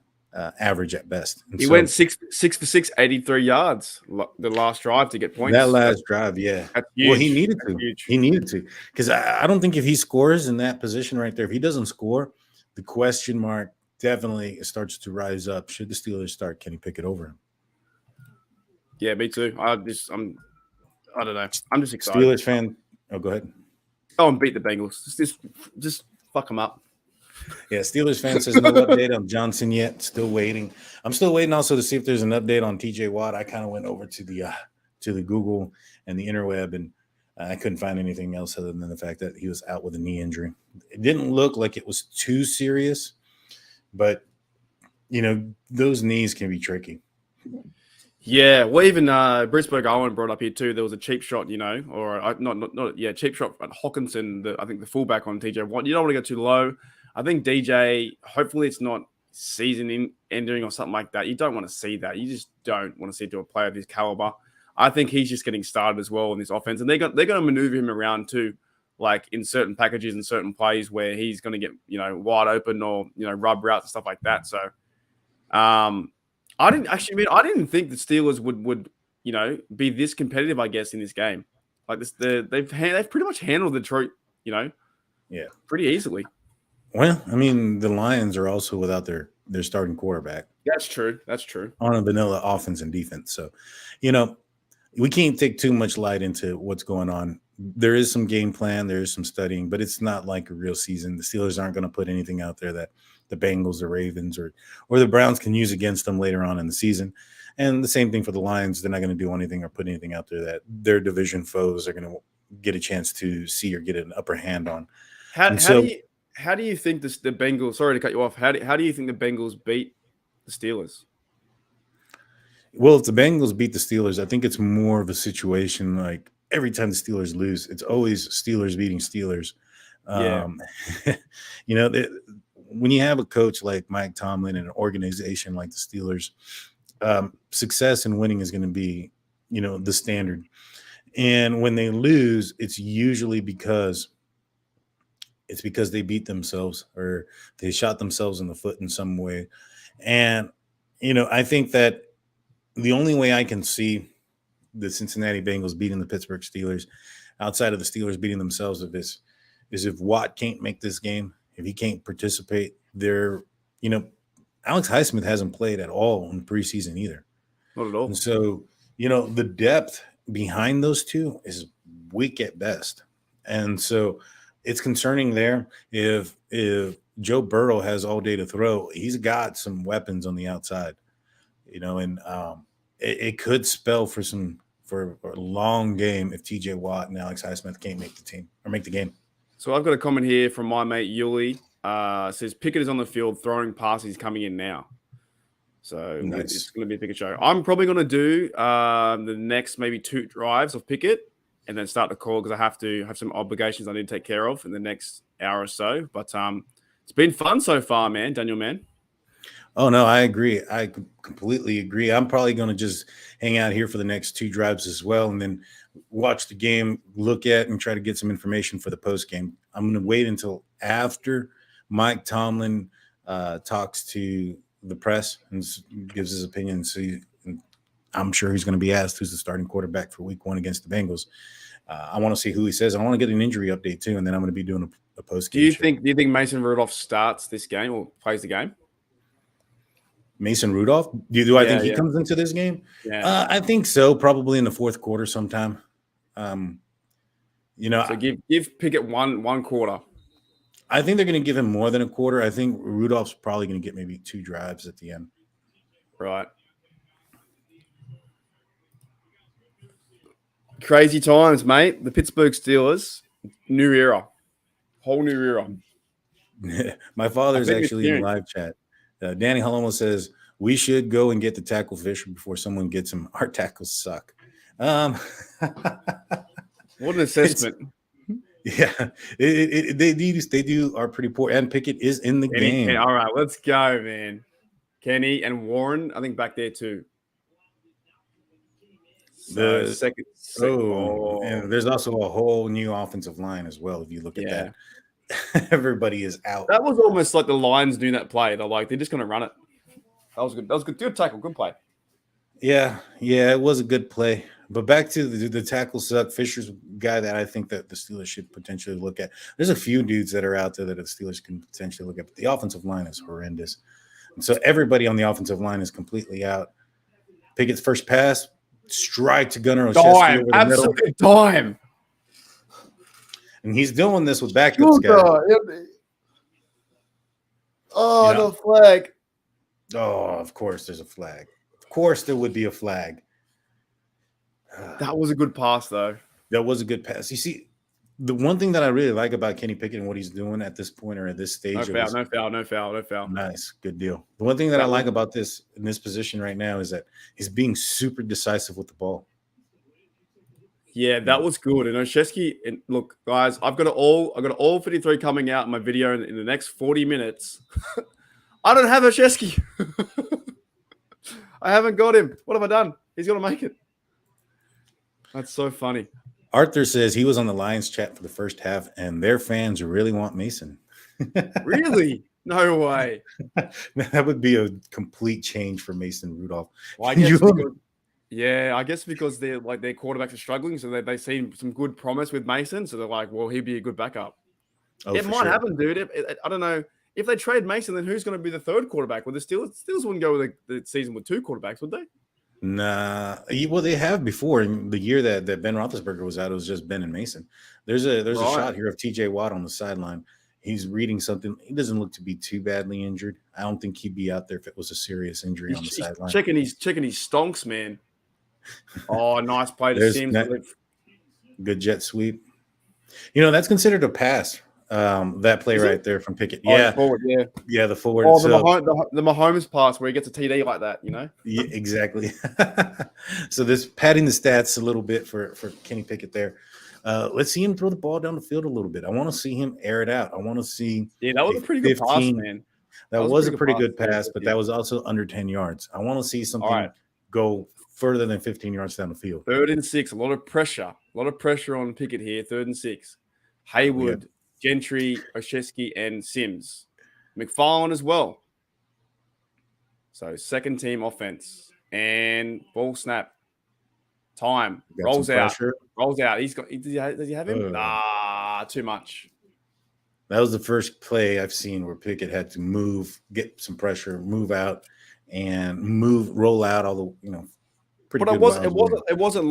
average at best. And he went 6 for 6, 83 yards the last drive to get points. That last drive, yeah. Well, he needed to. He needed to, because I don't think if he scores in that position right there, if he doesn't score, the question mark definitely starts to rise up. Should the Steelers start Kenny Pickett over him? Yeah, me too. I don't know. I'm just excited. Steelers fan. Oh, go ahead. Oh, and beat the Bengals. Just fuck them up. Yeah, Steelers fan says no update on Johnson yet. Still waiting. I'm still waiting also to see if there's an update on TJ Watt. I kind of went over to the Google and the interweb, and I couldn't find anything else other than the fact that he was out with a knee injury. It didn't look like it was too serious, but those knees can be tricky. Yeah, well, even Brisberg Owen brought up here too. There was a cheap shot, cheap shot at Hawkinson. I think the fullback on TJ Watt. You don't want to go too low. I think DJ. Hopefully, it's not season ending or something like that. You don't want to see that. You just don't want to see it to a player of his caliber. I think he's just getting started as well in this offense, and they're going to maneuver him around too, like in certain packages and certain plays where he's going to get wide open or rub routes and stuff like that. So, I didn't think the Steelers would be this competitive, I guess, in this game. Like this, they've pretty much handled Detroit, pretty easily. Well, I mean, the Lions are also without their starting quarterback. That's true. On a vanilla offense and defense. So, we can't take too much light into what's going on. There is some game plan, there is some studying, but it's not like a real season. The Steelers aren't going to put anything out there that the Bengals, the Ravens, or the Browns can use against them later on in the season. And the same thing for the Lions. They're not going to do anything or put anything out there that their division foes are going to get a chance to see or get an upper hand on. How do you think the Bengals? Sorry to cut you off. How do you think the Bengals beat the Steelers? Well, if the Bengals beat the Steelers, I think it's more of a situation like every time the Steelers lose, it's always Steelers beating Steelers. Yeah. When you have a coach like Mike Tomlin and an organization like the Steelers, success and winning is going to be, the standard. And when they lose, it's usually because they beat themselves or they shot themselves in the foot in some way. And, I think that the only way I can see the Cincinnati Bengals beating the Pittsburgh Steelers outside of the Steelers beating themselves is if Watt can't make this game, if he can't participate. Alex Highsmith hasn't played at all in preseason either. Not at all. And so, the depth behind those two is weak at best. And so it's concerning there. If Joe Burrow has all day to throw, he's got some weapons on the outside, and it could spell for a long game if TJ Watt and Alex Highsmith can't make the team or make the game. So I've got a comment here from my mate Yuli. Says Pickett is on the field throwing passes. He's coming in now. So nice. It's going to be a Pickett show. I'm probably going to do the next maybe 2 drives of Pickett and then start the call because I have to have some obligations I need to take care of in the next hour or so. But it's been fun so far, man. Daniel, man. Oh no, I agree. I completely agree. I'm probably going to just hang out here for the next 2 drives as well, and then watch the game, look at, and try to get some information for the post game. I'm going to wait until after Mike Tomlin talks to the press and gives his opinion. And I'm sure he's going to be asked who's the starting quarterback for Week 1 against the Bengals. I want to see who he says. I want to get an injury update too, and then I'm going to be doing a post game. Do you think Mason Rudolph starts this game or plays the game? Mason Rudolph? Do I think he comes into this game? Yeah. I think so. Probably in the fourth quarter sometime. So give Pickett one quarter. I think they're going to give him more than a quarter. I think Rudolph's probably going to get maybe 2 drives at the end. Right. Crazy times, mate. The Pittsburgh Steelers, new era, whole new era. My father's actually in live chat. Danny Holomo says we should go and get the tackle Fisher before someone gets him. Our tackles suck. What an assessment. They are pretty poor. And Pickett is in the game. All right, let's go, man. Kenny and Warren, I think back there too. So second. And there's also a whole new offensive line as well. If you look at that. Everybody is out. That was almost like the Lions doing that play. They're just going to run it. That was good. That was good. Good tackle. Good play. Yeah, it was a good play. But back to the tackle suck. Fisher's a guy that I think that the Steelers should potentially look at. There's a few dudes that are out there that the Steelers can potentially look at, but the offensive line is horrendous. And so everybody on the offensive line is completely out. Pickett's first pass, strike to Gunnar Olszewski over the middle. Dime. And he's doing this with backups, guys. The flag. Oh, of course there's a flag. Of course there would be a flag. That was a good pass, though. That was a good pass. You see, the one thing that I really like about Kenny Pickett and what he's doing at this point or at this stage. No foul. Nice. Good deal. The one thing that I like about this in this position right now is that he's being super decisive with the ball. Yeah, that was good. And Olszewski, and look, guys, I've got all 53 coming out in my video in the next 40 minutes. I don't have Olszewski. I haven't got him. What have I done? He's going to make it. That's so funny. Arthur says he was on the Lions chat for the first half, and their fans really want Mason. Really? No way. That would be a complete change for Mason Rudolph. Well, I guess because their quarterbacks are struggling, so they see some good promise with Mason, so they're like, well, he'd be a good backup. It might happen, dude. I don't know. If they trade Mason, then who's going to be the third quarterback? Well, the Steelers wouldn't go with the season with 2 quarterbacks, would they? Nah. Well, they have before. In the year that Ben Roethlisberger was out, it was just Ben and Mason. There's a shot here of TJ Watt on the sideline. He's reading something. He doesn't look to be too badly injured. I don't think he'd be out there if it was a serious injury on the sideline. Checking his stonks, man. Oh, nice play to Sims. Good jet sweep. That's considered a pass. That play right there from Pickett. Yeah. The forward, yeah, the forward. Oh, the Mahomes pass where he gets a TD like that, Yeah, exactly. So this padding the stats a little bit for Kenny Pickett there. Let's see him throw the ball down the field a little bit. I want to see him air it out. I want to see. Yeah, that was a pretty good pass, man. That was a pretty good pass, but that was also under 10 yards. I want to see something go further than 15 yards down the field. 3rd and 6, a lot of pressure on Pickett here. 3rd and 6. Haywood, Gentry, Olszewski, and Sims. McFarlane as well. So second team offense. And ball snap. Time. Rolls out. Does he have him? Too much. That was the first play I've seen where Pickett had to move, get some pressure, move out, and roll out all the, pretty good. But it wasn't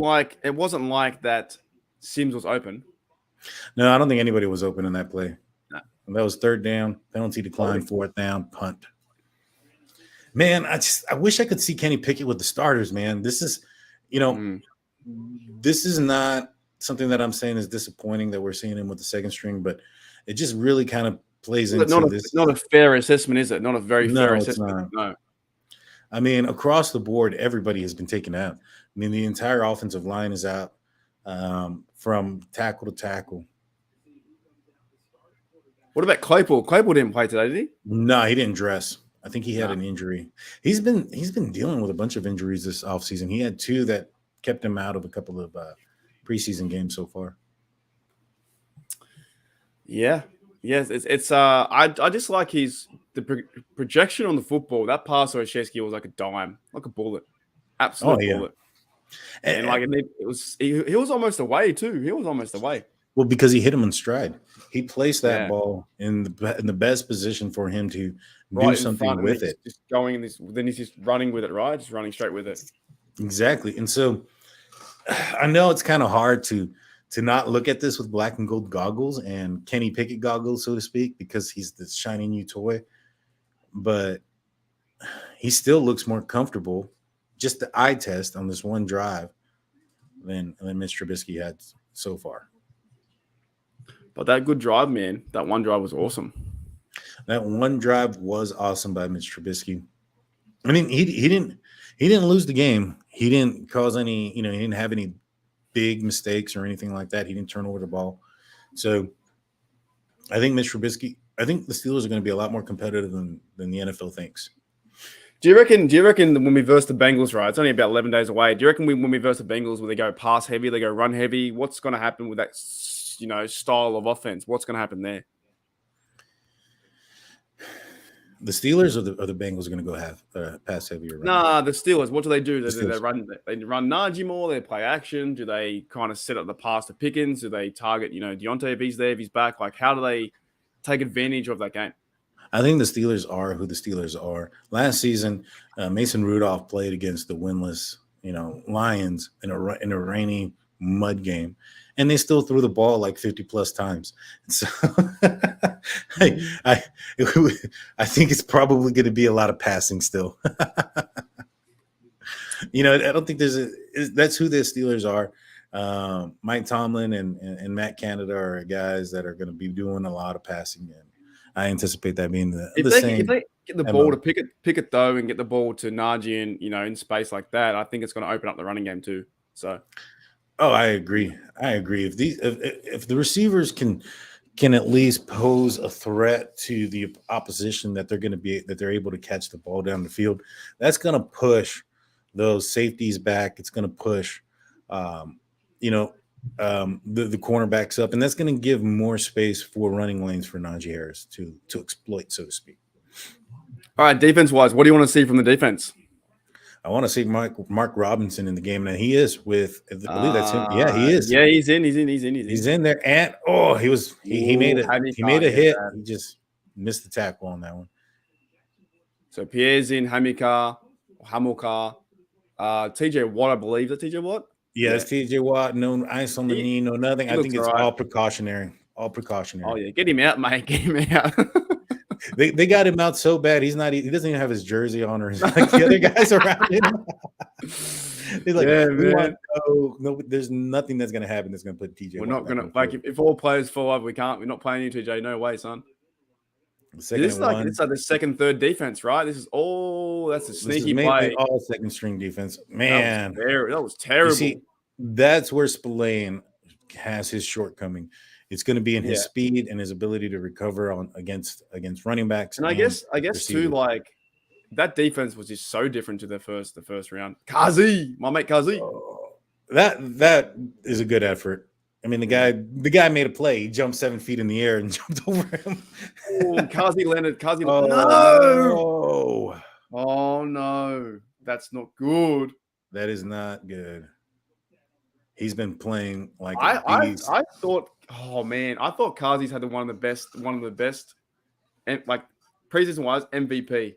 like that Sims was open. No, I don't think anybody was open in that play. No. That was 3rd down, penalty decline, 4th down, punt. Man, I wish I could see Kenny Pickett with the starters, man. This is, this is not something that I'm saying is disappointing that we're seeing him with the 2nd string, but it just really kind of plays into this. Not a fair assessment, is it? Not a very fair assessment. No. I mean, across the board, everybody has been taken out. I mean, the entire offensive line is out. From tackle to tackle. What about Claypool? Claypool didn't play today, did he? No, he didn't dress. I think he had an injury. He's been dealing with a bunch of injuries this offseason. He had 2 that kept him out of a couple of preseason games so far. Yeah. Yes, it's I just like the projection on the football. That pass to Olszewski was like a dime, like a bullet, absolute bullet. And like he was almost away too. He was almost away. Well, because he hit him in stride. He placed that ball in the best position for him to do something with it. Just going in this, then he's just running with it, right? Just running straight with it. Exactly. And so I know it's kind of hard to not look at this with black and gold goggles and Kenny Pickett goggles, so to speak, because he's the shiny new toy. But he still looks more comfortable, just the eye test on this one drive, than Mitch Trubisky had so far. But that good drive, man, that one drive was awesome. That one drive was awesome by Mitch Trubisky. I mean, he didn't lose the game. He didn't cause any, he didn't have any big mistakes or anything like that. He didn't turn over the ball. So I think Mitch Trubisky, I think the Steelers are going to be a lot more competitive than the NFL thinks. Do you reckon when we verse the Bengals, right? It's only about 11 days away. Do you reckon when we verse the Bengals, will they go pass heavy, they go run heavy? What's going to happen with that, style of offense? What's going to happen there? The Steelers or the Bengals are going to go have pass heavy or run? Nah, the Steelers. What do? They run Najee more. They play action. Do they kind of set up the pass to Pickens? Do they target Deontay if he's there, if he's back? Like, how do they take advantage of that game? I think the Steelers are who the Steelers are. Last season, Mason Rudolph played against the winless Lions in a rainy mud game, and they still threw the ball like 50 plus times. So I think it's probably going to be a lot of passing still. I don't think that's who the Steelers are. Mike Tomlin and Matt Canada are guys that are going to be doing a lot of passing, and I anticipate that being the same. If they get the ball to Pickett though, and get the ball to Najee and in space like that, I think it's going to open up the running game too. So. Oh, I agree. If the receivers can at least pose a threat to the opposition that they're able to catch the ball down the field, that's going to push those safeties back. It's going to push, the cornerbacks up, and that's going to give more space for running lanes for Najee Harris to exploit, so to speak. All right, defense-wise, what do you want to see from the defense? I want to see Mark Robinson in the game, and he is with. I believe that's him. Yeah, he is. Yeah, he's in. He's in there, and he made a hit. He just missed the tackle on that one. So Pierre's in, Hamilcar, TJ Watt, I believe. Is that TJ Watt? Yeah, it's TJ Watt. No ice on the knee, no nothing. I think it's all precautionary. All precautionary. Oh yeah, get him out, mate. Get him out. They got him out so bad. He doesn't even have his jersey on, or like the other guys around him. He's like, no, there's nothing that's gonna happen that's gonna put TJ. We're not gonna if all players fall over, we're not playing you, TJ. No way, son. This is like the second, third defense, right? That's a sneaky play. All second string defense, man. That was terrible. You see, that's where Spillane has his shortcoming. It's going to be in his speed and his ability to recover against running backs. And I guess too, like that defense was just so different to the first round. Kazi, my mate Kazi. That is a good effort. I mean, the guy made a play. He jumped 7 feet in the air and jumped over him. Kazi landed. No. Oh no, that's not good. That is not good. He's been playing like I thought. Oh man, I thought Kazi's had one of the best, and like preseason wise MVP.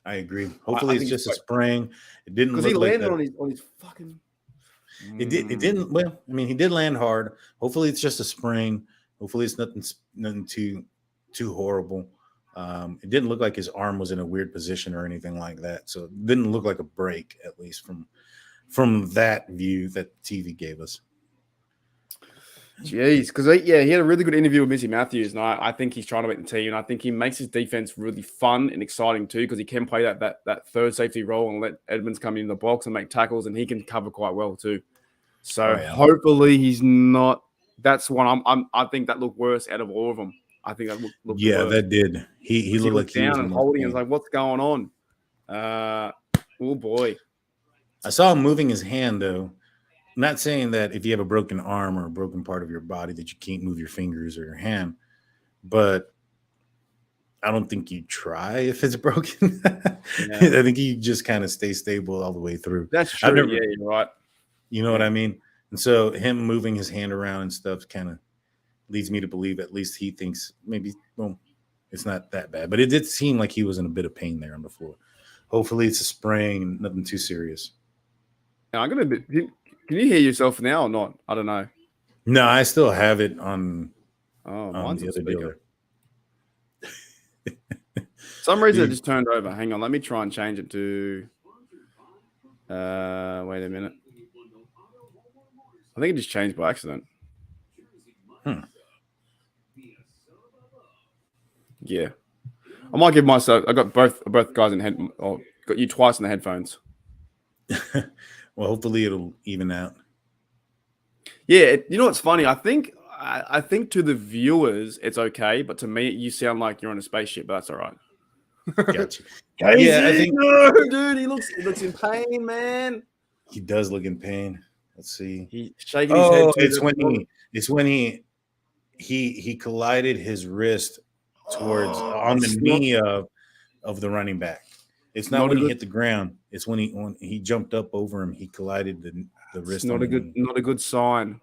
I agree. Hopefully, it's just a spring. It didn't because he landed on his fucking. It didn't. Well, I mean, he did land hard. Hopefully, it's just a spring. Hopefully, it's nothing too horrible. It didn't look like his arm was in a weird position or anything like that. So it didn't look like a break, at least from that view that TV gave us. Jeez, because he had a really good interview with Missy Matthews, and I think he's trying to make the team, and I think he makes his defense really fun and exciting too, because he can play that third safety role and let Edmonds come in the box and make tackles, and he can cover quite well too. So hopefully he's not. That's one I think that looked worse out of all of them. I think that looked Yeah, worse. that did. He looked like he was down and holding. It was like, what's going on? Oh boy. I saw him moving his hand though. I'm not saying that if you have a broken arm or a broken part of your body that you can't move your fingers or your hand, but I don't think you try if it's broken. I think you just kind of stay stable all the way through. That's true. Yeah, you're right. You know what I mean? And so him moving his hand around and stuff kind of leads me to believe at least he thinks maybe, well, it's not that bad. But it did seem like he was in a bit of pain there on the floor. Hopefully it's a sprain, nothing too serious. Now, can you hear yourself now or not? I don't know. No, I still have it on, mine's the other dealer. For some reason it just turned over. Hang on, let me try and change it to wait a minute. I think it just changed by accident. Yeah. I might give myself I got both guys in got you twice in the headphones. Well, hopefully it'll even out. Yeah, you know what's funny? I think to the viewers it's okay, but to me you sound like you're on a spaceship, but that's all right. Gotcha. Yeah, I think dude, he looks in pain, man. He does look in pain. Let's see. He's shaking his head. It's when he collided his wrist towards on the knee of the running back. It's not when he hit the ground. It's when he jumped up over him. He collided the wrist. Not a good sign.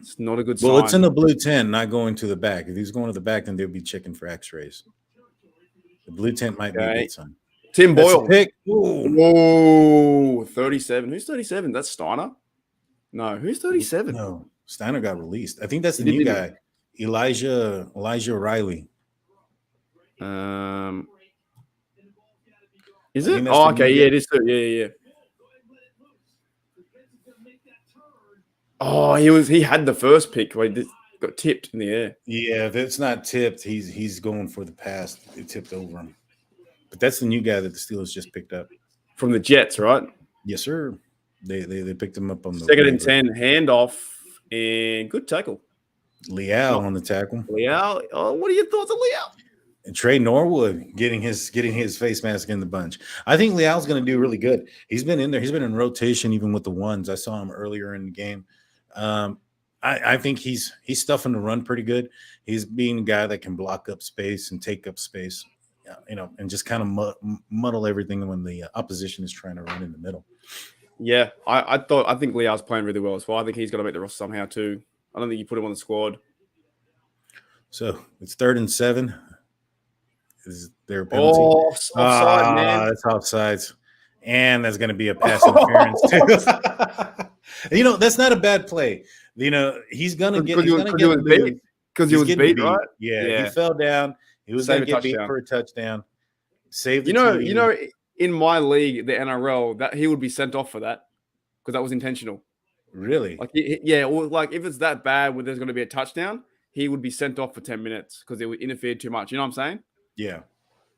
It's not a good sign. Well, it's in the blue tent, not going to the back. If he's going to the back, then they'll be checking for X-rays. The blue tent might be a good sign. Tim Boyle. Pick. Whoa, 37. Who's 37? That's Steiner? No, who's 37? No, Steiner got released. I think that's the new guy, Elijah Riley. Is it? Oh, okay. Yeah, it is too. Yeah. Oh, he had the first pick where he got tipped in the air. Yeah, if it's not tipped, he's going for the pass. It tipped over him. But that's the new guy that the Steelers just picked up from the Jets, right? Yes, sir. They picked him up on the second and 10 handoff and good tackle. Leal on the tackle. Leal. Oh, what are your thoughts on Leal? And Trey Norwood getting his face mask in the bunch. I think Leal's going to do really good. He's been in there. He's been in rotation even with the ones. I saw him earlier in the game. I think he's stuffing the run pretty good. He's being a guy that can block up space and take up space, and just kind of muddle everything when the opposition is trying to run in the middle. Yeah, I think Leal's playing really well as well. I think he's got to make the roster somehow too. I don't think you put him on the squad. So it's 3rd and 7. Is there a penalty? Oh, offside, man. That's offsides. And there's going to be a pass interference too. That's not a bad play. He's going to get beat. Because he was beat, right? Yeah, he fell down. He was going to get beat for a touchdown. Save the team. In my league, the NRL, that he would be sent off for that because that was intentional. Really? Or like if it's that bad where there's going to be a touchdown, he would be sent off for 10 minutes because it would interfere too much. You know what I'm saying? Yeah.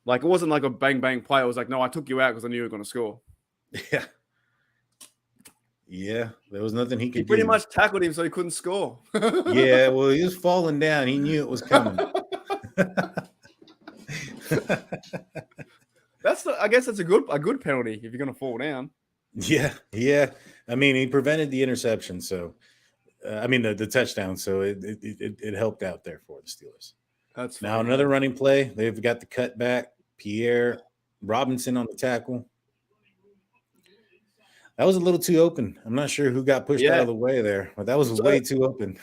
Like it wasn't like a bang bang play. It was like, no, I took you out because I knew you were going to score. Yeah. Yeah, there was nothing he could do. He pretty much tackled him so he couldn't score. Yeah, well, he was falling down. He knew it was coming. I guess that's a good penalty if you're going to fall down. Yeah. I mean, he prevented the interception, so the touchdown. So it helped out there for the Steelers. That's funny. Now man. another running play. They've got the cutback. Pierre Robinson on the tackle. That was a little too open. I'm not sure who got pushed out of the way there, but that was way too open.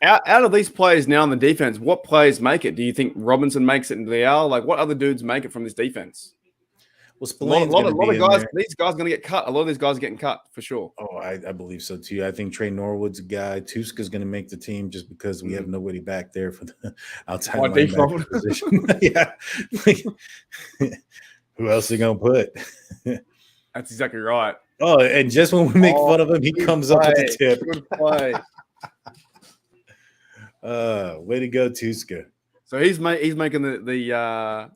Out of these players now in the defense, what players make it? Do you think Robinson makes it in the hour? Like, what other dudes make it from this defense? Well, Spillane's a lot of guys. These guys are going to get cut. A lot of these guys are getting cut for sure. Oh, I believe so too. I think Trey Norwood's a guy. Tuska's going to make the team just because we have nobody back there for the outside linebacker position. Yeah. Who else are going to put? That's exactly right. Oh, and just when we make fun of him, he comes up with the tip. Good play. Way to go, Tuska. So he's making the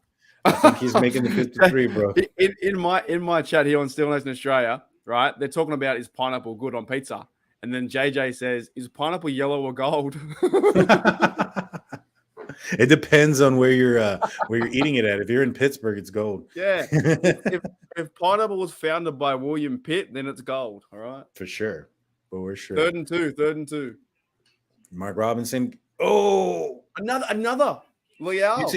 I think he's making the 53, bro. In my chat here on Still Nation Australia, right? They're talking about is pineapple good on pizza, and then JJ says, "Is pineapple yellow or gold?" It depends on where you're eating it at. If you're in Pittsburgh, it's gold. Yeah. if pineapple was founded by William Pitt, then it's gold. All right. For sure. But we're sure. 3rd and 2. Mark Robinson. Oh, Another. Leal.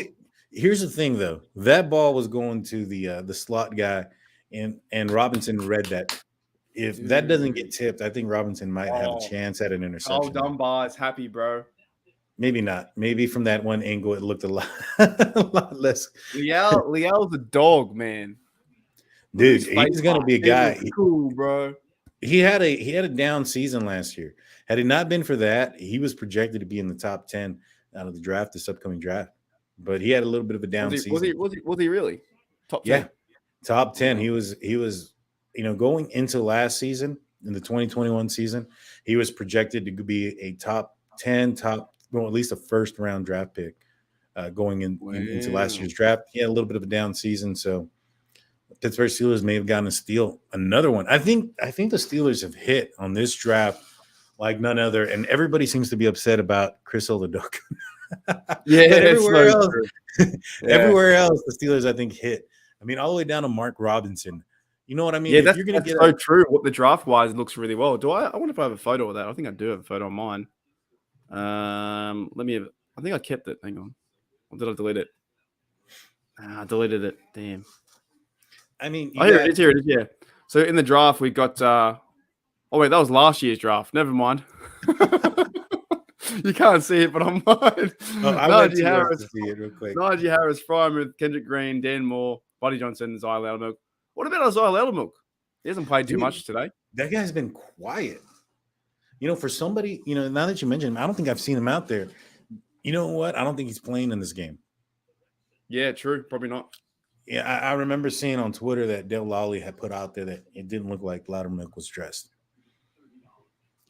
Here's the thing, though. That ball was going to the slot guy, and Robinson read that. If that doesn't get tipped, I think Robinson might have a chance at an interception. Oh, Dunbar is happy, bro. Maybe not. Maybe from that one angle, it looked a lot less. Leal's a dog, man. Dude, he's gonna be a guy. Cool, bro. He had a down season last year. Had it not been for that, he was projected to be in the top 10 out of the draft, this upcoming draft. But he had a little bit of a down season. Was he really? Top 10? Yeah, top 10. He was, going into last season, in the 2021 season, he was projected to be a top 10, at least a first round draft pick going into last year's draft. He had a little bit of a down season, so Pittsburgh Steelers may have gotten a steal. Another one. I think the Steelers have hit on this draft like none other, and everybody seems to be upset about Chris Oladoka. Yeah, everywhere else, the Steelers I think hit. I mean, all the way down to Mark Robinson. You know what I mean? Yeah, that's so true. What the draft wise looks really well. I wonder if I have a photo of that. I think I do have a photo of mine. I think I kept it. Hang on. Or did I delete it? I deleted it. Damn. I mean, here it is. Yeah. So in the draft, we got. Oh wait, that was last year's draft. Never mind. You can't see it, but I'm mine. Najee Harris, see it real quick. Najee Harris, Frymouth, Kendrick Green, Dan Moore, Buddy Johnson, Isaiah Loudermilk. What about Isaiah Loudermilk? He hasn't played too much today. That guy's been quiet. For somebody, now that you mention him, I don't think I've seen him out there. You know what? I don't think he's playing in this game. Yeah, true. Probably not. Yeah, I remember seeing on Twitter that Dale Lawley had put out there that it didn't look like Loudermilk was dressed.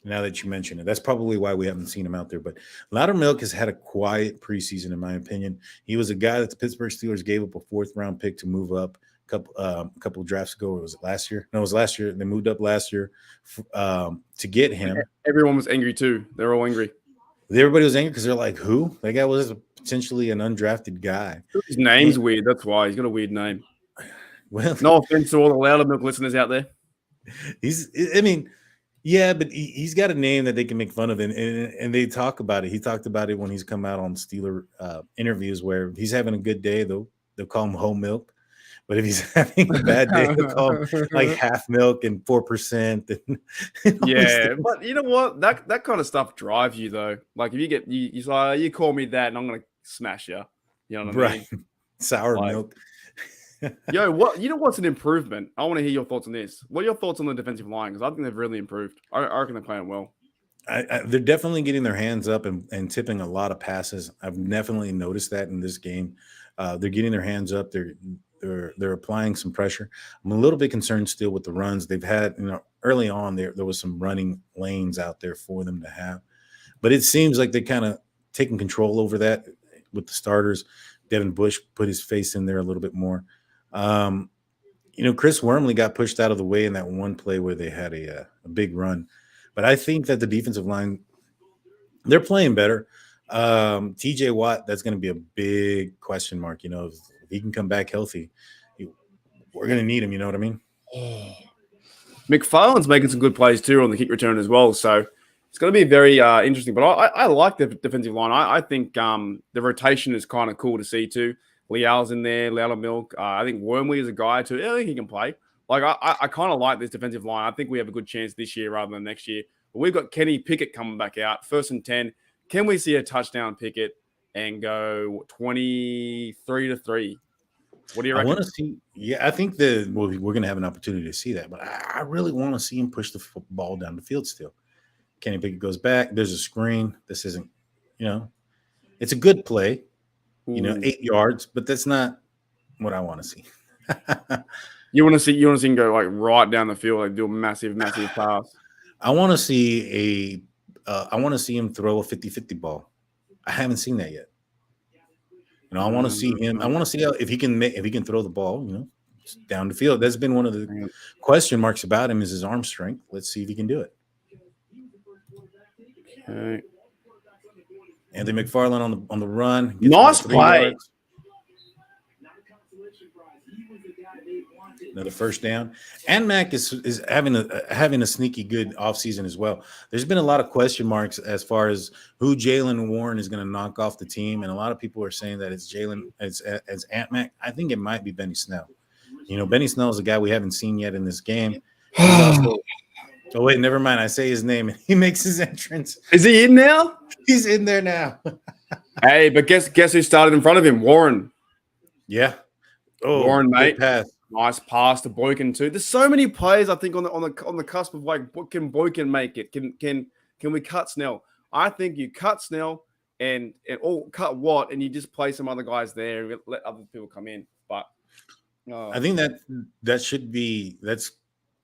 Now that you mention it, that's probably why we haven't seen him out there. But Loudermilk has had a quiet preseason, in my opinion. He was a guy that the Pittsburgh Steelers gave up a 4th round pick to move up a couple of drafts ago. Or was it last year? No, it was last year. They moved up last year to get him. Everyone was angry too. They're all angry. Everybody was angry because they're like, who? That guy was potentially an undrafted guy. His name's weird. That's why he's got a weird name. Well, no offense to all the Loudermilk listeners out there. Yeah, but he's got a name that they can make fun of, and they talk about it. He talked about it when he's come out on Steeler interviews where if he's having a good day, they'll call him whole milk. But if he's having a bad day, they'll call him like half milk and 4%. Yeah, but you know what? That kind of stuff drives you though. Like if you get you like you call me that, and I'm gonna smash you. You know what I mean? Right? Sour milk. Yo, what's an improvement? I want to hear your thoughts on this. What are your thoughts on the defensive line? Because I think they've really improved. I reckon they're playing well. They're definitely getting their hands up and tipping a lot of passes. I've definitely noticed that in this game. They're getting their hands up. They're applying some pressure. I'm a little bit concerned still with the runs. They've had, early on there was some running lanes out there for them to have. But it seems like they kind of taking control over that with the starters. Devin Bush put his face in there a little bit more. Chris Wormley got pushed out of the way in that one play where they had a big run. But I think that the defensive line, they're playing better. TJ Watt, that's going to be a big question mark. If he can come back healthy, we're going to need him. You know what I mean? McFarland's making some good plays too on the kick return as well. So it's going to be very interesting. But I like the defensive line. I think the rotation is kind of cool to see too. Leal's in there, Loudermilk. I think Wormley is a guy too. I think he can play. Like I kind of like this defensive line. I think we have a good chance this year rather than next year. But we've got Kenny Pickett coming back out, 1st and 10. Can we see a touchdown Pickett and go 23-3? What do you reckon? I want to see. Yeah, I think we're going to have an opportunity to see that. But I really want to see him push the ball down the field still. Kenny Pickett goes back. There's a screen. This isn't, it's a good play. 8 yards, but that's not what I want to see. You want to see him go like right down the field, like do a massive pass. I want to see him throw a 50-50 ball. I haven't seen that yet. I want to see him. I want to see if he can throw the ball, down the field. That's been one of the question marks about him is his arm strength. Let's see if he can do it. Okay. Anthony McFarland on the run. Gets Nice about 3 play. yards. Another first down. And Mac is having a sneaky good offseason as well. There's been a lot of question marks as far as who Jalen Warren is going to knock off the team, and a lot of people are saying that it's Jalen as Ant Mac. I think it might be Benny Snell. You know, Benny Snell is a guy we haven't seen yet in this game. Oh wait, never mind. I say his name and he makes his entrance. Is he in now? He's in there now. Hey, but guess who started in front of him? Warren. Yeah. Oh, Warren, good mate. pass. Nice pass to Boykin too. There's so many plays I think on the cusp of like, can Boykin make it? Can we cut Snell? I think you cut Snell and cut Watt, and you just play some other guys there and let other people come in. But I think that's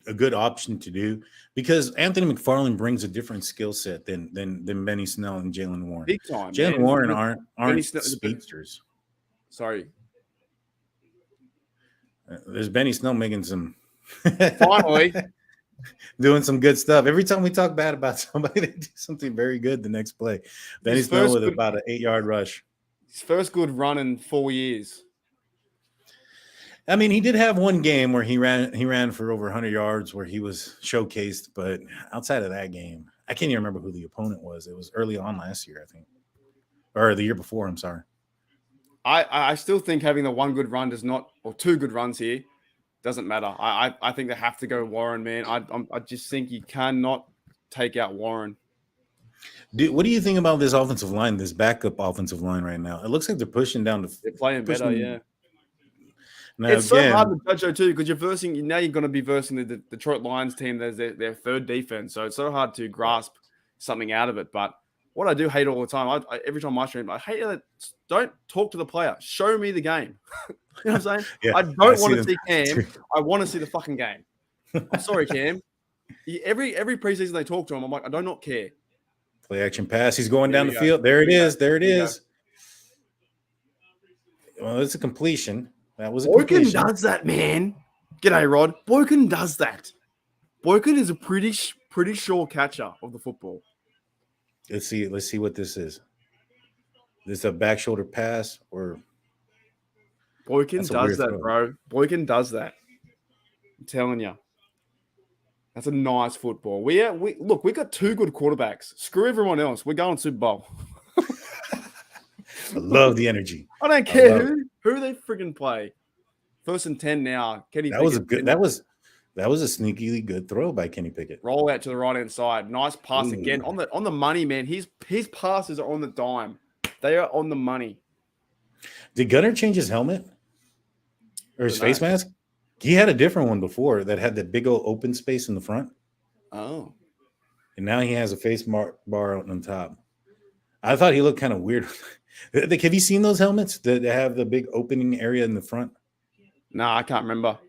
a good option to do because Anthony McFarland brings a different skill set than Benny Snell and Jalen Warren. Big time. Jalen Warren aren't Snell, speedsters. Sorry. There's Benny Snell making some Finally doing some good stuff. Every time we talk bad about somebody, they do something very good the next play. Benny Snell with about an 8-yard rush. His first good run in 4 years. I mean, he did have one game where he ran for over 100 yards where he was showcased, but outside of that game, I can't even remember who the opponent was. It was early on last year, I think. Or the year before, I'm sorry. I still think having the one good run or two good runs here doesn't matter. I think they have to go Warren, man. I just think you cannot take out Warren. What do you think about this offensive line, this backup offensive line right now? It looks like they're pushing down the. They're playing better, yeah. Now, it's so hard to judge though too because you're going to be versing the Detroit Lions team. There's their third defense, so it's so hard to grasp something out of it. But what I do hate all the time, every time I stream, I hate that. Don't talk to the player. Show me the game. You know what I'm saying? Yeah, I don't want to see Cam. I want to see the fucking game. I'm sorry, Cam. Every preseason they talk to him, I'm like, I do not care. Play action pass. He's going down the field. There it is. There it is. Well, it's a completion. That was a completion. Boykin does that, man. G'day, Rod. Boykin does that. Boykin is a pretty sure catcher of the football. Let's see what this is. This a back shoulder pass or Boykin does that, bro. Boykin does that. I'm telling you. That's a nice football. We got two good quarterbacks. Screw everyone else. We're going Super Bowl. I love the energy. I don't care who they friggin' play. 1st and 10 now. Kenny Pickett. That was a sneakily good throw by Kenny Pickett. Roll out to the right hand side. Nice pass again on the money, man. His passes are on the dime. They are on the money. Did Gunner change his helmet or his face mask? He had a different one before that had that big old open space in the front. Oh. And now he has a face bar on top. I thought he looked kind of weird. Have you seen those helmets that have the big opening area in the front? No, I can't remember.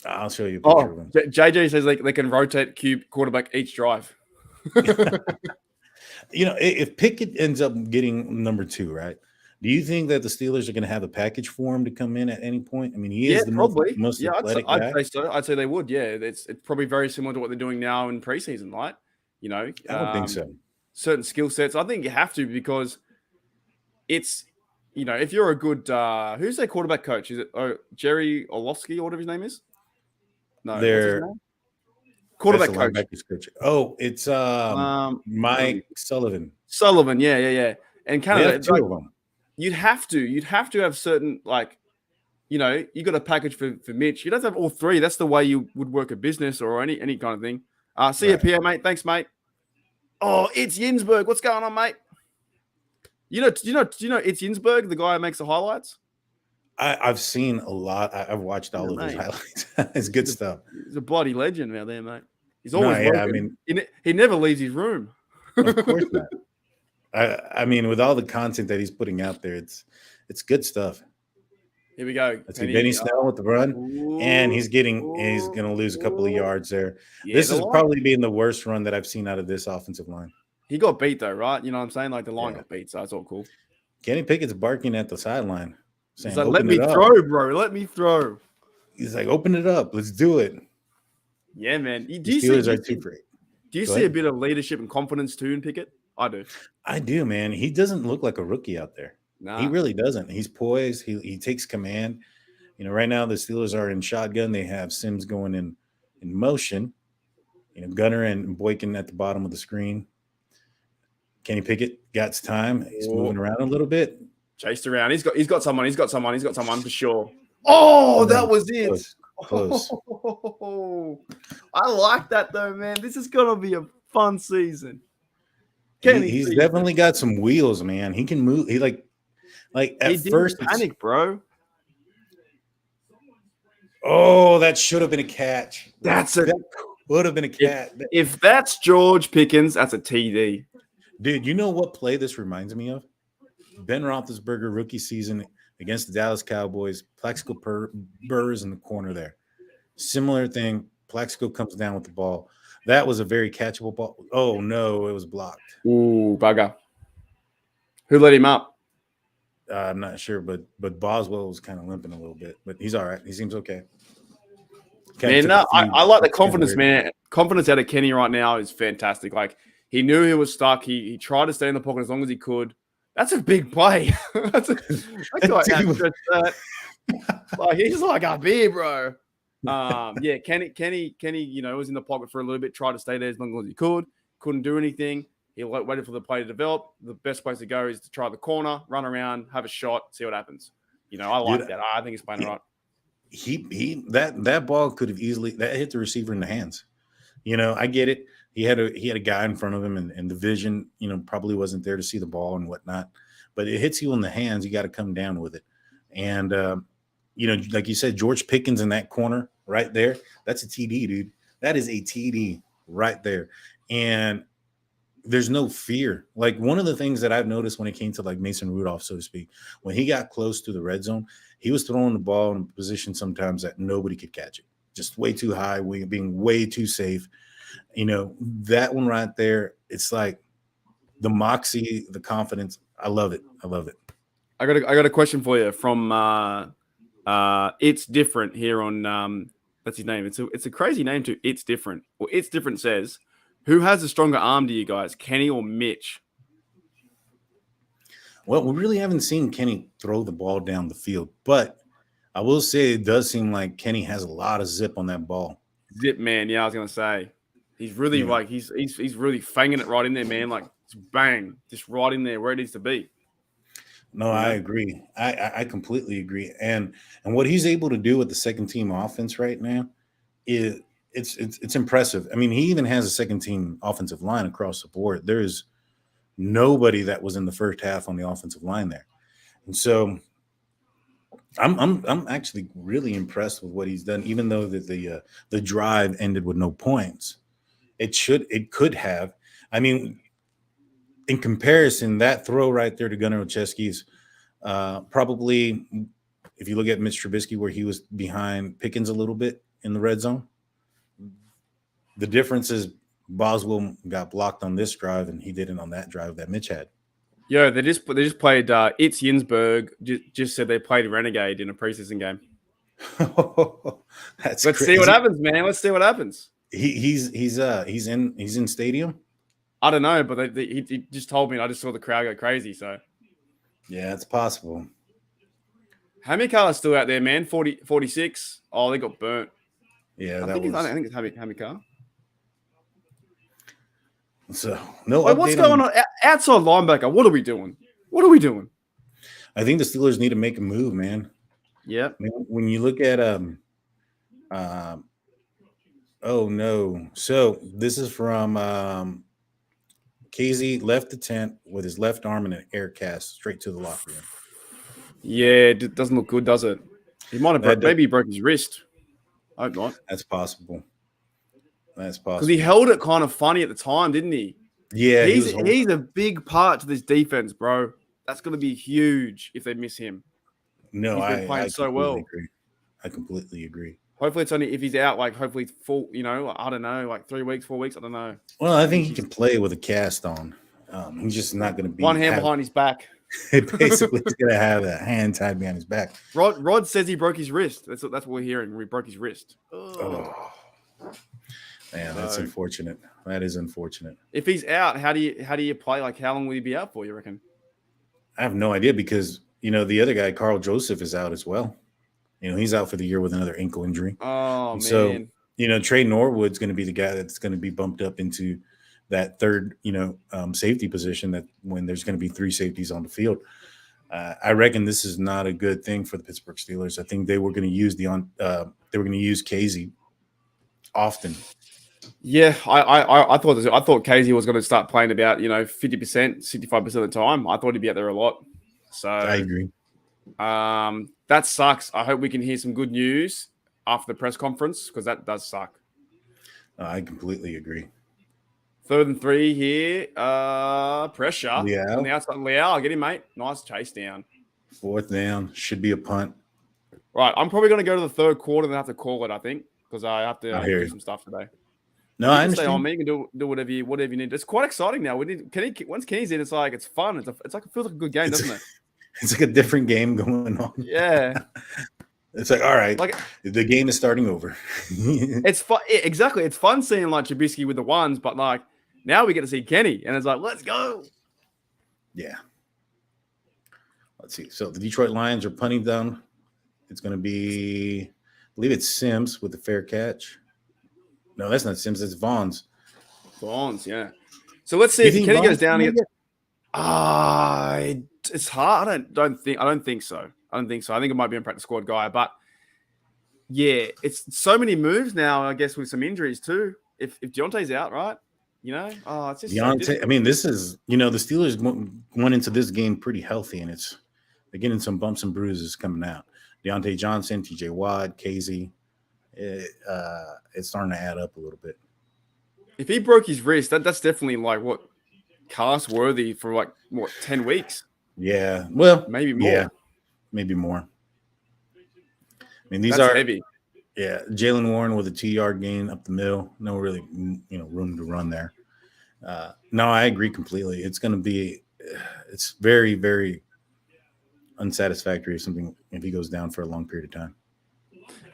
I'll show you a picture of them. JJ says they can rotate quarterback each drive. You know, if Pickett ends up getting number 2, right? Do you think that the Steelers are going to have a package for him to come in at any point? I mean, he is the most athletic guy. I'd say so. I'd say they would. Yeah, it's probably very similar to what they're doing now in preseason, right? You know, I don't think so. Certain skill sets. I think you have to because it's, you know, if you're a good who's their quarterback coach? Is it Jerry Orlovsky or whatever his name is? No, their quarterback coach. Oh, it's Mike Sullivan. Sullivan, yeah. And Canada, two of them. You'd have to have certain, like, you know, you got a package for Mitch. You don't have all three. That's the way you would work a business or any kind of thing. See you, Pierre, mate. Thanks, mate. Oh, it's Yinsberg. What's going on, mate? Do you know it's Yinsberg, the guy who makes the highlights? I've seen a lot. I've watched all of those highlights. It's good stuff. He's a bloody legend out there, mate. He's always he never leaves his room. Of course not. I mean, with all the content that he's putting out there, it's good stuff. Here we go. Let's see Benny Snell with the run, and he's going to lose a couple of yards there. Yeah, this is probably being the worst run that I've seen out of this offensive line. He got beat though, right? You know what I'm saying? Like the line got beat, so that's all cool. Kenny Pickett's barking at the sideline, saying, he's like, "Let me throw, bro. Let me throw." He's like, "Open it up. Let's do it." Yeah, man. Do you see a bit of leadership and confidence too in Pickett? I do. I do, man. He doesn't look like a rookie out there. Nah. He really doesn't. He's poised. He takes command. You know, right now the Steelers are in shotgun. They have Sims going in motion. You know, Gunner and Boykin at the bottom of the screen. Kenny Pickett got time. He's moving around a little bit. Chased around. He's got someone for sure. Oh, that was it. Close. Oh, I like that though, man. This is gonna be a fun season. He's definitely got some wheels, man. He can move. He like at first panic, bro. Oh, that should have been a catch. That would have been a catch. If that's George Pickens, that's a TD. Dude, you know what play this reminds me of? Ben Roethlisberger rookie season against the Dallas Cowboys. Plaxico Burrs in the corner there. Similar thing. Plaxico comes down with the ball. That was a very catchable ball. Oh, no, it was blocked. Ooh, bugger. Who let him up? I'm not sure, but Boswell was kind of limping a little bit. But he's all right. He seems okay. Man, no, I like the confidence, man. Confidence out of Kenny right now is fantastic. Like, he knew he was stuck. He tried to stay in the pocket as long as he could. That's a big play. That like, he's like a beer, bro. Yeah, Kenny, you know, was in the pocket for a little bit, tried to stay there as long as he could. Couldn't do anything. He waited for the play to develop. The best place to go is to try the corner, run around, have a shot, see what happens. You know, I like that. I think he's playing right. That ball could have easily hit the receiver in the hands. You know, I get it. He had a guy in front of him, and the vision, you know, probably wasn't there to see the ball and whatnot. But it hits you in the hands. You got to come down with it. And you know, like you said, George Pickens in that corner right there. That's a TD, dude. That is a TD right there. And there's no fear. Like, one of the things that I've noticed when it came to like Mason Rudolph, so to speak, when he got close to the red zone, he was throwing the ball in a position sometimes that nobody could catch it. Just way too high, being way too safe. You know, that one right there, it's like the moxie, the confidence. I love it. I love it. I got a question for you from It's Different here on that's his name. It's a crazy name too. It's Different. Well, It's Different says, who has a stronger arm to you guys, Kenny or Mitch? Well, we really haven't seen Kenny throw the ball down the field, but I will say it does seem like Kenny has a lot of zip on that ball. Zip, man. Yeah, I was gonna say he's really like he's really fanging it right in there, man. Like bang, just right in there where it needs to be. No, I agree. I completely agree. And what he's able to do with the second team offense right now is it's impressive. I mean, he even has a second team offensive line across the board. There is nobody that was in the first half on the offensive line there. And so I'm actually really impressed with what he's done, even though the drive ended with no points. It could have. I mean, in comparison, that throw right there to Gunnar Olszewski's probably, if you look at Mitch Trubisky, where he was behind Pickens a little bit in the red zone, the difference is Boswell got blocked on this drive, and he didn't on that drive that Mitch had. Yeah, they just played. It's Yinsberg just said they played Renegade in a preseason game. Let's see what happens, man. Let's see what happens. He's in stadium. I don't know, but he just told me, and I just saw the crowd go crazy. So yeah, it's possible. Hamikar still out there, man. 46. Oh, they got burnt. Yeah, I think it's Hamikar. So no. Wait, what's going on outside linebacker? What are we doing? I think the Steelers need to make a move, man. Yeah. I mean, when you look at oh no. So this is from KZ left the tent with his left arm in an air cast straight to the locker room. Yeah, it doesn't look good, does it? He might have maybe he broke his wrist. I hope not. That's possible. Because he held it kind of funny at the time, didn't he? Yeah, he's a big part to this defense, bro. That's going to be huge if they miss him. No, he's been playing so well. Agree. I completely agree. Hopefully, it's only if he's out, like hopefully full. You know, I don't know, like 3 weeks, 4 weeks. I don't know. Well, I think he can play with a cast on. He's just not going to be one hand behind his back. Basically, he's going to have a hand tied behind his back. Rod says he broke his wrist. That's what we're hearing. We broke his wrist. Oh. Man, that's unfortunate. That is unfortunate. If he's out, how do you play? Like, how long will he be out for, you reckon? I have no idea because, the other guy, Carl Joseph, is out as well. He's out for the year with another ankle injury. Oh, And man. so, Trey Norwood's going to be the guy that's going to be bumped up into that third, safety position that when there's going to be 3 safeties on the field. I reckon this is not a good thing for the Pittsburgh Steelers. I think they were going to use Casey often. Yeah, I thought Casey was going to start playing about 50%, 65% of the time. I thought he'd be out there a lot. So I agree. That sucks. I hope we can hear some good news after the press conference because that does suck. I completely agree. 3rd and 3 here. Pressure Leal. on the outside. Leal, get him, mate. Nice chase down. 4th down. Should be a punt. Right, I'm probably going to go to the 3rd quarter and have to call it, I think, because I have to do some stuff today. No, I understand. Stay on me. You can do whatever you need. It's quite exciting now. Once Kenny's in, it's fun. It feels like a good game, doesn't it? It's like a different game going on. Yeah. It's like, all right, the game is starting over. It's fun. Exactly. It's fun seeing Trubisky with the ones, but now we get to see Kenny, and it's let's go. Yeah. Let's see. So the Detroit Lions are punting down. It's going to be, I believe it's Sims with the fair catch. No, that's not Sims. That's Vaughn's. Yeah. So let's see if Kenny goes down again. It's hard. I don't think so. I think it might be a practice squad guy, but yeah, it's so many moves now. I guess with some injuries too. If Deontay's out, right? It's just Deontay. This is the Steelers went into this game pretty healthy, and they're getting some bumps and bruises coming out. Deontay Johnson, T.J. Watt, Casey. It's starting to add up a little bit. If he broke his wrist, that's definitely cast worthy for 10 weeks. Yeah, well, maybe more. Yeah, maybe more. These that's are heavy. Yeah, Jalen Warren with a 2-yard gain up the middle. No really, room to run there. No, I agree completely. It's going to be, it's very, very unsatisfactory if he goes down for a long period of time.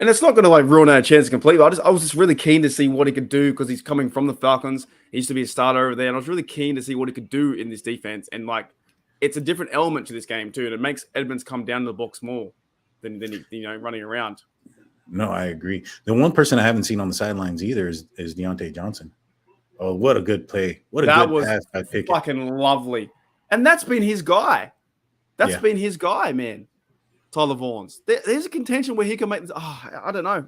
And it's not going to ruin our chance completely. I was just really keen to see what he could do because he's coming from the Falcons. He used to be a starter over there, and I was really keen to see what he could do in this defense. And it's a different element to this game too, and it makes Edmonds come down to the box more than running around. No, I agree. The one person I haven't seen on the sidelines either is Deontay Johnson. Oh, what a good play! What a good pass by Pickett. Fucking lovely, and that's been his guy. That's been his guy, man. Tyler Vaughn's. There's a contention where he can make. I don't know.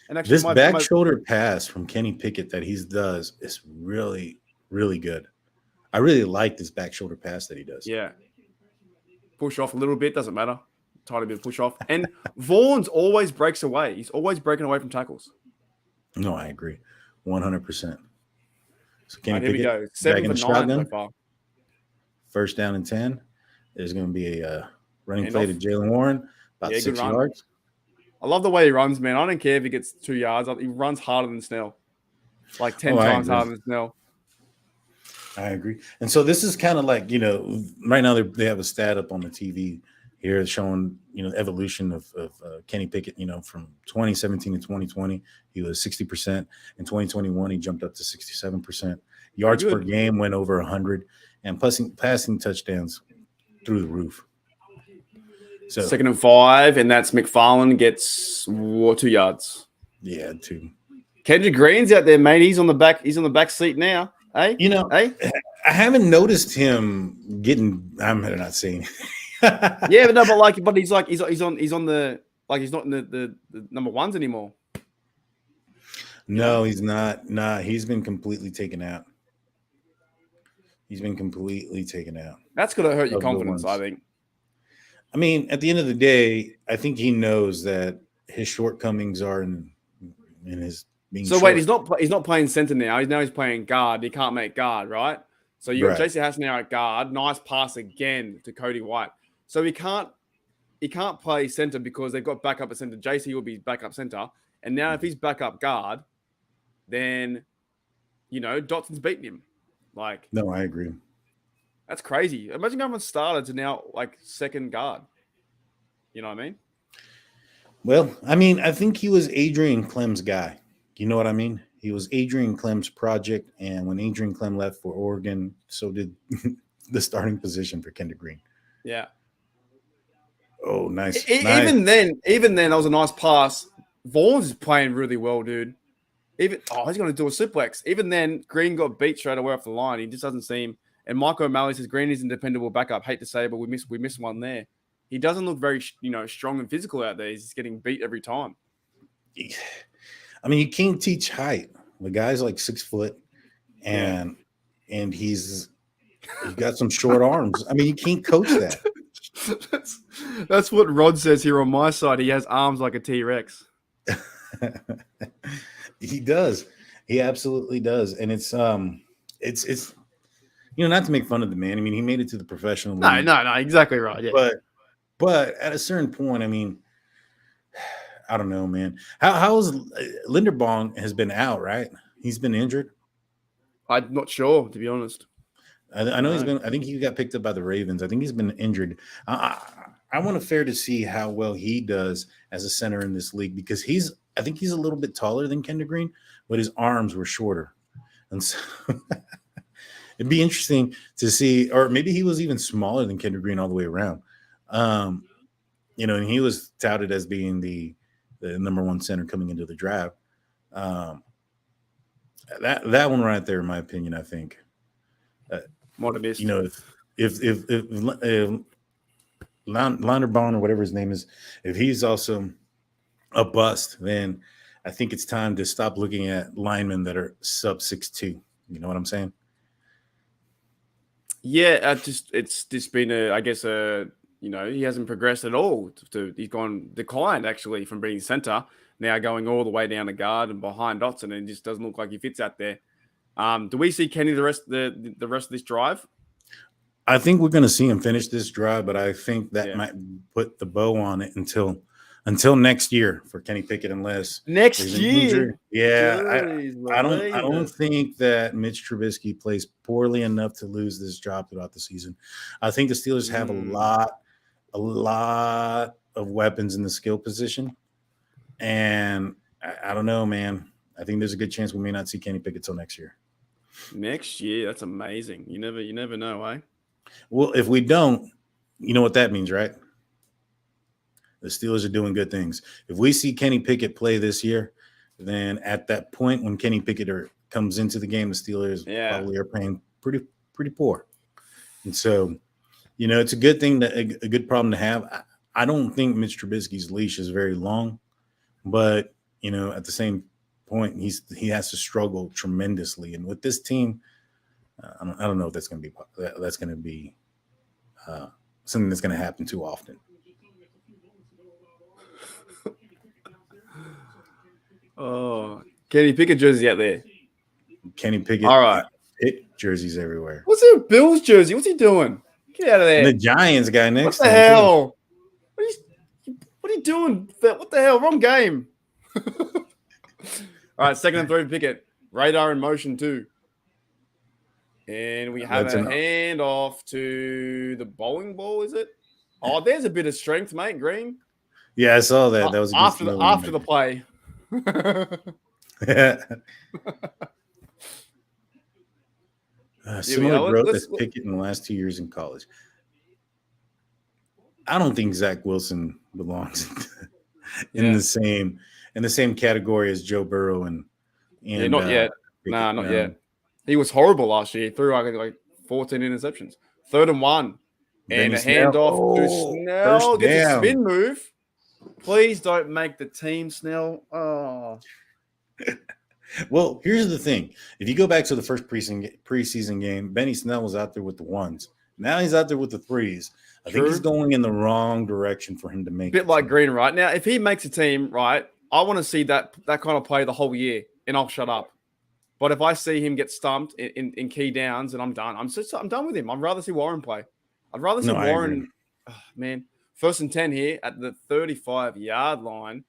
And actually, this back shoulder pass from Kenny Pickett that he does is really, really good. I really like this back shoulder pass that he does. Yeah. Push off a little bit, doesn't matter. Tiny bit of push off. And Vaughn's always breaks away. He's always breaking away from tackles. No, I agree. 100%. So Kenny Pickett, here we go. 7 for 9 so far. 1st down and 10. There's going to be a running play to Jalen Warren, about 6 yards. I love the way he runs, man. I don't care if he gets 2 yards. He runs harder than Snell. 10 times harder than Snell. I agree. And so this is kind of right now they have a stat up on the TV here showing, the evolution of Kenny Pickett, from 2017 to 2020, he was 60%. In 2021, he jumped up to 67%. Yards per game went over 100, and passing touchdowns through the roof. So 2nd and 5, and that's McFarland gets 2 yards. Yeah, 2. Kendrick Green's out there, mate. He's on the back seat now. Hey, I haven't noticed him getting. I'm not saying. Yeah, but he's on the he's not in the number ones anymore. No, he's not. Nah, he's been completely taken out. That's gonna hurt your confidence, I think. At the end of the day, I think he knows that his shortcomings are in his being. So wait, he's not playing center now. He's playing guard. He can't make guard, right? So you got JC Hass now at guard. Nice pass again to Cody White. So he can't play center because they've got backup at center. JC will be backup center, and now if he's backup guard, then Dotson's beating him. No, I agree. That's crazy. Imagine going from starter to now second guard. You know what I mean? Well, I think he was Adrian Clem's guy. You know what I mean? He was Adrian Clem's project, and when Adrian Clem left for Oregon, so did the starting position for Kendrick Green. Yeah. Oh, nice. Even then, that was a nice pass. Vaughn's is playing really well, dude. He's going to do a suplex. Even then, Green got beat straight away off the line. He just doesn't seem. And Mike O'Malley says Green is a dependable backup. Hate to say, but we missed one there. He doesn't look very, strong and physical out there. He's just getting beat every time. I mean, you can't teach height. The guy's like 6 foot, and he's got some short arms. I mean, you can't coach that. That's what Rod says here on my side. He has arms like a T-Rex. He does. He absolutely does. And it's not to make fun of the man. I mean, he made it to the professional league. No, exactly right. Yeah. But at a certain point, I mean, I don't know, man. How is Linderbaum has been out, right? He's been injured. I'm not sure, to be honest. I know he's been. I think he got picked up by the Ravens. I think he's been injured. I want to fair to see how well he does as a center in this league because I think he's a little bit taller than Kendrick Green, but his arms were shorter, and so it'd be interesting to see. Or maybe he was even smaller than Kendrick Green all the way around. And he was touted as being the number one center coming into the draft. That one right there, in my opinion, I think. Might have missed. If Linderbaum or whatever his name is, if he's also a bust, then I think it's time to stop looking at linemen that are sub 6'2". You know what I'm saying? Yeah, it's just been he hasn't progressed at all. He's declined actually from being center, now going all the way down the guard and behind Dotson, and it just doesn't look like he fits out there. Do we see Kenny the rest of this drive? I think we're going to see him finish this drive, but I think that might put the bow on it until next year for Kenny Pickett, unless next year. Yeah, I don't think that Mitch Trubisky plays poorly enough to lose this job throughout the season. I think the Steelers have a lot of weapons in the skill position, and I don't know, man. I think there's a good chance we may not see Kenny Pickett till next year. Next year, that's amazing. You never know, eh? Well, if we don't, you know what that means, right? The Steelers are doing good things. If we see Kenny Pickett play this year, then at that point when Kenny Pickett comes into the game, the Steelers probably are playing pretty poor. And so, it's a good thing, a good problem to have. I don't think Mitch Trubisky's leash is very long, but at the same point, he has to struggle tremendously. And with this team, I don't know if that's going to be something that's going to happen too often. Oh, Kenny Pickett jersey out there. Kenny Pickett. All right. Jerseys everywhere. What's a Bills jersey? What's he doing? Get out of there. And the Giants guy next to him. What the hell? What are you doing? What the hell? Wrong game. All right, 2nd and 3 Pickett. Radar in motion too. And we have a handoff to the bowling ball, is it? Oh, there's a bit of strength, mate, Green. Yeah, I saw that. That was after the play. Similar growth as Pickett in the last 2 years in college. I don't think Zach Wilson belongs in the same category as Joe Burrow and not yet. Pickett. Not yet. He was horrible last year. He threw like 14 interceptions. 3rd and 1. And a handoff to Snell. Gets a spin move. Please don't make the team, Snell. Oh. Well, here's the thing. If you go back to the first preseason game, Benny Snell was out there with the 1s. Now he's out there with the 3s. I think he's going in the wrong direction for him to make it. Bit like Green, right? Now, if he makes a team, right, I want to see that kind of play the whole year, and I'll shut up. But if I see him get stumped in key downs, and I'm done. I'm done with him. I'd rather see Warren play. I'd rather see Warren. Oh, man, 1st and 10 here at the 35-yard line,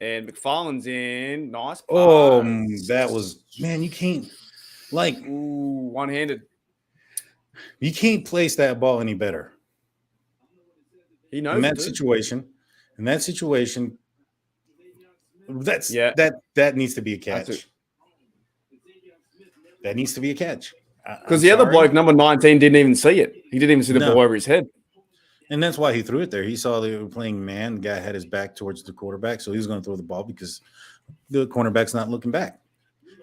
and McFarland's in. Nice pass. Oh, that was you can't one-handed. You can't place that ball any better. He knows in that situation. That needs to be a catch. That needs to be a catch. Because the other bloke, number 19, didn't even see it. He didn't even see the ball over his head. And that's why he threw it there. He saw they were playing man. The guy had his back towards the quarterback, so he was going to throw the ball because the cornerback's not looking back.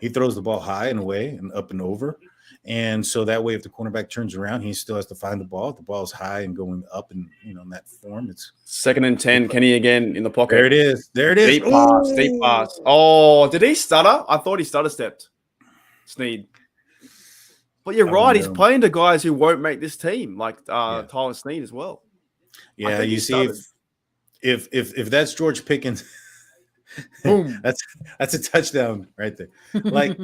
He throws the ball high and away and up and over. And so that way, if the cornerback turns around, he still has to find the ball. If the ball is high and going up and, in that form, it's 2nd and 10. Kenny again in the pocket. There it is. Deep pass, deep pass. Oh, did he stutter? I thought he stutter stepped. Sneed. But you're right. He's playing to guys who won't make this team, like Tyler Sneed as well. Yeah, you see, if that's George Pickens, boom, that's a touchdown right there. Like,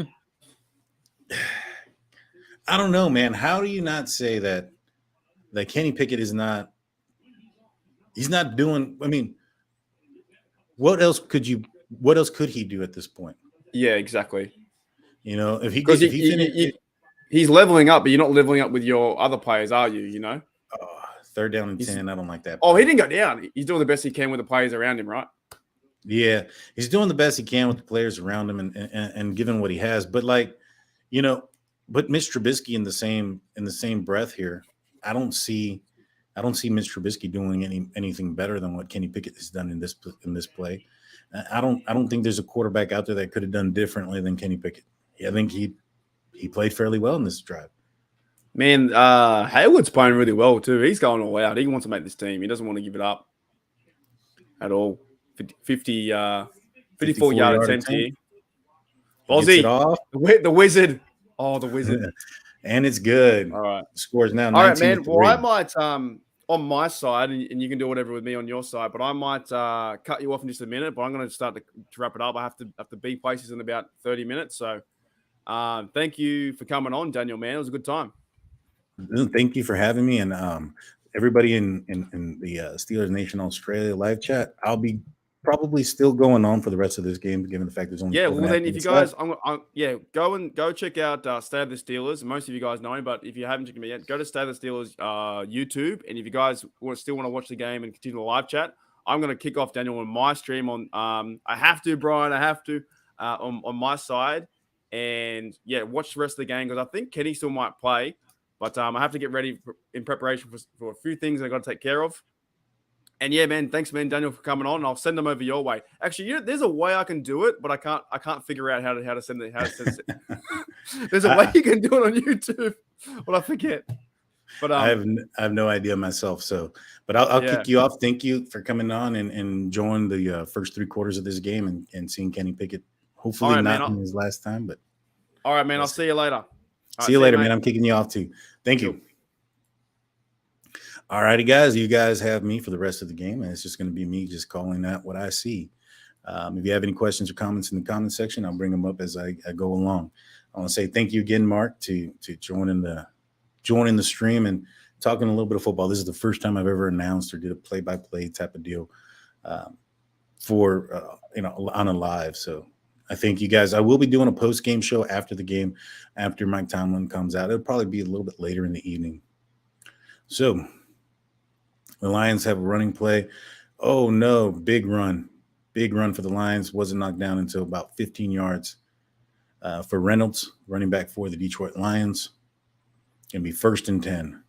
I don't know, man. How do you not say that Kenny Pickett is not? He's not doing. I mean, what else could he do at this point? Yeah, exactly. If he he's leveling up, but you're not leveling up with your other players, are you? 3rd down and 10. I don't like that. Oh, he didn't go down. He's doing the best he can with the players around him, right? Yeah, he's doing the best he can with the players around him and given what he has. But but Mitch Trubisky in the same breath here, I don't see Mitch Trubisky doing anything better than what Kenny Pickett has done in this play. I don't think there's a quarterback out there that could have done differently than Kenny Pickett. I think he played fairly well in this drive. Man, Hayward's playing really well too. He's going all out. He wants to make this team. He doesn't want to give it up at all. 54-yard attempt here. Bozzy, the wizard. Oh, the wizard. And it's good. All right. Scores now. All right, man. Well, I might, on my side, and you can do whatever with me on your side, but I might cut you off in just a minute, but I'm going to start to wrap it up. I have to be places in about 30 minutes. So thank you for coming on, Daniel, man. It was a good time. Thank you for having me. And everybody in the Steelers Nation Australia live chat, I'll be probably still going on for the rest of this game, given the fact there's only well then if you guys go check out Stay of the Steelers. Most of you guys know him, but if you haven't checked him yet, go to Stay of the Steelers YouTube, and if you guys still want to watch the game and continue the live chat, I'm going to kick off Daniel on my stream on I have to on my side, and watch the rest of the game because I think Kenny still might play, but I have to get ready in preparation for a few things I got to take care of. And man, thanks, man, Daniel, for coming on. I'll send them over your way. Actually, there's a way I can do it, but I can't figure out how to send it. There's a way you can do it on YouTube, but I forget. But I have no idea myself. So, but I'll kick you off. Thank you for coming on and enjoying the first 3 quarters of this game and seeing Kenny Pickett. Hopefully not in his last time, but all right, man. I'll see you later. See you later, man. I'm kicking you off too. Thank you. All righty, guys. You guys have me for the rest of the game, and it's just going to be me just calling out what I see. If you have any questions or comments in the comment section, I'll bring them up as I go along. I want to say thank you again, Mark, to joining the stream and talking a little bit of football. This is the first time I've ever announced or did a play-by-play type of deal for on a live. So I thank you guys. I will be doing a post-game show after the game, after Mike Tomlin comes out. It'll probably be a little bit later in the evening. So the Lions have a running play. Oh, no, big run. Big run for the Lions. Wasn't knocked down until about 15 yards for Reynolds, running back for the Detroit Lions. Going to be 1st and 10.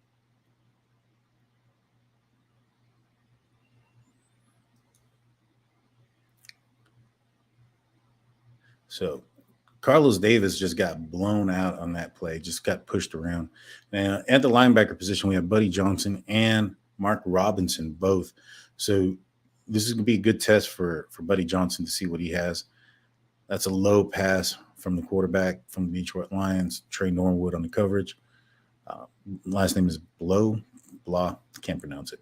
So Carlos Davis just got blown out on that play, just got pushed around. Now, at the linebacker position, we have Buddy Johnson and Mark Robinson both. So this is going to be a good test for Buddy Johnson to see what he has. That's a low pass from the quarterback from the Detroit Lions, Trey Norwood on the coverage. Last name is Blah. Can't pronounce it.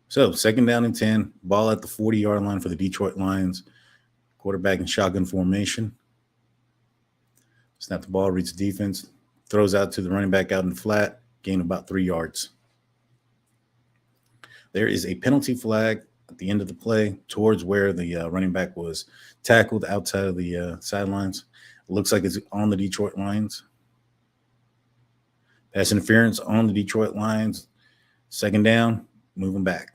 So 2nd down and 10, ball at the 40-yard line for the Detroit Lions. Quarterback in shotgun formation. Snap the ball, reads the defense, throws out to the running back out in the flat, gain about 3 yards. There is a penalty flag at the end of the play towards where the running back was tackled outside of the sidelines. It looks like it's on the Detroit Lions. Pass interference on the Detroit Lions. Second down, moving back.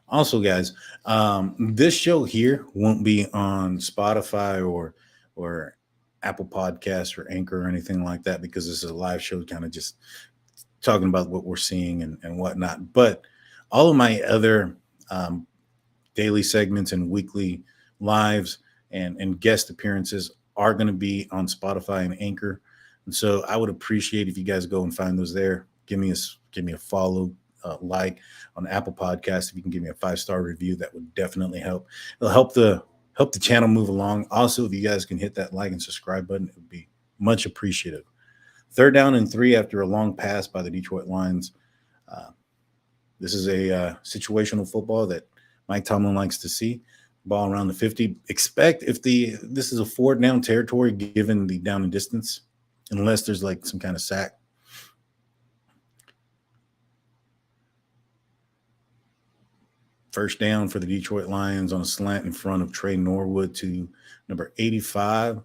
Also, guys, this show here won't be on Spotify or Apple Podcasts or Anchor or anything like that, because this is a live show, kind of just talking about what we're seeing and whatnot. But all of my other daily segments and weekly lives and guest appearances are going to be on Spotify and Anchor. And so I would appreciate if you guys go and find those there. Give me a follow, like on Apple Podcasts. If you can give me a 5-star review, that would definitely help. It'll help the channel move along. Also, if you guys can hit that like and subscribe button, it would be much appreciated. 3rd down and 3 after a long pass by the Detroit Lions. This is a situational football that Mike Tomlin likes to see. Ball around the 50. Expect this is a 4th down territory given the down and distance, unless there's like some kind of sack. First down for the Detroit Lions on a slant in front of Trey Norwood to number 85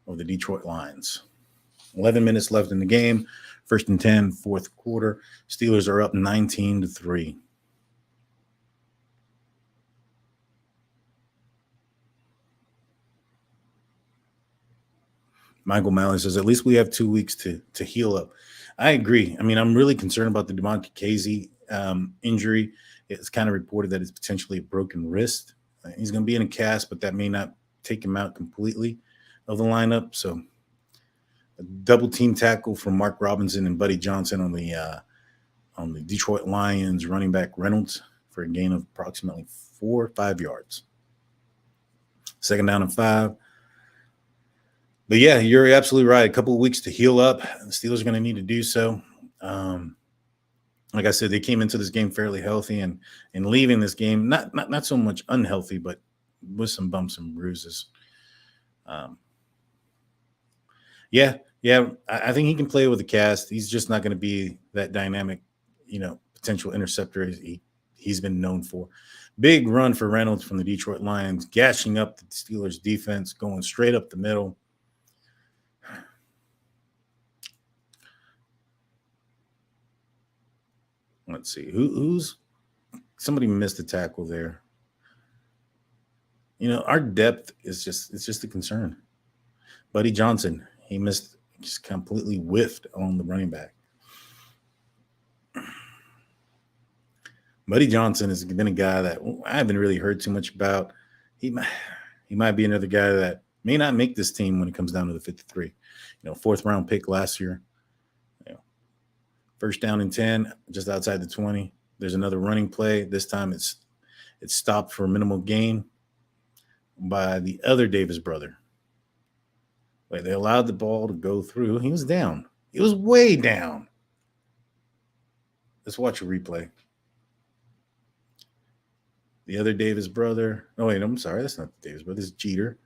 of the Detroit Lions. 11 minutes left in the game. 1st and 10, 4th quarter. Steelers are up 19-3. Michael Malley says, at least we have 2 weeks to heal up. I agree. I mean, I'm really concerned about the DeMonte Casey injury. It's kind of reported that it's potentially a broken wrist. He's going to be in a cast, but that may not take him out completely of the lineup. So a double team tackle from Mark Robinson and Buddy Johnson on the Detroit Lions running back Reynolds for a gain of approximately 4 or 5 yards. 2nd down and 5. But yeah, you're absolutely right. A couple of weeks to heal up. The Steelers are going to need to do so. Like I said, they came into this game fairly healthy, and leaving this game not so much unhealthy, but with some bumps and bruises. Yeah, I think he can play with a cast. He's just not going to be that dynamic, potential interceptor he's been known for. Big run for Reynolds from the Detroit Lions, gashing up the Steelers defense, going straight up the middle. Let's see who's somebody missed a tackle there. Our depth is just a concern. Buddy Johnson, he missed, just completely whiffed on the running back. Buddy Johnson has been a guy that I haven't really heard too much about. He might be another guy that may not make this team when it comes down to the 53. 4th round pick last year. 1st down and 10, just outside the 20. There's another running play. This time it's stopped for a minimal gain by the other Davis brother. Wait, they allowed the ball to go through. He was down. He was way down. Let's watch a replay. The other Davis brother. Oh, wait, I'm sorry. That's not the Davis brother. This is Jeter.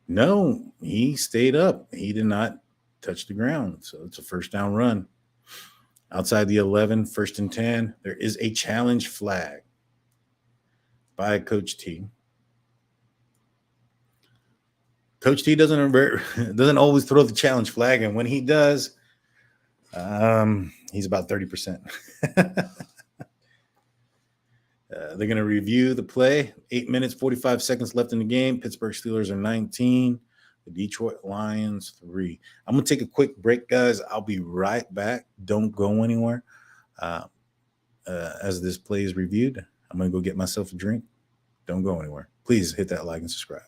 No, he stayed up. He did not touch the ground. So it's a 1st down run. Outside the 11, 1st and 10. There is a challenge flag by Coach T. Coach T doesn't always throw the challenge flag, and when he does, he's about 30%. They're going to review the play. 8 minutes, 45 seconds left in the game. Pittsburgh Steelers are 19. The Detroit Lions 3. I'm going to take a quick break, guys. I'll be right back. Don't go anywhere. As this play is reviewed, I'm going to go get myself a drink. Don't go anywhere. Please hit that like and subscribe.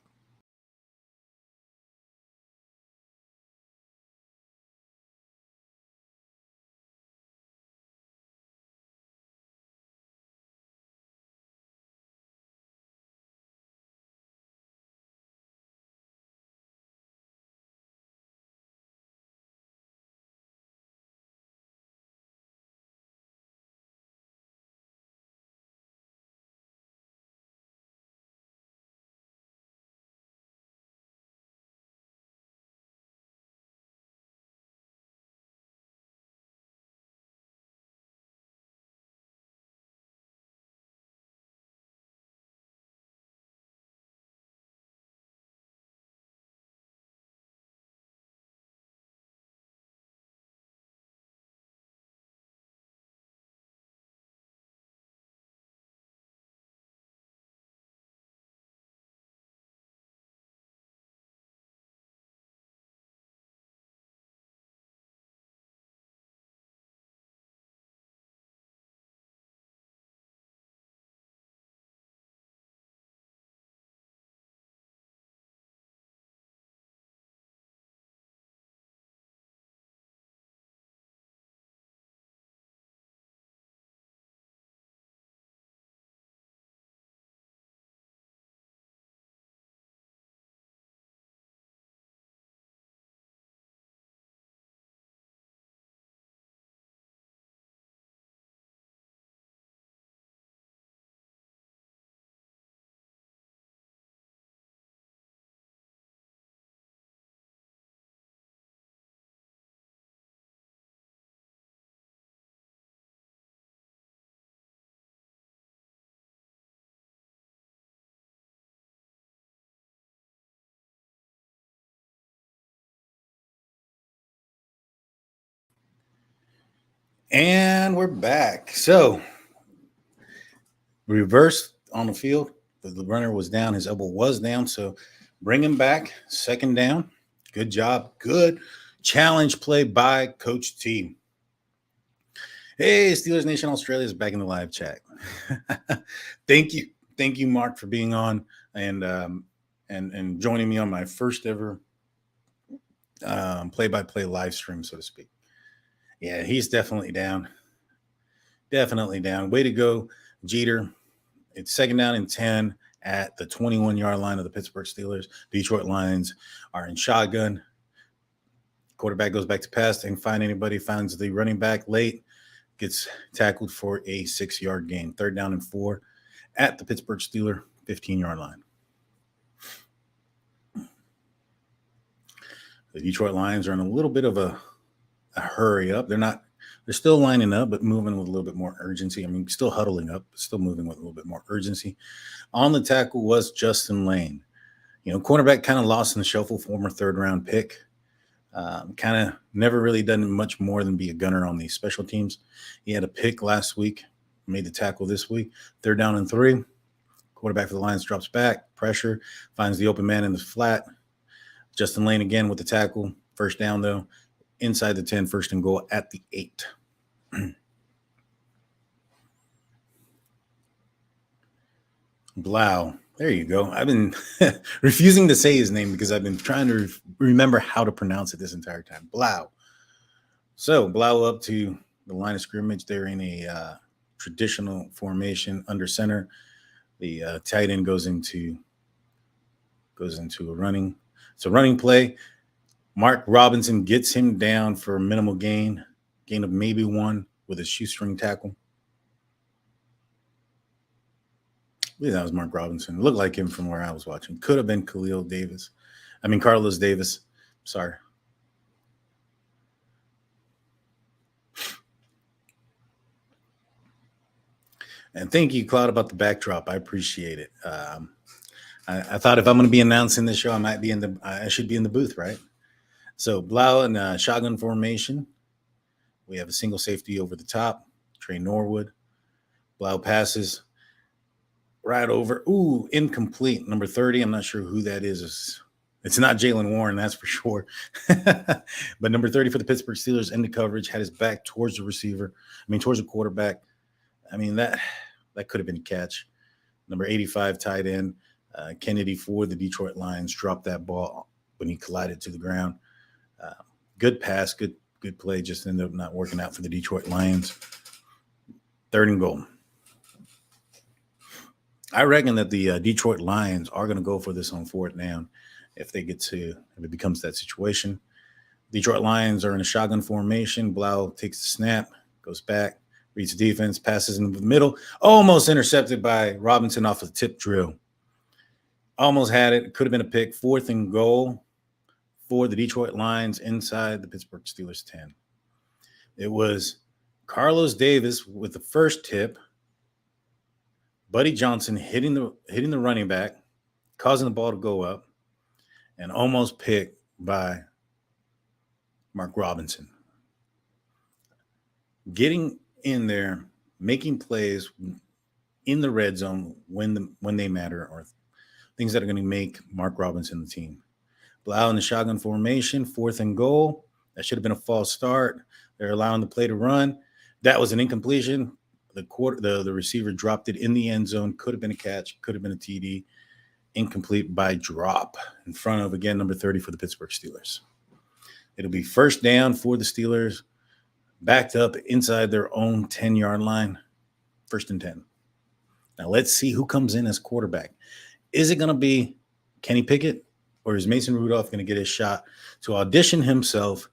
And we're back. So, reverse on the field. The runner was down. His elbow was down. So, bring him back. Second down. Good job. Good challenge play by Coach T. Hey, Steelers Nation Australia is back in the live chat. Thank you, Mark, for being on and joining me on my first ever play-by-play live stream, so to speak. Yeah, he's definitely down. Definitely down. Way to go, Jeter. It's second down and 10 at the 21-yard line of the Pittsburgh Steelers. Detroit Lions are in shotgun. Quarterback goes back to pass. Didn't find anybody. Finds the running back late. Gets tackled for a 6-yard gain. Third down and 4 at the Pittsburgh Steelers 15-yard line. The Detroit Lions are in a little bit of a hurry up. They're still lining up, but moving with a little bit more urgency. I mean, still huddling up, but still moving with a little bit more urgency. On the tackle was Justin Lane. Cornerback kind of lost in the shuffle, former third-round pick. Kind of never really done much more than be a gunner on these special teams. He had a pick last week, made the tackle this week. Third down and 3. Quarterback for the Lions drops back, pressure, finds the open man in the flat. Justin Lane again with the tackle. First down, though, inside the 10, first and goal at the 8. Blau. There you go. I've been refusing to say his name because I've been trying to remember how to pronounce it this entire time. Blau. So Blau up to the line of scrimmage. They're in a traditional formation under center. The tight end goes into a running. It's a running play. Mark Robinson gets him down for a minimal gain of maybe 1 with a shoestring tackle. I believe that was Mark Robinson. It looked like him from where I was watching. Could have been Carlos Davis. Sorry. And thank you, Claude, about the backdrop. I appreciate it. I thought if I'm going to be announcing this show, I should be in the booth, right? So Blau in shotgun formation. We have a single safety over the top. Trey Norwood. Blau passes right over. Ooh, incomplete. Number 30. I'm not sure who that is. It's not Jalen Warren, that's for sure. But number 30 for the Pittsburgh Steelers in the coverage, had his back towards the quarterback. I mean, that could have been a catch. Number 85 tight end, Kennedy for the Detroit Lions dropped that ball when he collided to the ground. Good pass, good play, just ended up not working out for the Detroit Lions. Third and goal. I reckon that the Detroit Lions are going to go for this on fourth down if it becomes that situation. Detroit Lions are in a shotgun formation. Blau takes the snap, goes back, reads the defense, passes in the middle, almost intercepted by Robinson off a tip drill. Almost had it. Could have been a pick. Fourth and goal for the Detroit Lions inside the Pittsburgh Steelers 10. It was Carlos Davis with the first tip. Buddy Johnson hitting the running back, causing the ball to go up, and almost picked by Mark Robinson. Getting in there, making plays in the red zone when they matter, or things that are going to make Mark Robinson the team. Blau in the shotgun formation, fourth and goal. That should have been a false start. They're allowing the play to run. That was an incompletion. The receiver dropped it in the end zone. Could have been a catch. Could have been a TD. Incomplete by drop in front of, again, number 30 for the Pittsburgh Steelers. It'll be first down for the Steelers, backed up inside their own 10-yard line. First and 10. Now let's see who comes in as quarterback. Is it going to be Kenny Pickett, or is Mason Rudolph going to get his shot to audition himself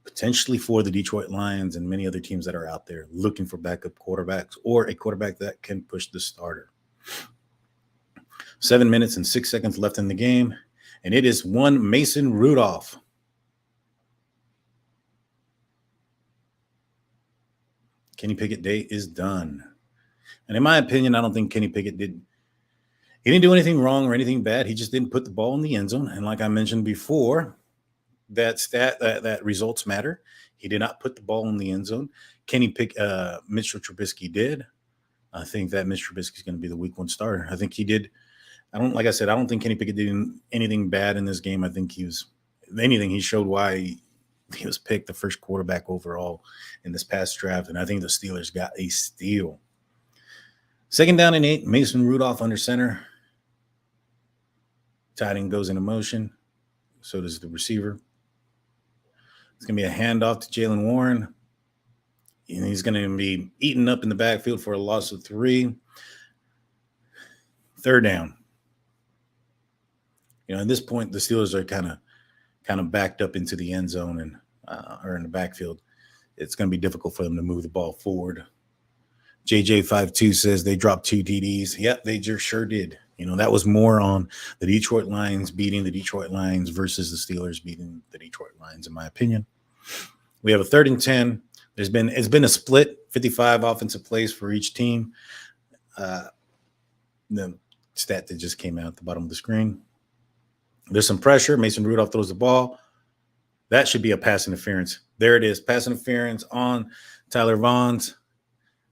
potentially for the Detroit Lions and many other teams that are out there looking for backup quarterbacks or a quarterback that can push the starter? 7 minutes and 6 seconds left in the game, and it is one Mason Rudolph. Kenny Pickett day is done. And in my opinion, I don't think Kenny Pickett didn't do anything wrong or anything bad. He just didn't put the ball in the end zone. And like I mentioned before, that results matter. He did not put the ball in the end zone. Mitchell Trubisky did. I think that Mitch Trubisky is going to be the week 1 starter. I think he did. I don't think Kenny Pickett did anything bad in this game. I think he showed why he was picked the first quarterback overall in this past draft. And I think the Steelers got a steal. 2nd down and 8, Mason Rudolph under center. Tight end goes into motion. So does the receiver. It's going to be a handoff to Jalen Warren. And he's going to be eaten up in the backfield for a loss of 3. 3rd down. At this point, the Steelers are kind of backed up into the end zone and or in the backfield. It's going to be difficult for them to move the ball forward. JJ52 says they dropped 2 TDs. Yep, they just sure did. That was more on the Detroit Lions beating the Detroit Lions versus the Steelers beating the Detroit Lions, in my opinion. We have a 3rd and 10. It's been a split, 55 offensive plays for each team. The stat that just came out at the bottom of the screen. There's some pressure. Mason Rudolph throws the ball. That should be a pass interference. There it is. Pass interference on Tyler Vaughn's.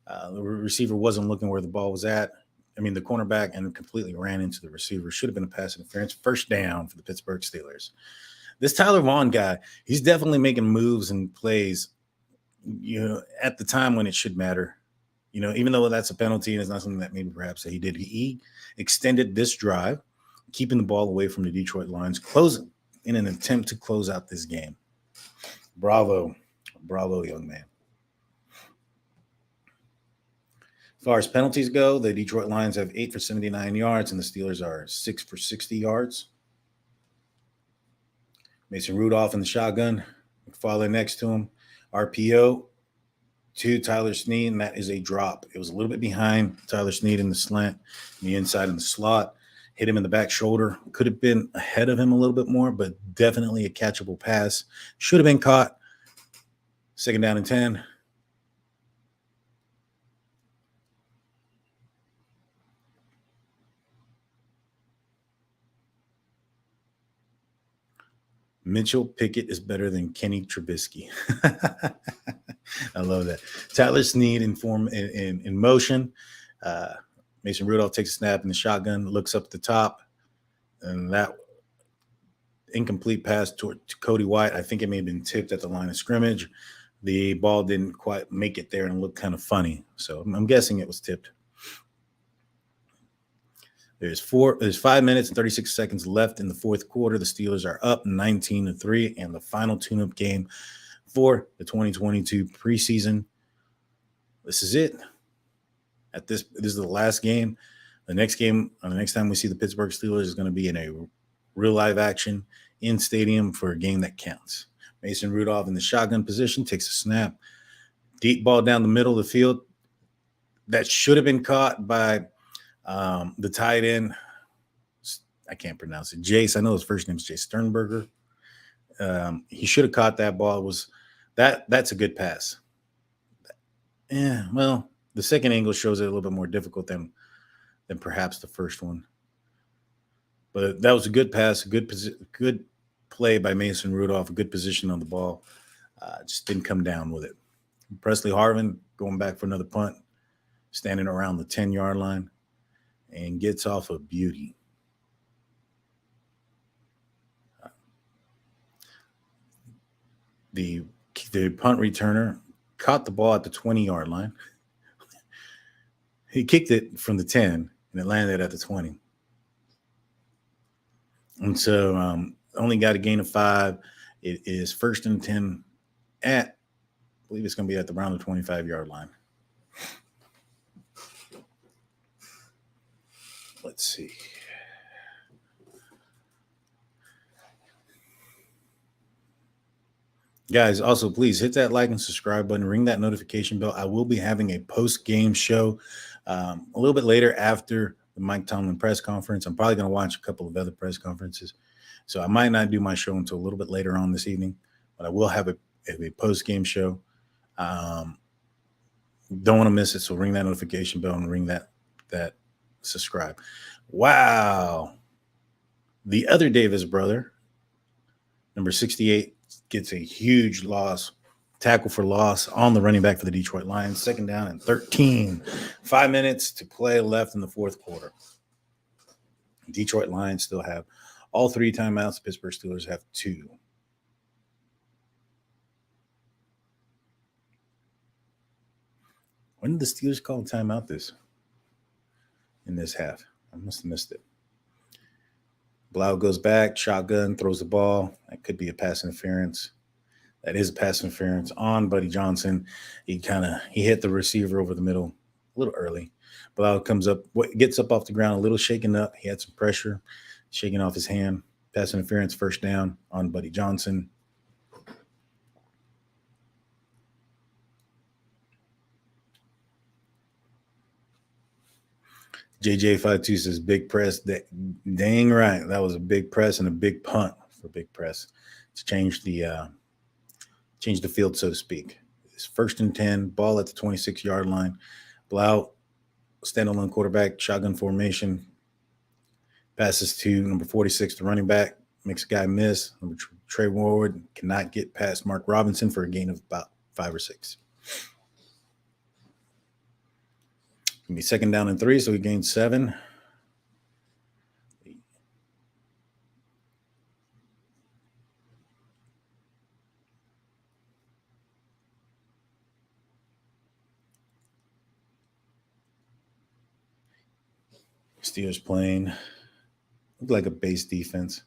The receiver wasn't looking where the ball was at. The cornerback, and completely ran into the receiver. Should have been a pass interference. 1st down for the Pittsburgh Steelers. This Tyler Vaughn guy, he's definitely making moves and plays, at the time when it should matter. Even though that's a penalty and it's not something that maybe perhaps that he did. He extended this drive, keeping the ball away from the Detroit Lions, closing in an attempt to close out this game. Bravo, young man. As far as penalties go, the Detroit Lions have 8 for 79 yards, and the Steelers are 6 for 60 yards. Mason Rudolph in the shotgun. McFarland next to him. RPO to Tyler Snead, and that is a drop. It was a little bit behind Tyler Snead in the slant, in the inside in the slot. Hit him in the back shoulder. Could have been ahead of him a little bit more, but definitely a catchable pass. Should have been caught. 2nd down and 10. Mitchell Pickett is better than Kenny Trubisky. I love that. Tyler Snead in motion. Mason Rudolph takes a snap in the shotgun, looks up the top, and that incomplete pass to Cody White. I think it may have been tipped at the line of scrimmage. The ball didn't quite make it there and looked kind of funny. So I'm guessing it was tipped. There's 5 minutes and 36 seconds left in the 4th quarter. The Steelers are up 19-3 in the final tune-up game for the 2022 preseason. This is it. This is the last game. The next time we see the Pittsburgh Steelers is going to be in a real live action in stadium for a game that counts. Mason Rudolph in the shotgun position takes a snap. Deep ball down the middle of the field. That should have been caught by the tight end. I can't pronounce it. Jace. I know his first name is Jace Sternberger. He should have caught that ball. That's a good pass. Yeah, well, the second angle shows it a little bit more difficult than perhaps the first one. But that was a good pass, a good play by Mason Rudolph, a good position on the ball. Just didn't come down with it. Presley Harvin going back for another punt, standing around the 10-yard line, and gets off a beauty. The punt returner caught the ball at the 20-yard line. He kicked it from the 10, and it landed at the 20. And so only got a gain of 5. It is 1st and 10 I believe it's going to be at around the 25-yard line. Let's see. Guys, also, please hit that like and subscribe button. Ring that notification bell. I will be having a post-game show a little bit later after the Mike Tomlin press conference. I'm probably going to watch a couple of other press conferences. So I might not do my show until a little bit later on this evening, but I will have a post-game show. Don't want to miss it, so ring that notification bell and ring that subscribe. Wow. The other Davis brother, number 68, gets a huge loss tackle for loss on the running back for the Detroit Lions. 2nd down and 13. 5 minutes to play left in the 4th quarter. Detroit Lions still have all 3 timeouts. The Pittsburgh Steelers have 2. When did the Steelers call a timeout in this half? I must have missed it. Blau goes back, shotgun, throws the ball. That could be a pass interference. That is a pass interference on Buddy Johnson. He hit the receiver over the middle a little early. Blau comes up, gets up off the ground, a little shaken up. He had some pressure, shaking off his hand. Pass interference, 1st down on Buddy Johnson. JJ52 says big press. Dang right. That was a big press and a big punt for big press to change the field, so to speak. It's 1st and 10, ball at the 26-yard line. Blau, standalone quarterback, shotgun formation. Passes to number 46, the running back. Makes a guy miss. Number Trey Ward cannot get past Mark Robinson for a gain of about 5 or 6. Be 2nd down and 3, so he gained 7. Steelers playing looked like a base defense.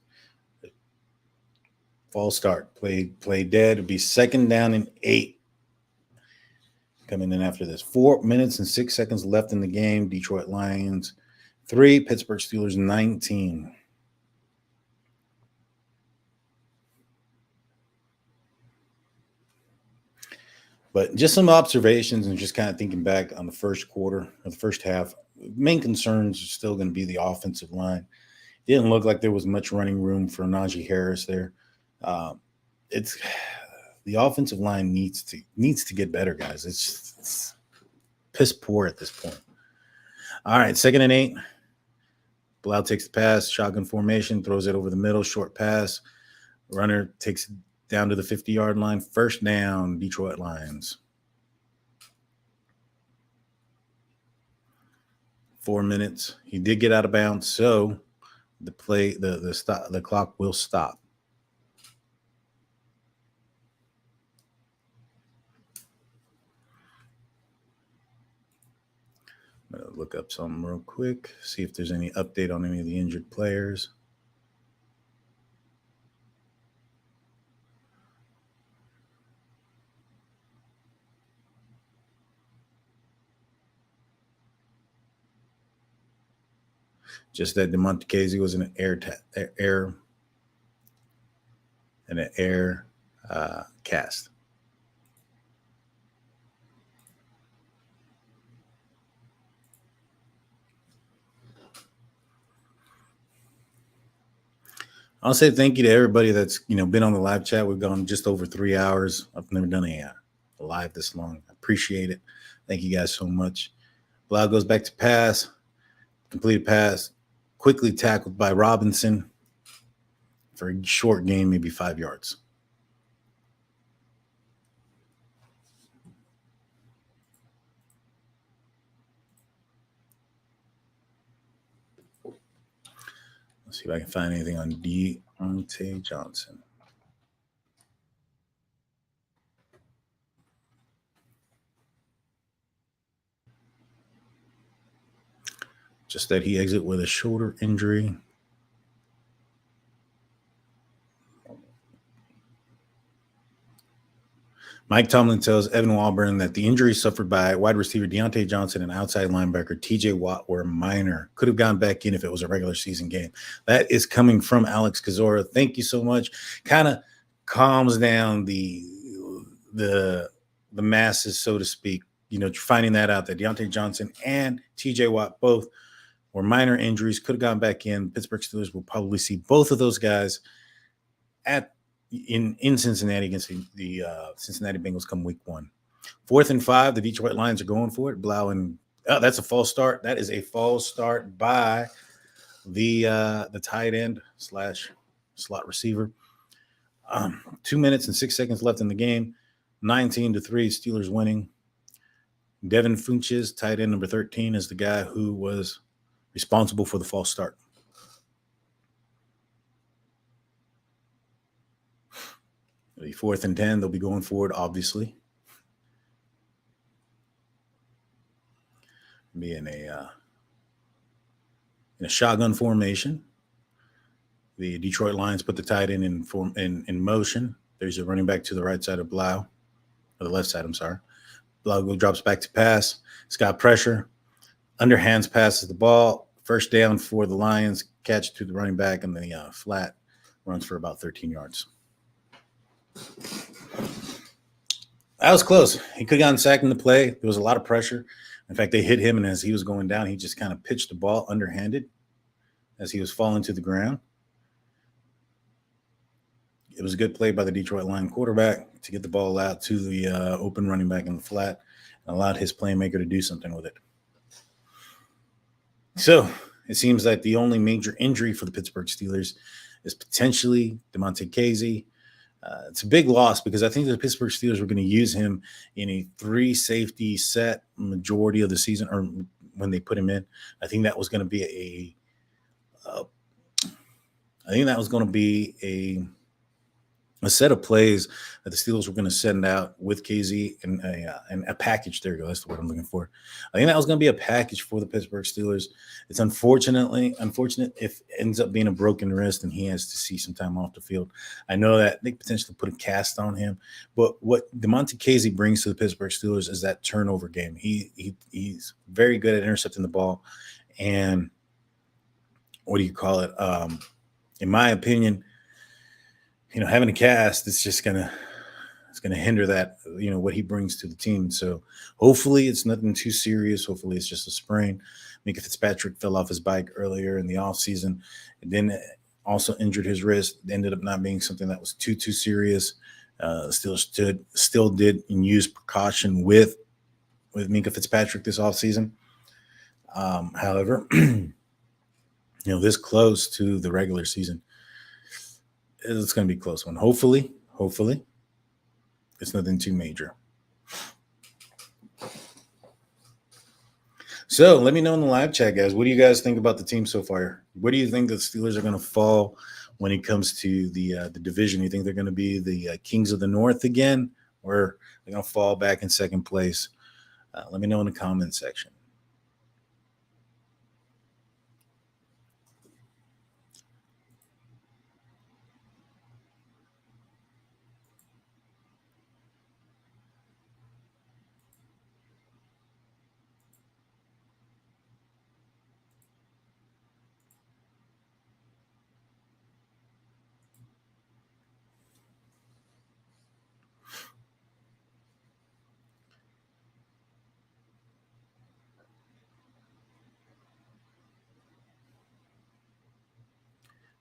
False start. Play dead. It'll be 2nd down and 8. Coming in after this. 4 minutes and 6 seconds left in the game. Detroit Lions 3, Pittsburgh Steelers 19. But just some observations and just kind of thinking back on the 1st quarter or the 1st half. Main concerns are still going to be the offensive line. Didn't look like there was much running room for Najee Harris there. It's the offensive line needs to get better, guys. It's piss poor at this point. All right, 2nd and 8. Blau takes the pass, shotgun formation, throws it over the middle, short pass. Runner takes it down to the 50-yard line. 1st down, Detroit Lions. 4 minutes. He did get out of bounds, so the clock will stop. I'm going to look up something real quick, see if there's any update on any of the injured players. Just that DeMonte Casey was in an air cast. I'll say thank you to everybody that's been on the live chat. We've gone just over 3 hours. I've never done a live this long. I appreciate it. Thank you guys so much. Blau goes back to pass. Completed pass. Quickly tackled by Robinson for a short gain, maybe 5 yards. Let's see if I can find anything on Deontay Johnson. Just that he exit with a shoulder injury. Mike Tomlin tells Evan Walburn that the injuries suffered by wide receiver Deontay Johnson and outside linebacker TJ Watt were minor. Could have gone back in if it was a regular season game. That is coming from Alex Kozora. Thank you so much. Kind of calms down the masses, so to speak. Finding that out that Deontay Johnson and TJ Watt both were minor injuries, could have gone back in. Pittsburgh Steelers will probably see both of those guys in Cincinnati against the Cincinnati Bengals come week 1. 4th and 5, the Detroit Lions are going for it. Blau and that's a false start. That is a false start by the tight end / slot receiver. 2 minutes and 6 seconds left in the game. 19-3, Steelers winning. Devin Funches, tight end number 13, is the guy who was responsible for the false start. It'll be 4th and 10. They'll be going forward, obviously. Be in a shotgun formation. The Detroit Lions put the tight end in motion. There's a running back to the right side of Blau, or the left side, I'm sorry. Blau drops back to pass. It's got pressure. Underhands passes the ball. First down for the Lions. Catch to the running back, and the flat runs for about 13 yards. That was close. He could have gotten sacked in the play. There was a lot of pressure. In fact, they hit him, and as he was going down, he just kind of pitched the ball underhanded as he was falling to the ground. It was a good play by the Detroit Lions quarterback to get the ball out to the open running back in the flat and allowed his playmaker to do something with it. So it seems like the only major injury for the Pittsburgh Steelers is potentially Damontae Kazee. It's a big loss because I think the Pittsburgh Steelers were going to use him in a 3-safety set majority of the season, or when they put him in. I think that was going to be a set of plays that the Steelers were going to send out with KZ and a package. There you go. That's the word I'm looking for. I think that was going to be a package for the Pittsburgh Steelers. It's unfortunate if it ends up being a broken wrist and he has to see some time off the field. I know that they potentially put a cast on him, but what Damontae Kazee brings to the Pittsburgh Steelers is that turnover game. He's very good at intercepting the ball, and in my opinion, having a cast, it's going to hinder that, what he brings to the team. So hopefully it's nothing too serious. Hopefully it's just a sprain. Minka Fitzpatrick fell off his bike earlier in the offseason and then also injured his wrist. It ended up not being something that was too serious. Still did and used precaution with Minka Fitzpatrick this offseason. However, this close to the regular season, it's going to be a close one. Hopefully, it's nothing too major. So let me know in the live chat, guys. What do you guys think about the team so far? Where do you think the Steelers are going to fall when it comes to the division? You think they're going to be the Kings of the North again, or they're going to fall back in second place? Let me know in the comment section.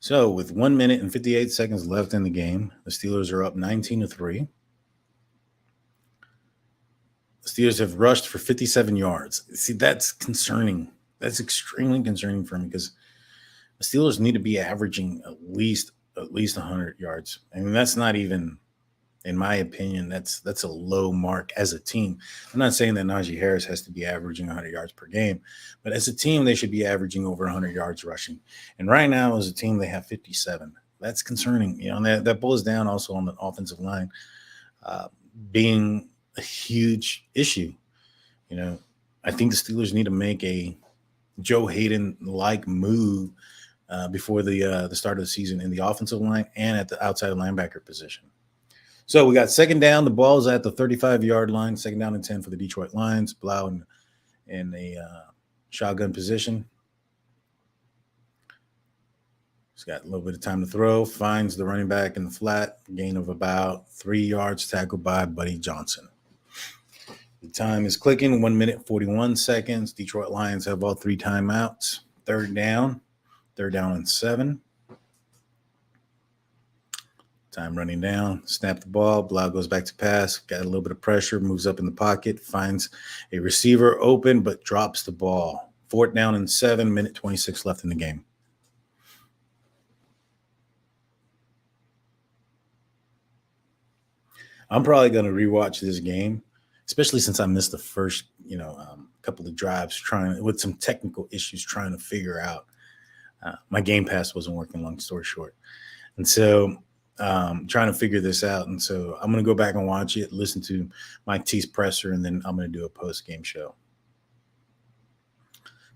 So with 1 minute and 58 seconds left in the game, the Steelers are up 19-3. The Steelers have rushed for 57 yards. See, that's concerning. That's extremely concerning for me because the Steelers need to be averaging at least 100 yards. I mean, that's not even, in my opinion, that's a low mark as a team. I'm not saying that Najee Harris has to be averaging 100 yards per game, but as a team, they should be averaging over 100 yards rushing. And right now, as a team, they have 57. That's concerning. And that boils down also on the offensive line being a huge issue. I think the Steelers need to make a Joe Hayden-like move before the start of the season in the offensive line and at the outside linebacker position. So we got second down. The ball's at the 35-yard line. Second down and 10 for the Detroit Lions. Blau in a shotgun position. He's got a little bit of time to throw. Finds the running back in the flat. Gain of about 3 yards. Tackled by Buddy Johnson. The time is clicking. 1 minute, 41 seconds. Detroit Lions have all 3 timeouts. Third down and 7. Time running down. Snap the ball. Blau goes back to pass. Got a little bit of pressure. Moves up in the pocket. Finds a receiver open, but drops the ball. 4th down and 7. Minute 26 left in the game. I'm probably going to rewatch this game, especially since I missed the first, couple of drives with some technical issues trying to figure out. My Game Pass wasn't working, long story short. And so trying to figure this out. And so I'm going to go back and watch it, listen to Mike T's presser, and then I'm going to do a post-game show.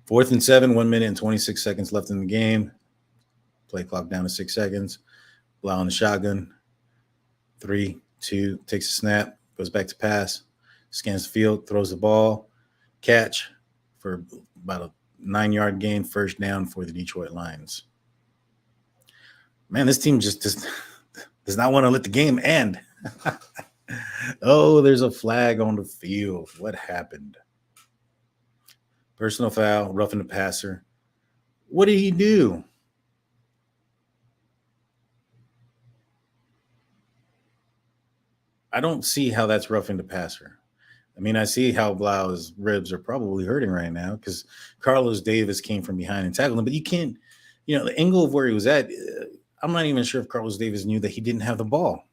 4th and 7, 1 minute and 26 seconds left in the game. Play clock down to 6 seconds. Blau on the shotgun. 3, 2, takes a snap, goes back to pass, scans the field, throws the ball, catch for about a 9-yard gain, first down for the Detroit Lions. Man, this team just does not want to let the game end. Oh, there's a flag on the field. What happened? Personal foul, roughing the passer. What did he do? I don't see how that's roughing the passer. I mean, I see how Blau's ribs are probably hurting right now because Carlos Davis came from behind and tackled him. But you can't, the angle of where he was at, I'm not even sure if Carlos Davis knew that he didn't have the ball.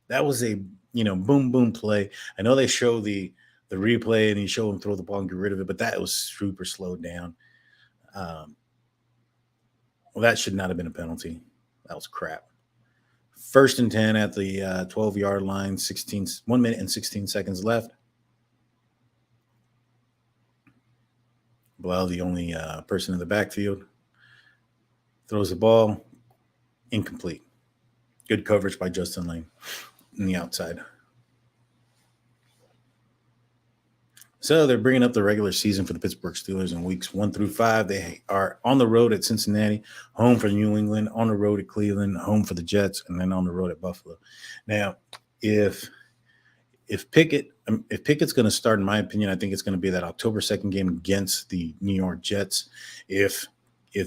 That was a, boom, boom play. I know they show the replay and you show him throw the ball and get rid of it, but that was super slowed down. Well, that should not have been a penalty. That was crap. 1st and 10 at the 12-yard line, 1 minute and 16 seconds left. Blau, the only person in the backfield, throws the ball, incomplete. Good coverage by Justin Lane on the outside. So they're bringing up the regular season for the Pittsburgh Steelers in weeks 1 through 5. They are on the road at Cincinnati, home for New England, on the road at Cleveland, home for the Jets, and then on the road at Buffalo. Now, if Pickett's going to start, in my opinion, I think it's going to be that October 2nd game against the New York Jets. If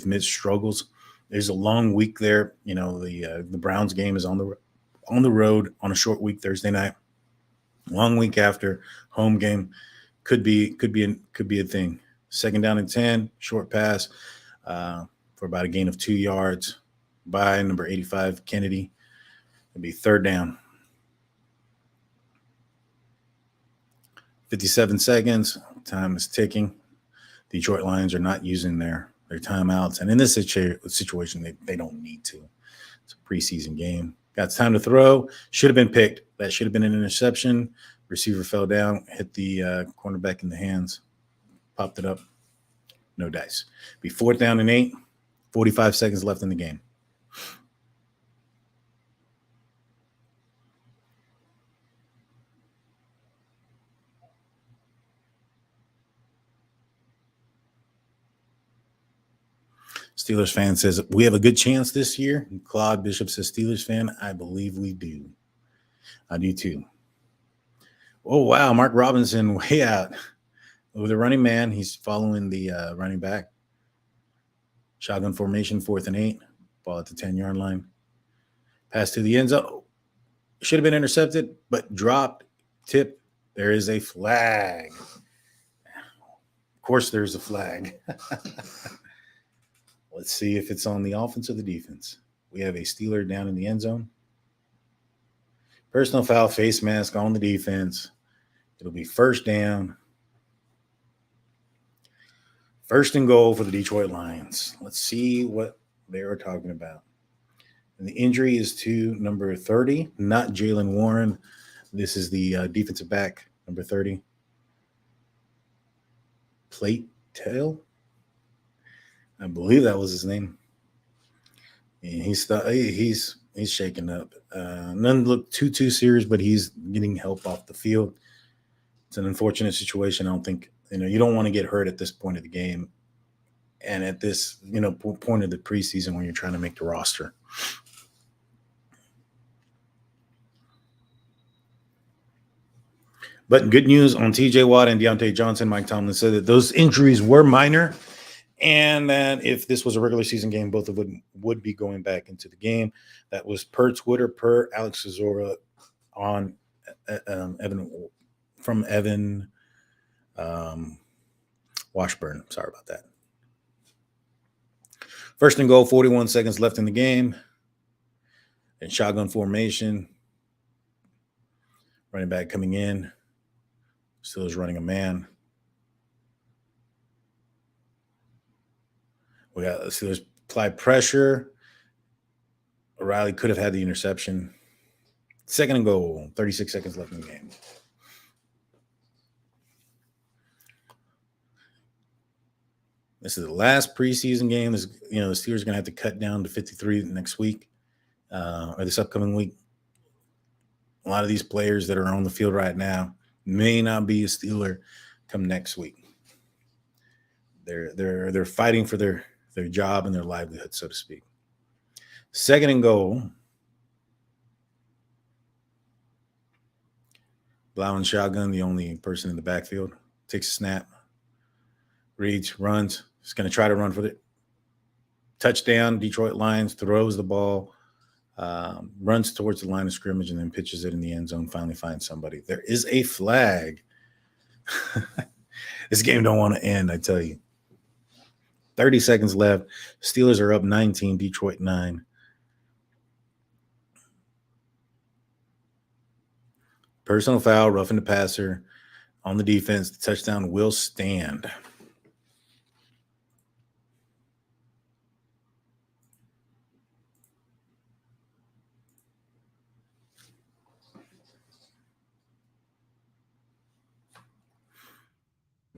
Mitch struggles, there's a long week there. The Browns game is on the road on a short week Thursday night. Long week after, home game. Could be a thing. 2nd down and 10, short pass for about a gain of 2 yards by number 85, Kennedy. It'll be 3rd down. 57 seconds. Time is ticking. Detroit Lions are not using their timeouts. And in this situation, they don't need to. It's a preseason game. Got time to throw. Should have been picked. That should have been an interception. Receiver fell down, hit the cornerback in the hands, popped it up. No dice. Be 4th down and 8, 45 seconds left in the game. Steelers fan says, we have a good chance this year. Claude Bishop says, Steelers fan, I believe we do. I do too. Oh, wow. Mark Robinson way out with a running man. He's following the running back. Shotgun formation, 4th and 8. Ball at the 10-yard line. Pass to the end zone. Should have been intercepted, but dropped, tipped. There is a flag. Of course, there's a flag. Let's see if it's on the offense or the defense. We have a Steeler down in the end zone. Personal foul, face mask on the defense. It'll be 1st down. 1st and goal for the Detroit Lions. Let's see what they are talking about. And the injury is to number 30, not Jalen Warren. This is the defensive back, number 30. Plate Tail. I believe that was his name. And he's shaking up. None look too serious, but he's getting help off the field. It's an unfortunate situation. I don't think, you don't want to get hurt at this point of the game and at this, point of the preseason when you're trying to make the roster. But good news on TJ Watt and Deontay Johnson. Mike Tomlin said that those injuries were minor and that if this was a regular season game, both of them would be going back into the game. That was per Twitter, per Alex Zazora on Evan Washburn. Sorry about that. 1st and goal, 41 seconds left in the game. And shotgun formation. Running back coming in. Steelers running a man. We got the Steelers apply pressure. O'Reilly could have had the interception. 2nd and goal. 36 seconds left in the game. This is the last preseason game. The Steelers are going to have to cut down to 53 next week or this upcoming week. A lot of these players that are on the field right now may not be a Steeler come next week. They're fighting for their job and their livelihood, so to speak. 2nd and goal. Blau and shotgun, the only person in the backfield. Takes a snap. Reads, runs. He's going to try to run for it. Touchdown, Detroit Lions, throws the ball, runs towards the line of scrimmage, and then pitches it in the end zone, finally finds somebody. There is a flag. This game don't want to end, I tell you. 30 seconds left. Steelers are up 19, Detroit 9. Personal foul, roughing the passer on the defense. The touchdown will stand.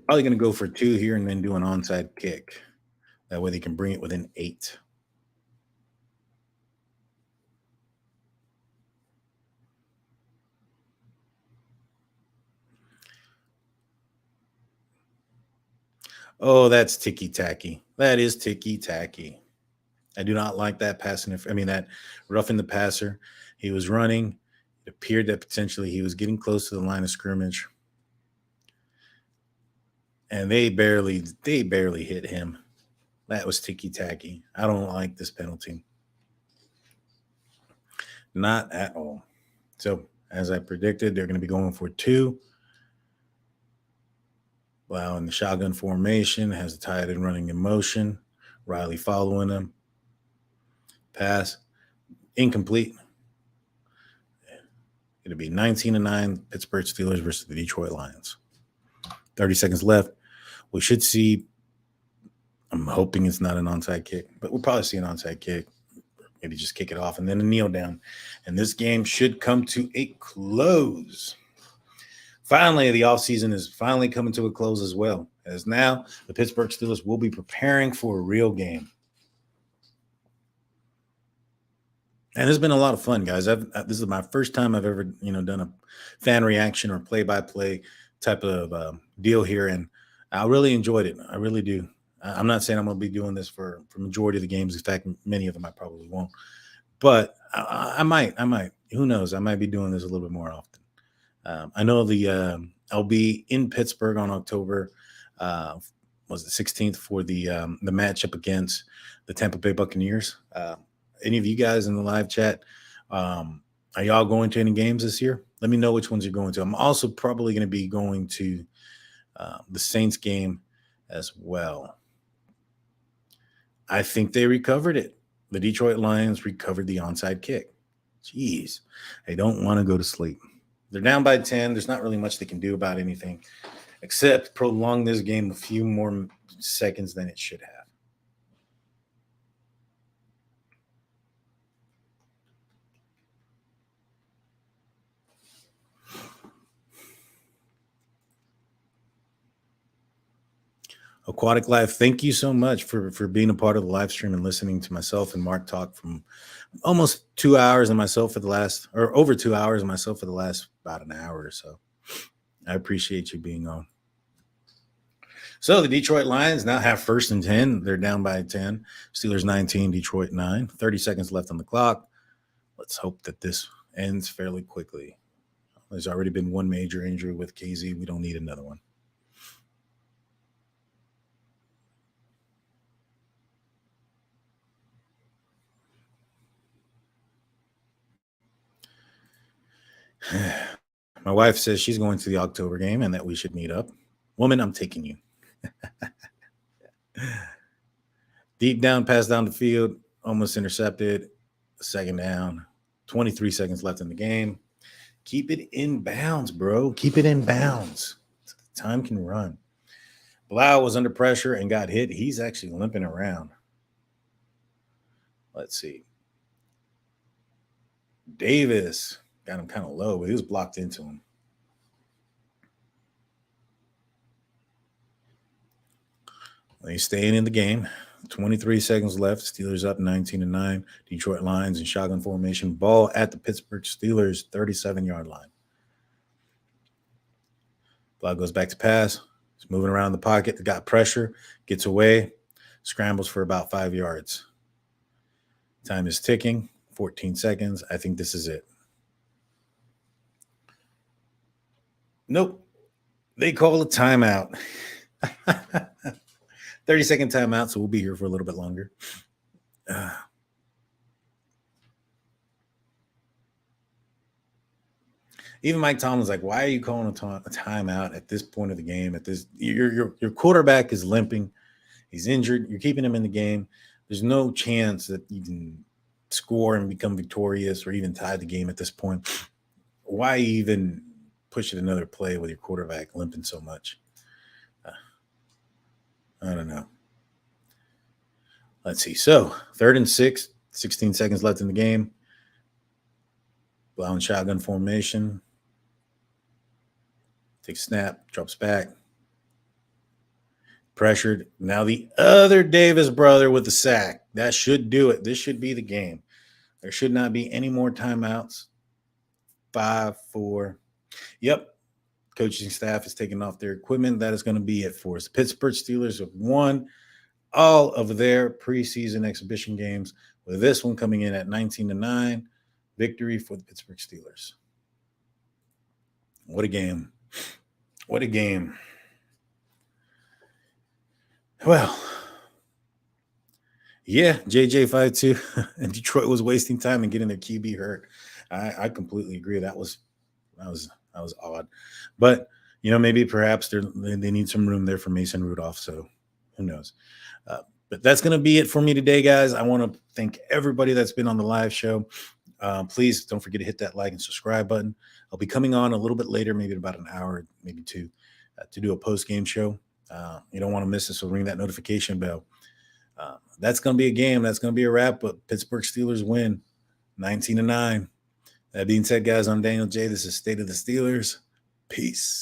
Probably going to go for 2 here and then do an onside kick. That way they can bring it within 8. Oh, that's ticky-tacky. That is ticky-tacky. I do not like that passing. That roughing the passer. He was running. It appeared that potentially he was getting close to the line of scrimmage. And they barely hit him. That was ticky-tacky. I don't like this penalty. Not at all. So, as I predicted, they're going to be going for 2. Blau in the shotgun formation, has the tight end running in motion. Riley following him. Pass. Incomplete. It'll be 19-9 Pittsburgh Steelers versus the Detroit Lions. 30 seconds left. We should see, I'm hoping it's not an onside kick, but we'll probably see an onside kick. Maybe just kick it off and then a kneel down. And this game should come to a close. Finally, the offseason is finally coming to a close as well, as now the Pittsburgh Steelers will be preparing for a real game. And it's been a lot of fun, guys. This is my first time I've ever, done a fan reaction or play-by-play type of deal here, and I really enjoyed it. I really do. I'm not saying I'm going to be doing this for majority of the games. In fact, many of them I probably won't. But I might. Who knows? I might be doing this a little bit more often. I know I'll be in Pittsburgh on October was the 16th for the matchup against the Tampa Bay Buccaneers. Any of you guys in the live chat, are y'all going to any games this year? Let me know which ones you're going to. I'm also probably going to be going to the Saints game as well. I think they recovered it. The Detroit Lions recovered the onside kick. Jeez, I don't want to go to sleep. They're down by 10. There's not really much they can do about anything except prolong this game a few more seconds than it should have. Aquatic Life, thank you so much for being a part of the live stream and listening to myself and Mark talk from almost 2 hours and myself for the last, or over 2 hours and myself for the last about an hour or so. I appreciate you being on. So the Detroit Lions now have 1st and 10. They're down by 10. Steelers 19, Detroit 9. 30 seconds left on the clock. Let's hope that this ends fairly quickly. There's already been one major injury with KZ. We don't need another one. My wife says she's going to the October game and that we should meet up. Woman, I'm taking you. Deep down, pass down the field, almost intercepted. 2nd down, 23 seconds left in the game. Keep it in bounds, bro. Keep it in bounds. Time can run. Blau was under pressure and got hit. He's actually limping around. Let's see. Davis got him kind of low, but he was blocked into him. He's staying in the game. 23 seconds left. Steelers up 19-9. Detroit Lions in shotgun formation. Ball at the Pittsburgh Steelers 37-yard line. Blau goes back to pass. He's moving around the pocket. Got pressure. Gets away. Scrambles for about 5 yards. Time is ticking. 14 seconds. I think this is it. Nope. They call a timeout. 30-second timeout, so we'll be here for a little bit longer. Even Mike Tomlin's like, why are you calling a timeout at this point of the game? At this, your quarterback is limping. He's injured. You're keeping him in the game. There's no chance that you can score and become victorious or even tie the game at this point. Why even push it another play with your quarterback limping so much? I don't know. Let's see. So 3rd and 6, 16 seconds left in the game. Blau in shotgun formation. Takes a snap, drops back. Pressured. Now the other Davis brother with the sack. That should do it. This should be the game. There should not be any more timeouts. 5, 4. Yep. Coaching staff is taking off their equipment. That is going to be it for us. The Pittsburgh Steelers have won all of their preseason exhibition games, with this one coming in at 19-9. Victory for the Pittsburgh Steelers. What a game. What a game. Well, yeah, JJ52 and Detroit was wasting time and getting their QB hurt. I completely agree. That was odd. But, maybe perhaps they need some room there for Mason Rudolph. So who knows? But that's going to be it for me today, guys. I want to thank everybody that's been on the live show. Please don't forget to hit that like and subscribe button. I'll be coming on a little bit later, maybe about an hour, maybe 2, to do a post-game show. You don't want to miss it, so ring that notification bell. That's going to be a game. That's going to be a wrap, but Pittsburgh Steelers win 19-9. That being said, guys, I'm Daniel J. This is State of the Steelers. Peace.